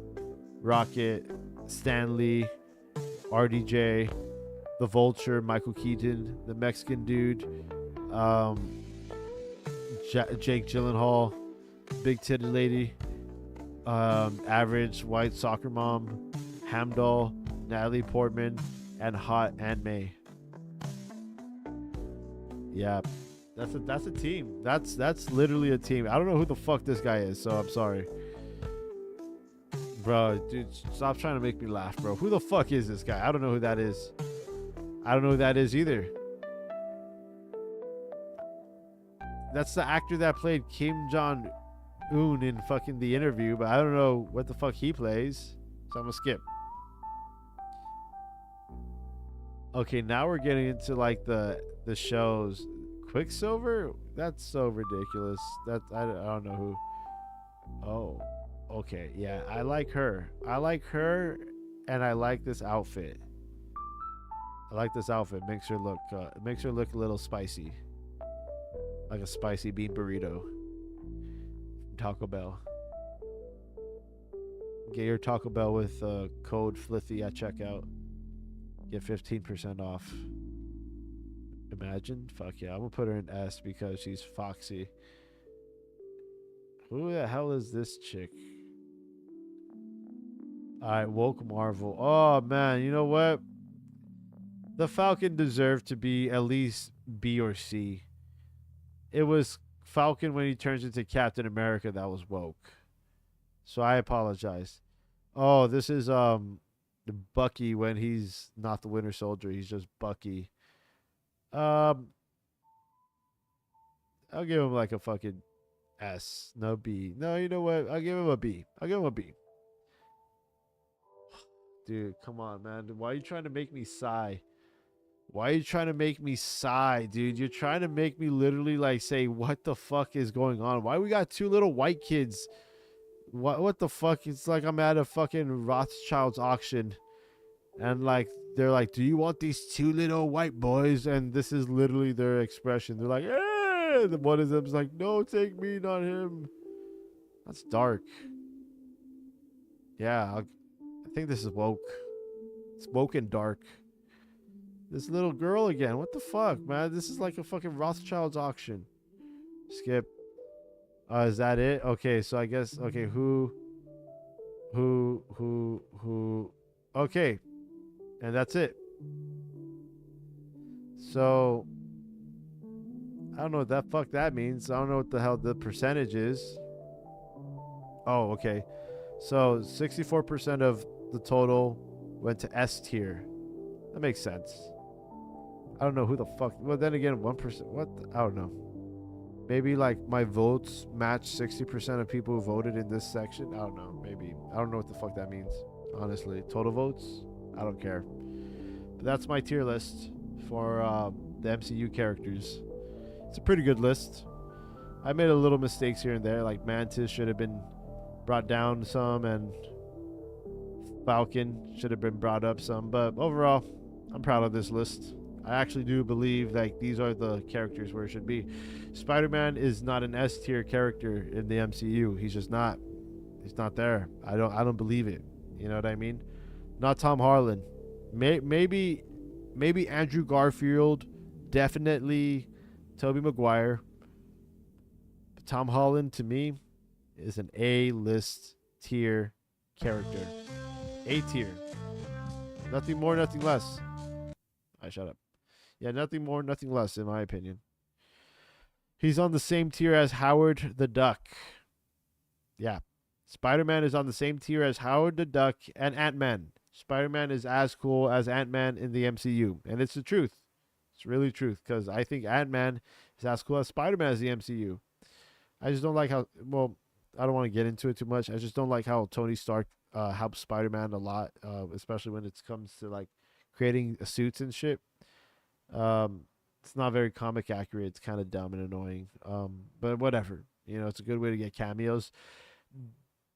Rocket, Stan Lee, RDJ, the Vulture, Michael Keaton, the Mexican dude, Jake Gyllenhaal, Big Titty Lady, Average White Soccer Mom, Hamdall, Natalie Portman, and Hot Aunt May. Yeah, that's a team. That's literally a team. I don't know who the fuck this guy is, so I'm sorry. Bro, dude, stop trying to make me laugh, bro. Who the fuck is this guy? I don't know who that is. I don't know who that is either. That's the actor that played Kim Jong-un in fucking The Interview, but I don't know what the fuck he plays. So I'm gonna skip. Okay, now we're getting into like the shows. Quicksilver? That's so ridiculous. I don't know who. Oh. Okay, yeah, I like her. And I like this outfit. Makes her look a little spicy. Like a spicy bean burrito. Taco Bell. Get your Taco Bell with code FLIFFY at checkout. Get 15% off. Imagine? Fuck yeah, I'm gonna put her in S because she's foxy. Who the hell is this chick? Alright, woke Marvel. Oh man, you know what? The Falcon deserved to be at least B or C. It was Falcon when he turns into Captain America that was woke. So I apologize. Oh, this is Bucky when he's not the Winter Soldier. He's just Bucky. Um, I'll give him like a fucking S. No B. No, you know what? I'll give him a B. I'll give him a B. Dude, come on, man. Why are you trying to make me sigh? Why are you trying to make me sigh, dude? You're trying to make me literally like say, what the fuck is going on? Why we got two little white kids? What the fuck? It's like I'm at a fucking Rothschild's auction. And like they're like, do you want these two little white boys? And this is literally their expression. They're like, eh! The one of them's like, no, take me, not him. That's dark. Yeah, I think this is woke. It's woke and dark. This little girl again. What the fuck, man? This is like a fucking Rothschild's auction. Skip. Is that it? Okay, so I guess, okay, who. Okay. And that's it. So, I don't know what that fuck that means. I don't know what the hell the percentage is. Oh, okay. So, 64% of the total went to S tier. That makes sense. I don't know who the fuck. Well, then again, 1%. What? I don't know. Maybe like my votes match 60% of people who voted in this section. I don't know. Maybe. I don't know what the fuck that means. Honestly. Total votes? I don't care. But that's my tier list for the MCU characters. It's a pretty good list. I made a little mistakes here and there. Like Mantis should have been brought down some, and Falcon should have been brought up some. But overall, I'm proud of this list. I actually do believe like these are the characters where it should be. Spider-Man is not an S tier character in the MCU. He's just not. He's not there. I don't believe it. You know what I mean? Not Tom Holland. Maybe Andrew Garfield. Definitely Tobey Maguire. But Tom Holland to me is an A-list tier character. A tier. Nothing more, nothing less. I shut up. Yeah, nothing more, nothing less, in my opinion. He's on the same tier as Howard the Duck. Yeah. Spider-Man is on the same tier as Howard the Duck and Ant-Man. Spider-Man is as cool as Ant-Man in the MCU. And it's the truth. It's really the truth. Because I think Ant-Man is as cool as Spider-Man as the MCU. I just don't like how... Well, I don't want to get into it too much. I just don't like how Tony Stark helps Spider-Man a lot. Especially when it comes to like creating suits and shit. It's not very comic accurate. It's kind of dumb and annoying. But whatever. You know, it's a good way to get cameos.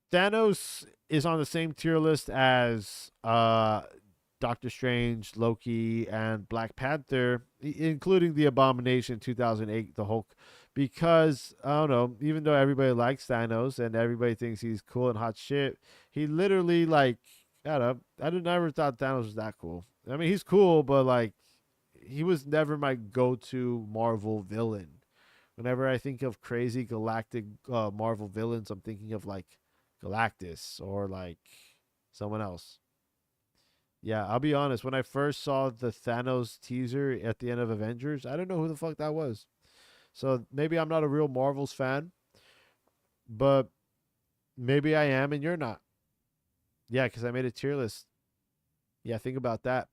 Thanos is on the same tier list as Doctor Strange, Loki, and Black Panther, including the Abomination 2008, the Hulk. Because, I don't know, even though everybody likes Thanos and everybody thinks he's cool and hot shit, he literally, like, I don't know, I never thought Thanos was that cool. I mean, he's cool, but, like, he was never my go-to Marvel villain. Whenever I think of crazy galactic Marvel villains, I'm thinking of, like, Galactus or, like, someone else. Yeah, I'll be honest. When I first saw the Thanos teaser at the end of Avengers, I didn't know who the fuck that was. So maybe I'm not a real Marvels fan, but maybe I am and you're not. Yeah, because I made a tier list. Yeah, think about that.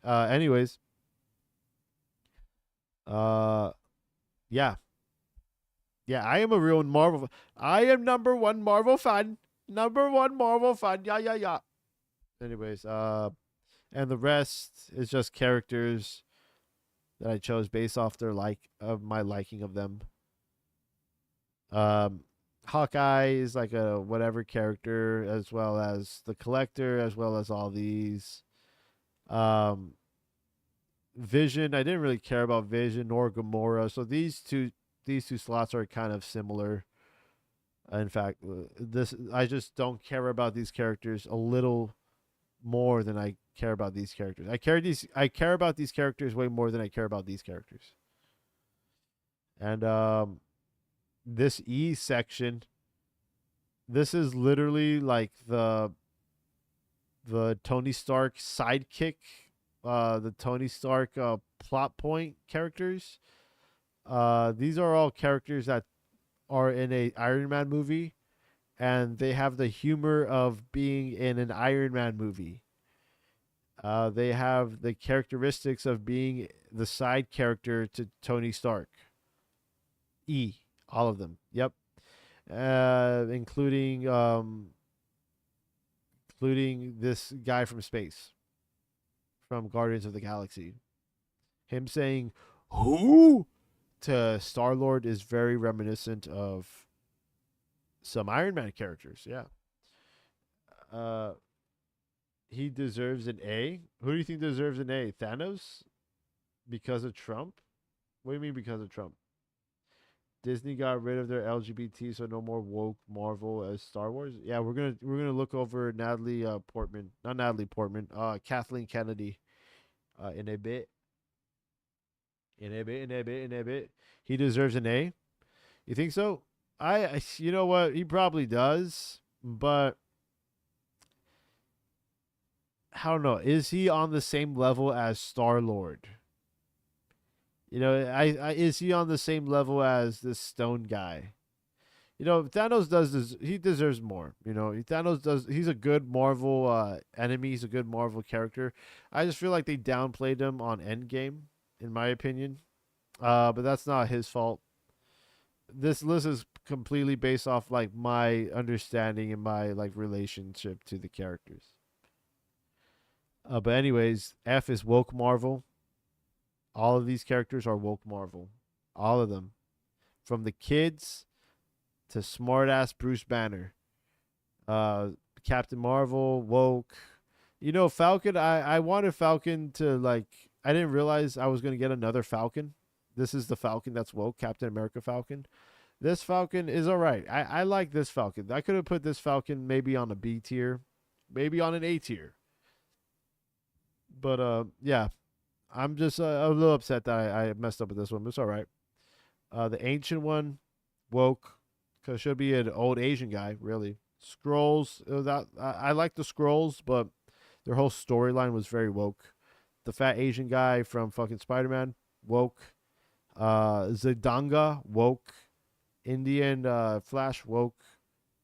Anyways. Yeah. Yeah, I am a real Marvel. I am number one Marvel fan. Number one Marvel fan. Yeah. Anyways, and the rest is just characters that I chose based off my liking of them. Hawkeye is like a whatever character, as well as the Collector, as well as all these. Vision, I didn't really care about Vision nor Gamora, so these two slots are kind of similar. In fact, I just don't care about these characters a little more than I care about these characters. I care about these characters way more than I care about these characters. And this E section, this is literally like the Tony Stark sidekick the Tony Stark plot point characters. These are all characters that are in a Iron Man movie, and they have the humor of being in an Iron Man movie. They have the characteristics of being the side character to Tony Stark. All of them. Yep. Including this guy from space, from Guardians of the Galaxy. Him saying "Who?" to Star-Lord is very reminiscent of some Iron Man characters. Yeah. He deserves an A. Who do you think deserves an A? Thanos? Because of Trump? What do you mean because of Trump? Disney got rid of their LGBT, so no more woke Marvel as Star Wars. Yeah, we're gonna look over Natalie Portman, not Natalie Portman, Kathleen Kennedy, in a bit. In a bit. He deserves an A. You think so? You know what? He probably does, but I don't know. Is he on the same level as Star-Lord? You know, is he on the same level as this Stone guy? You know, Thanos does this. He deserves more. You know, Thanos does. He's a good Marvel enemy. He's a good Marvel character. I just feel like they downplayed him on Endgame, in my opinion. But that's not his fault. This list is completely based off like my understanding and my like relationship to the characters. But anyways, F is woke Marvel. All of these characters are woke Marvel. All of them. From the kids to smart ass Bruce Banner. Captain Marvel, woke. You know, Falcon, I wanted Falcon to like, I didn't realize I was going to get another Falcon. This is the Falcon that's woke, Captain America Falcon. This Falcon is all right. I like this Falcon. I could have put this Falcon maybe on a B tier, maybe on an A tier. But yeah, I'm just a little upset that I messed up with this one, but it's all right. The ancient one, woke, because should be an old Asian guy, really. Scrolls, I like the Scrolls, but their whole storyline was very woke. The fat Asian guy from fucking Spider-Man, woke. Zidanga, woke. Indian Flash, woke.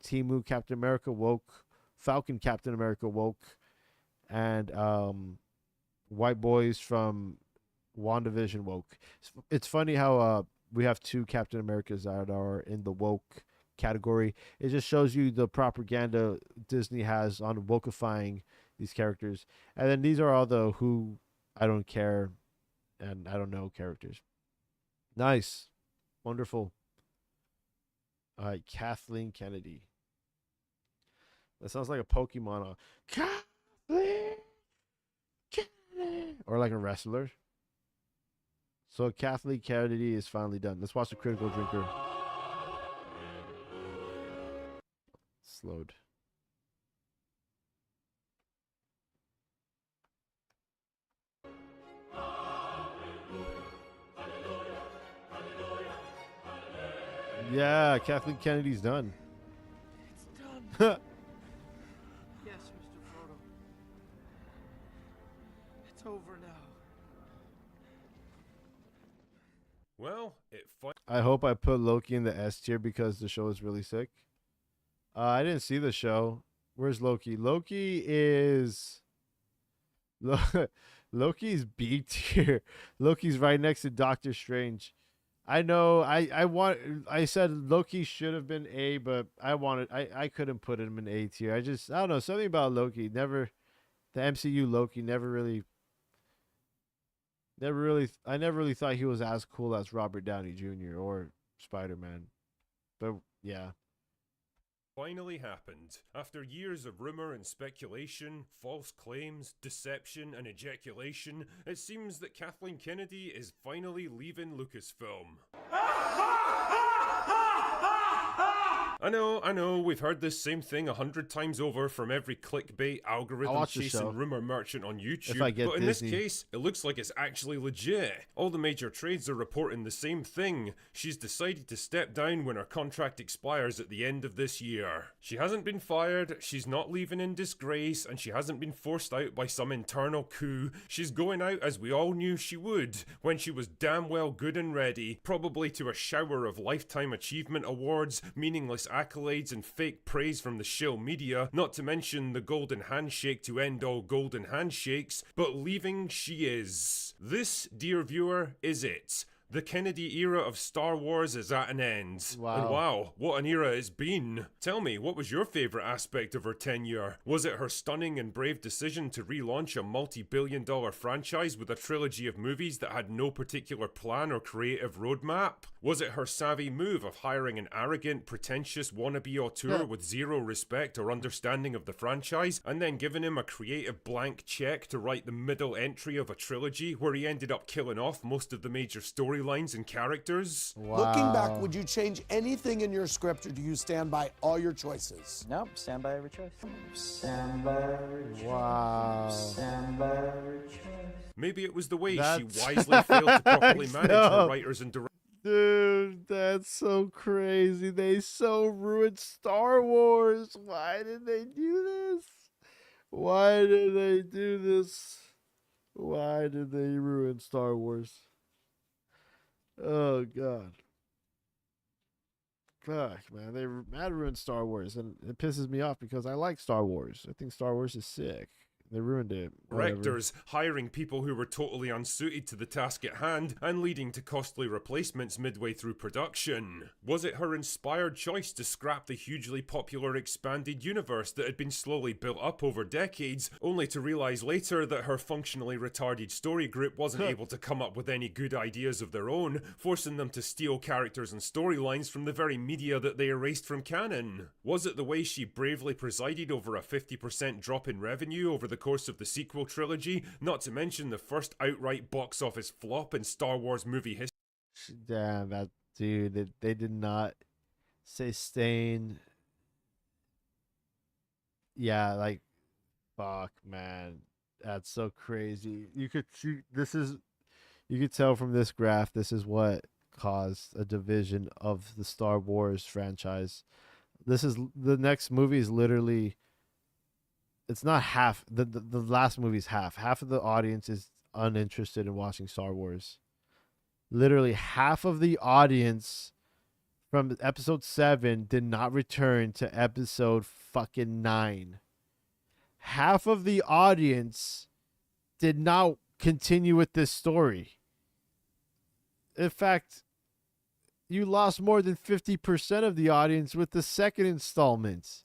Timu Captain America, woke. Falcon Captain America, woke. And white boys from WandaVision, woke. It's funny how we have two Captain Americas that are in the woke category. It just shows you the propaganda Disney has on wokeifying these characters. And then these are all the who I don't care and I don't know characters. Nice. Wonderful. All right, Kathleen Kennedy. That sounds like a Pokemon. Kathleen Kennedy. Or like a wrestler. So Kathleen Kennedy is finally done. Let's watch the Critical Drinker. Slowed. Yeah, Kathleen Kennedy's done. It's done. Yes, Mr. Frodo. It's over now. Well, I hope I put Loki in the S tier because the show is really sick. I didn't see the show. Where's Loki? Loki is Loki's B tier. Loki's right next to Doctor Strange. I know. I said Loki should have been A, but I couldn't put him in A tier. I don't know, something about Loki. The MCU Loki never really. I never really thought he was as cool as Robert Downey Jr. or Spider-Man. But yeah. finally happened. After years of rumor and speculation, false claims, deception, and ejaculation, it seems that Kathleen Kennedy is finally leaving Lucasfilm. I know, we've heard this same thing 100 times over from every clickbait, algorithm watch the show. chasing rumor merchant on YouTube. If I get but in Disney. this case, it looks like it's actually legit. All the major trades are reporting the same thing. She's decided to step down when her contract expires at the end of this year. She hasn't been fired, she's not leaving in disgrace, and she hasn't been forced out by some internal coup. She's going out as we all knew she would, when she was damn well good and ready, probably to a shower of Lifetime Achievement Awards, meaningless accolades and fake praise from the shill media, not to mention the golden handshake to end all golden handshakes, but leaving she is. This, dear viewer, is it. The Kennedy era of Star Wars is at an end. Wow. And wow, what an era it's been. Tell me, what was your favourite aspect of her tenure? Was it her stunning and brave decision to relaunch a multi-billion-dollar franchise with a trilogy of movies that had no particular plan or creative roadmap? Was it her savvy move of hiring an arrogant, pretentious wannabe auteur with zero respect or understanding of the franchise, and then giving him a creative blank check to write the middle entry of a trilogy where he ended up killing off most of the major storylines and characters? Looking back, would you change anything in your script, or do you stand by all your choices? Nope, stand by every choice. Stand by every choice. Wow. Stand by every choice. Maybe it was the way That's she wisely failed to properly manage her writers and directors. Dude, that's so crazy. They so ruined Star Wars. Why did they do this? Why did they do this? Why did they ruin Star Wars? Oh, God. Fuck, man. They mad ruined Star Wars, and it pisses me off because I like Star Wars. I think Star Wars is sick. They ruined it. Whatever. Directors hiring people who were totally unsuited to the task at hand and leading to costly replacements midway through production. Was it her inspired choice to scrap the hugely popular expanded universe that had been slowly built up over decades, only to realize later that her functionally retarded story group wasn't able to come up with any good ideas of their own, forcing them to steal characters and storylines from the very media that they erased from canon? Was it the way she bravely presided over a 50% drop in revenue over the course of the sequel trilogy, not to mention the first outright box office flop in Star Wars movie history? Damn, that dude, they did not sustain. Yeah, like, fuck, man. That's so crazy. You could tell from this graph, this is what caused a division of the Star Wars franchise. The next movie is literally, it's not half. The last movie is half. Half of the audience is uninterested in watching Star Wars. Literally half of the audience from episode 7 did not return to episode fucking 9. Half of the audience did not continue with this story. In fact, you lost more than 50% of the audience with the second installment.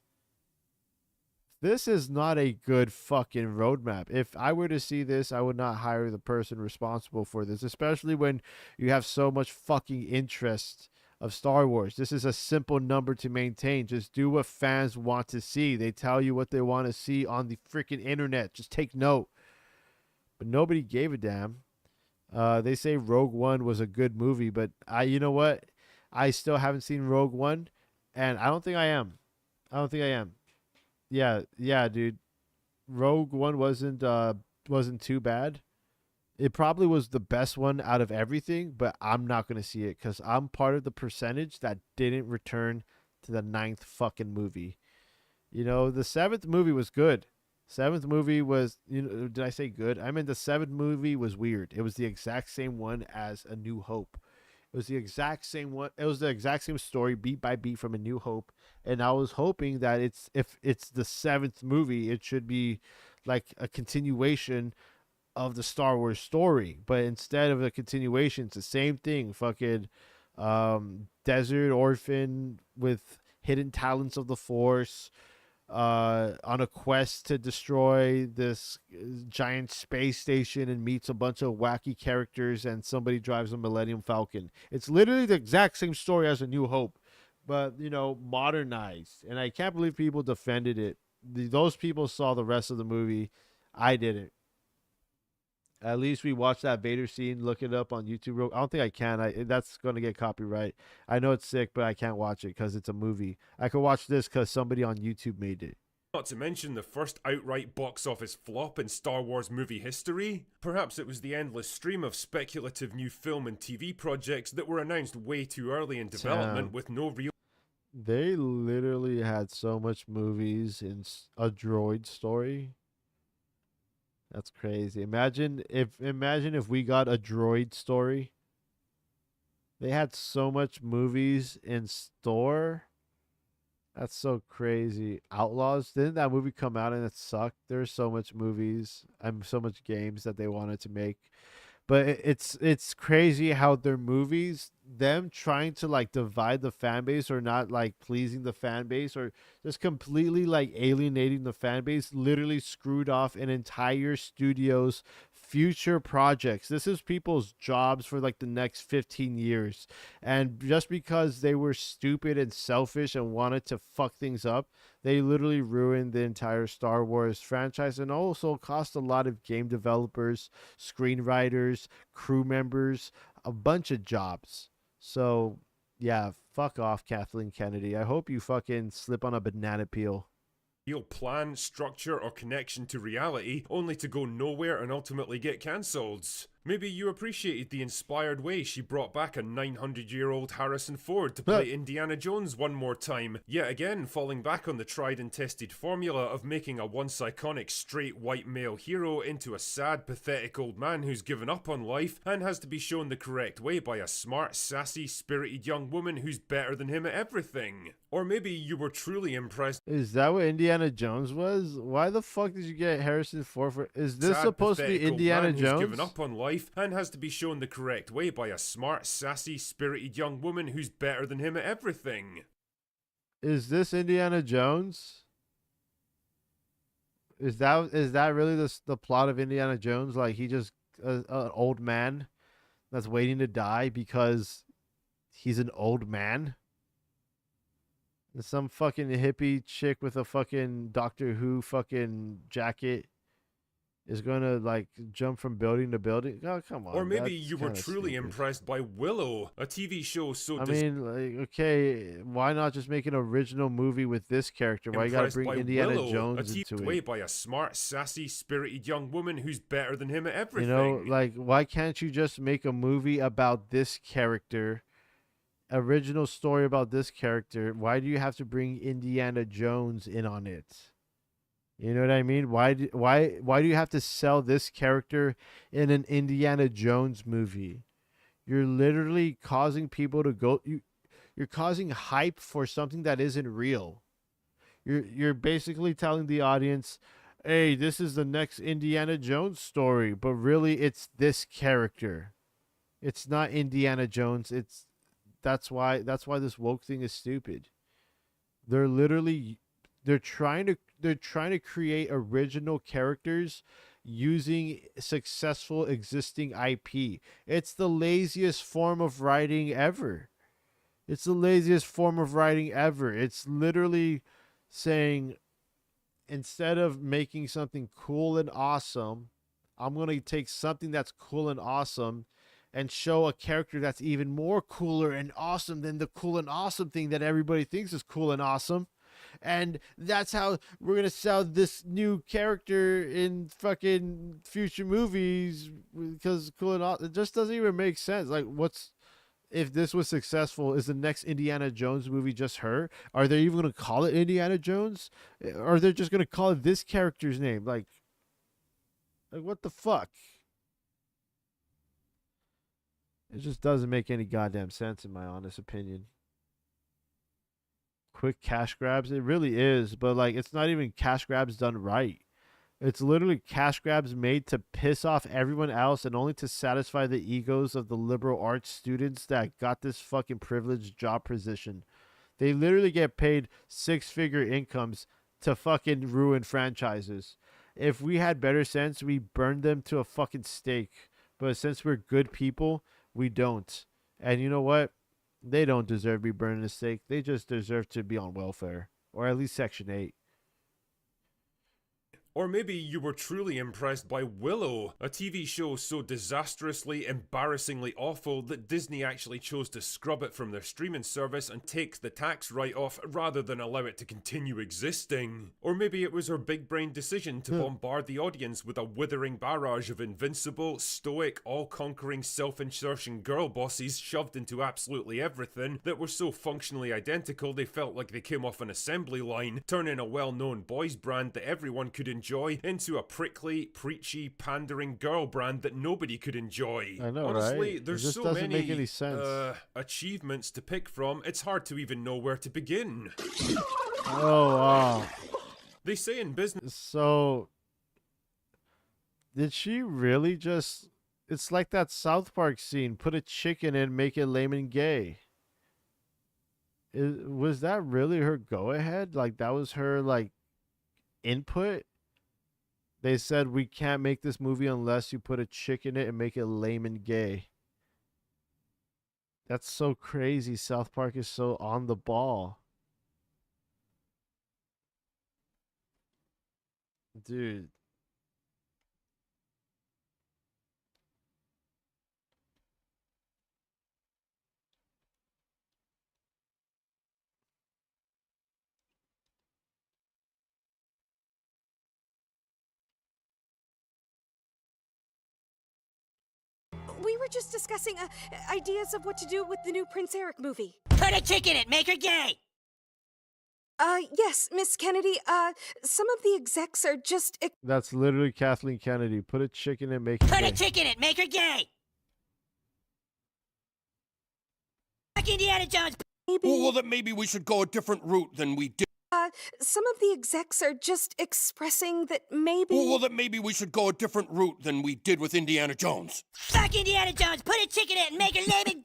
This is not a good fucking roadmap. If I were to see this, I would not hire the person responsible for this, especially when you have so much fucking interest of Star Wars. This is a simple number to maintain. Just do what fans want to see. They tell you what they want to see on the freaking internet. Just take note. But nobody gave a damn. They say Rogue One was a good movie, but you know what? I still haven't seen Rogue One, and I don't think I am. Yeah, dude. Rogue One wasn't too bad. It probably was the best one out of everything, but I'm not going to see it because I'm part of the percentage that didn't return to the 9th fucking movie. You know, the 7th movie was good. 7th movie was, did I say good? I mean, the 7th movie was weird. It was the exact same one as A New Hope. It was the exact same one. It was the exact same story, beat by beat, from A New Hope. And I was hoping that if it's the 7th movie, it should be like a continuation of the Star Wars story. But instead of a continuation, it's the same thing. Fucking desert orphan with hidden talents of the Force, on a quest to destroy this giant space station, and meets a bunch of wacky characters, and somebody drives a Millennium Falcon. It's literally the exact same story as A New Hope, but modernized. And I can't believe people defended it. Those people saw the rest of the movie. I didn't. At least we watched that Vader scene. Look it up on YouTube. I don't think I can. That's going to get copyright. I know it's sick, but I can't watch it because it's a movie. I could watch this because somebody on YouTube made it. Not to mention the first outright box office flop in Star Wars movie history. Perhaps it was the endless stream of speculative new film and TV projects that were announced way too early in development with no real... They literally had so much movies in a droid story. That's crazy. Imagine if we got a droid story. They had so much movies in store. That's so crazy. Outlaws, didn't that movie come out and it sucked? There's so much movies and so much games that they wanted to make. But it's crazy how their movies, them trying to like divide the fan base or not like pleasing the fan base or just completely like alienating the fan base, literally screwed off an entire studio's future projects. This is people's jobs for like the next 15 years. And just because they were stupid and selfish and wanted to fuck things up, they literally ruined the entire Star Wars franchise and also cost a lot of game developers, screenwriters, crew members, a bunch of jobs. So, yeah, fuck off, Kathleen Kennedy. I hope you fucking slip on a banana peel. Real plan, structure, or connection to reality, only to go nowhere and ultimately get cancelled. Maybe you appreciated the inspired way she brought back a 900-year-old Harrison Ford to play Indiana Jones one more time, yet again falling back on the tried and tested formula of making a once iconic straight white male hero into a sad, pathetic old man who's given up on life and has to be shown the correct way by a smart, sassy, spirited young woman who's better than him at everything. Or maybe you were truly impressed. Is that what Indiana Jones was? Why the fuck did you get Harrison Ford for? Is this supposed to be Indiana Jones? Who's given up on life and has to be shown the correct way by a smart, sassy, spirited young woman who's better than him at everything. Is this Indiana Jones? Is that really the plot of Indiana Jones? Like he just an old man that's waiting to die because he's an old man? Some fucking hippie chick with a fucking Doctor Who fucking jacket is going to like jump from building to building. Oh, come on. Or maybe you were truly impressed by Willow, a TV show so... I mean, like, okay, why not just make an original movie with this character? Why you gotta bring Indiana Jones into it? By a smart, sassy, spirited young woman who's better than him at everything. You know, like, why can't you just make a movie about this character? Original story about this character. Why do you have to bring Indiana Jones in on it? You know what I mean? Why do you have to sell this character in an Indiana Jones movie? You're literally causing people to go. You're causing hype for something that isn't real. You're basically telling the audience, "Hey, this is the next Indiana Jones story," but really it's this character. It's not Indiana Jones. That's why this woke thing is stupid. They're trying to create original characters using successful existing IP. It's the laziest form of writing ever. It's literally saying, instead of making something cool and awesome, I'm going to take something that's cool and awesome and show a character that's even more cooler and awesome than the cool and awesome thing that everybody thinks is cool and awesome. And that's how we're going to sell this new character in fucking future movies, because cool and awesome. It just doesn't even make sense. Like, if this was successful, is the next Indiana Jones movie just her? Are they even going to call it Indiana Jones? Or are they just going to call it this character's name? Like what the fuck? It just doesn't make any goddamn sense, in my honest opinion. Quick cash grabs, it really is, but like, it's not even cash grabs done right. It's literally cash grabs made to piss off everyone else and only to satisfy the egos of the liberal arts students that got this fucking privileged job position. They literally get paid six-figure incomes to fucking ruin franchises. If we had better sense, we burned them to a fucking stake. But since we're good people, we don't. And you know what? They don't deserve to be burned in a stake. They just deserve to be on welfare. Or at least Section 8. Or maybe you were truly impressed by Willow, a TV show so disastrously, embarrassingly awful that Disney actually chose to scrub it from their streaming service and take the tax write-off rather than allow it to continue existing. Or maybe it was her big brain decision to bombard the audience with a withering barrage of invincible, stoic, all-conquering self-insertion girl bosses shoved into absolutely everything that were so functionally identical they felt like they came off an assembly line, turning a well-known boys brand that everyone could enjoy into a prickly, preachy, pandering girl brand that nobody could enjoy. I know, Honestly, right? there's It just so doesn't many make any sense. achievements to pick from, it's hard to even know where to begin. Oh, wow. They say in business... So, did she really just... It's like that South Park scene. Put a chicken in, make it lame and gay. Was that really her go-ahead? Like, that was her, like, input? They said, we can't make this movie unless you put a chick in it and make it lame and gay. That's so crazy. South Park is so on the ball. Dude. We were just discussing ideas of what to do with the new Prince Eric movie. Put a chick in it, make her gay! Yes, Miss Kennedy, some of the execs are just... That's literally Kathleen Kennedy. Put a chick in it, make it Put gay. a chick in it, make her gay! Fuck Indiana Jones! Well, then maybe we should go a different route than we did. Some of the execs are just expressing that maybe... Well, then maybe we should go a different route than we did with Indiana Jones. Fuck Indiana Jones! Put a chick in it and make her lame and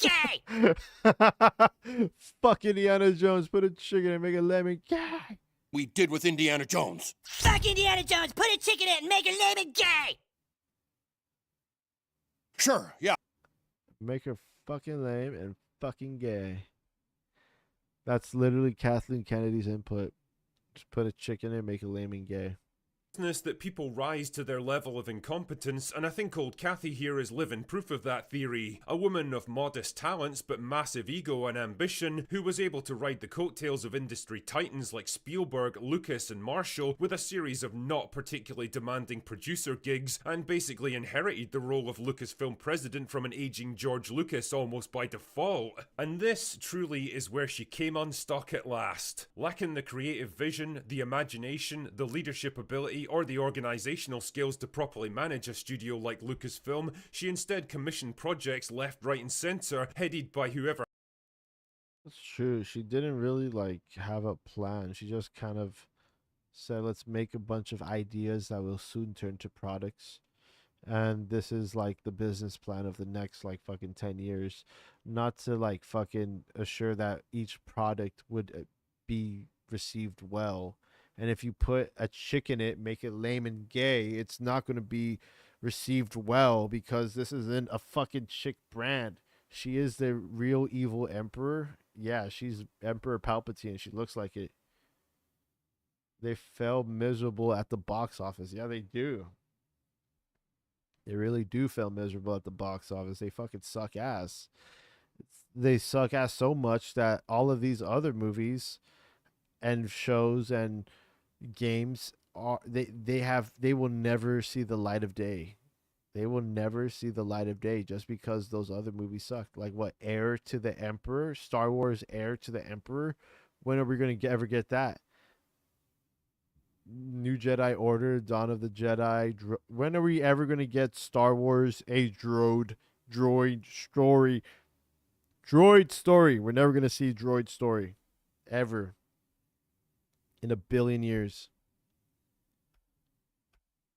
gay! Fuck Indiana Jones. Put a chick in it, make it lame and gay. We did with Indiana Jones. Fuck Indiana Jones! Put a chick in it and make her lame and gay! Sure, yeah. Make her fucking lame and fucking gay. That's literally Kathleen Kennedy's input. Just put a chick in it, make it lame and gay. That people rise to their level of incompetence, and I think old Kathy here is living proof of that theory. A woman of modest talents but massive ego and ambition, who was able to ride the coattails of industry titans like Spielberg, Lucas and Marshall with a series of not particularly demanding producer gigs, and basically inherited the role of Lucasfilm president from an aging George Lucas almost by default. And this truly is where she came unstuck at last. Lacking the creative vision, the imagination, the leadership ability, or the organizational skills to properly manage a studio like Lucasfilm, she instead commissioned projects left, right and center, headed by whoever. That's true. She didn't really like have a plan. She just kind of said, let's make a bunch of ideas that will soon turn to products. And this is like the business plan of the next like fucking 10 years. Not to like fucking assure that each product would be received well. And if you put a chick in it, make it lame and gay, it's not going to be received well because this isn't a fucking chick brand. She is the real evil emperor. Yeah, she's Emperor Palpatine. She looks like it. They fell miserable at the box office. Yeah, they do. They really do fail miserable at the box office. They fucking suck ass. They suck ass so much that all of these other movies and shows and games are they will never see the light of day. They will never see the light of day just because those other movies sucked. Like what, Heir to the Emperor, Star Wars Heir to the Emperor. When are we going to ever get that? New Jedi Order, Dawn of the Jedi. When are we ever going to get Star Wars a droid story? Droid story. We're never going to see droid story ever in a billion years.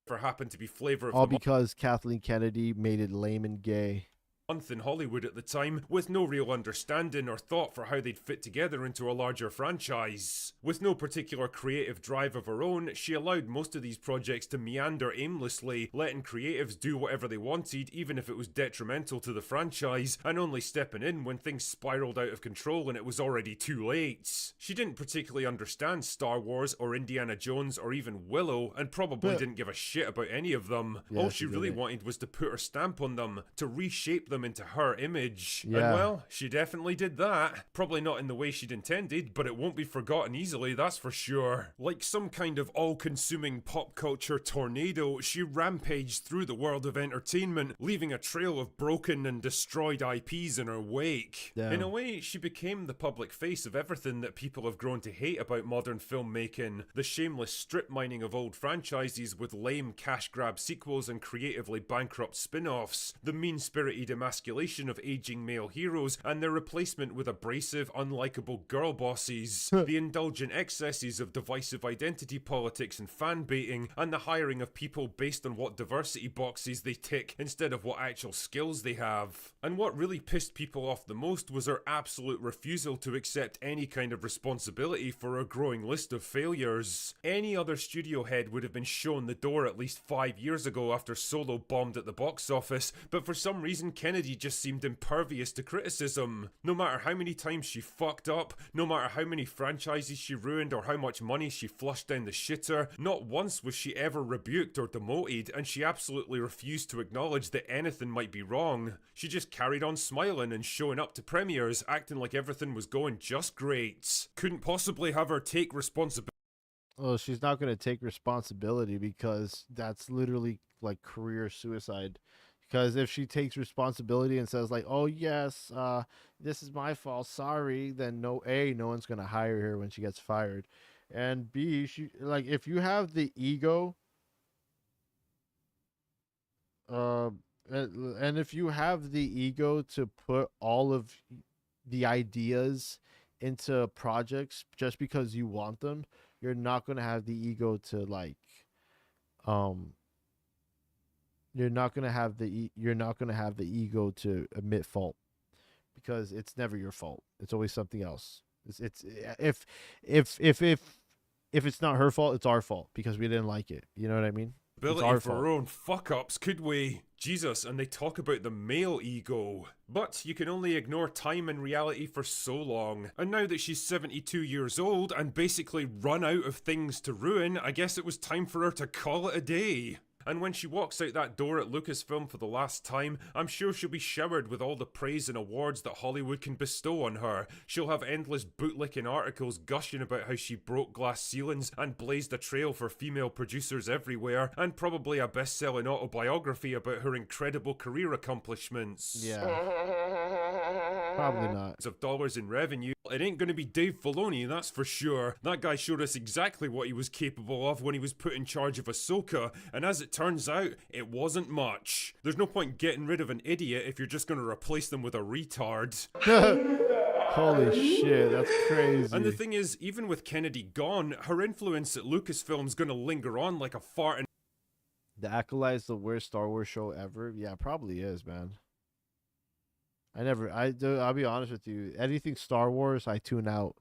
For happened to be flavor of All the because Kathleen Kennedy made it lame and gay. month in Hollywood at the time, with no real understanding or thought for how they'd fit together into a larger franchise. With no particular creative drive of her own, she allowed most of these projects to meander aimlessly, letting creatives do whatever they wanted, even if it was detrimental to the franchise, and only stepping in when things spiraled out of control and it was already too late. She didn't particularly understand Star Wars or Indiana Jones or even Willow, and probably didn't give a shit about any of them. All she really wanted was to put her stamp on them, to reshape them into her image. Yeah. And well, she definitely did that. Probably not in the way she'd intended, but it won't be forgotten easily, that's for sure. Like some kind of all-consuming pop culture tornado, she rampaged through the world of entertainment, leaving a trail of broken and destroyed IPs in her wake. Damn. In a way, she became the public face of everything that people have grown to hate about modern filmmaking. The shameless strip mining of old franchises with lame cash grab sequels and creatively bankrupt spin-offs. The mean-spirited emasculation of aging male heroes and their replacement with abrasive, unlikable girl bosses. The indulgent excesses of divisive identity politics and fan baiting, and the hiring of people based on what diversity boxes they tick instead of what actual skills they have. And what really pissed people off the most was her absolute refusal to accept any kind of responsibility for her growing list of failures. Any other studio head would have been shown the door at least 5 years ago after Solo bombed at the box office, but for some reason Kennedy just seemed impervious to criticism. No matter how many times she fucked up, no matter how many franchises she ruined or how much money she flushed down the shitter, not once was she ever rebuked or demoted, and she absolutely refused to acknowledge that anything might be wrong. She just carried on smiling and showing up to premieres, acting like everything was going just great. Couldn't possibly have her take responsibility. Well, she's not going to take responsibility because that's literally like career suicide. Because if she takes responsibility and says like, "Oh yes, this is my fault, sorry," then no one's going to hire her when she gets fired, and B, she like if you have the ego, and if you have the ego to put all of the ideas into projects just because you want them, you're not going to have the ego to like you're not going to have the ego to admit fault, because it's never your fault. It's always something else. It's if it's not her fault, it's our fault because we didn't like it. You know what I mean? It's our For our own fuck-ups, could we? Jesus, and they talk about the male ego. But you can only ignore time and reality for so long. And now that she's 72 years old and basically run out of things to ruin, I guess it was time for her to call it a day. And when she walks out that door at Lucasfilm for the last time, I'm sure she'll be showered with all the praise and awards that Hollywood can bestow on her. She'll have endless bootlicking articles gushing about how she broke glass ceilings and blazed a trail for female producers everywhere, and probably a best-selling autobiography about her incredible career accomplishments. Yeah. Probably not. Of dollars in revenue. It ain't gonna be Dave Filoni, that's for sure. That guy showed us exactly what he was capable of when he was put in charge of Ahsoka, and as it turns out, it wasn't much. There's no point getting rid of an idiot if you're just gonna replace them with a retard. Holy shit, that's crazy. And the thing is, even with Kennedy gone, her influence at Lucasfilm's gonna linger on like a fart in... The Acolyte's the worst Star Wars show ever? Yeah, probably is, man. I'll be honest with you. Anything Star Wars, I tune out.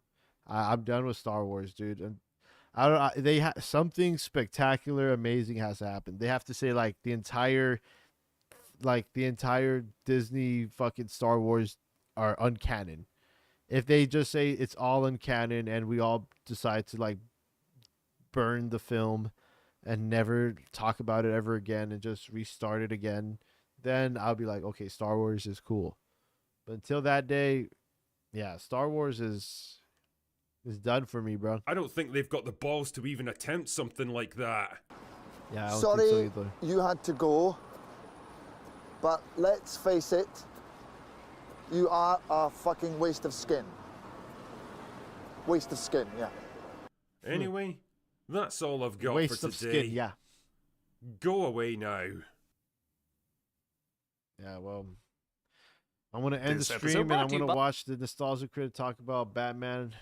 I'm done with Star Wars, dude. And something spectacular, amazing has to happen. They have to say like the entire Disney fucking Star Wars are uncanon. If they just say it's all uncanon and we all decide to like burn the film and never talk about it ever again and just restart it again, then I'll be like, okay, Star Wars is cool. But until that day, yeah, Star Wars is done for me, bro. I don't think they've got the balls to even attempt something like that. Yeah, I don't Sorry think so either. you had to go, but let's face it, you are a fucking waste of skin. Waste of skin, yeah. Anyway, that's all I've got Waste for of today. skin, yeah. Go away now. Yeah, well, I'm going to end This the episode stream and brought I'm to you going to by- watch the Nostalgia Crit talk about Batman,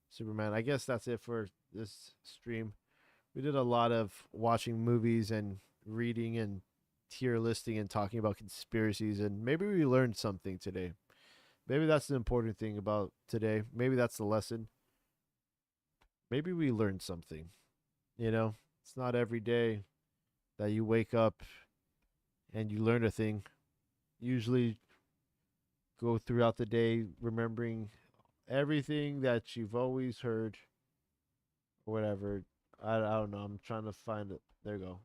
Superman. I guess that's it for this stream. We did a lot of watching movies and reading and tier listing and talking about conspiracies, and maybe we learned something today. Maybe that's the important thing about today. Maybe that's the lesson. Maybe we learned something. You know, it's not every day that you wake up and you learn a thing. Usually go throughout the day remembering everything that you've always heard or whatever. I don't know. I'm trying to find it. There you go.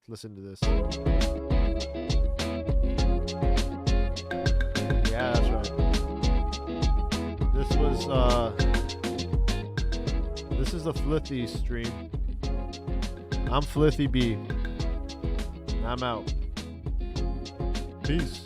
Listen to this. Yeah, that's right. This is a Flithy stream. I'm Flithy B. I'm out. Peace.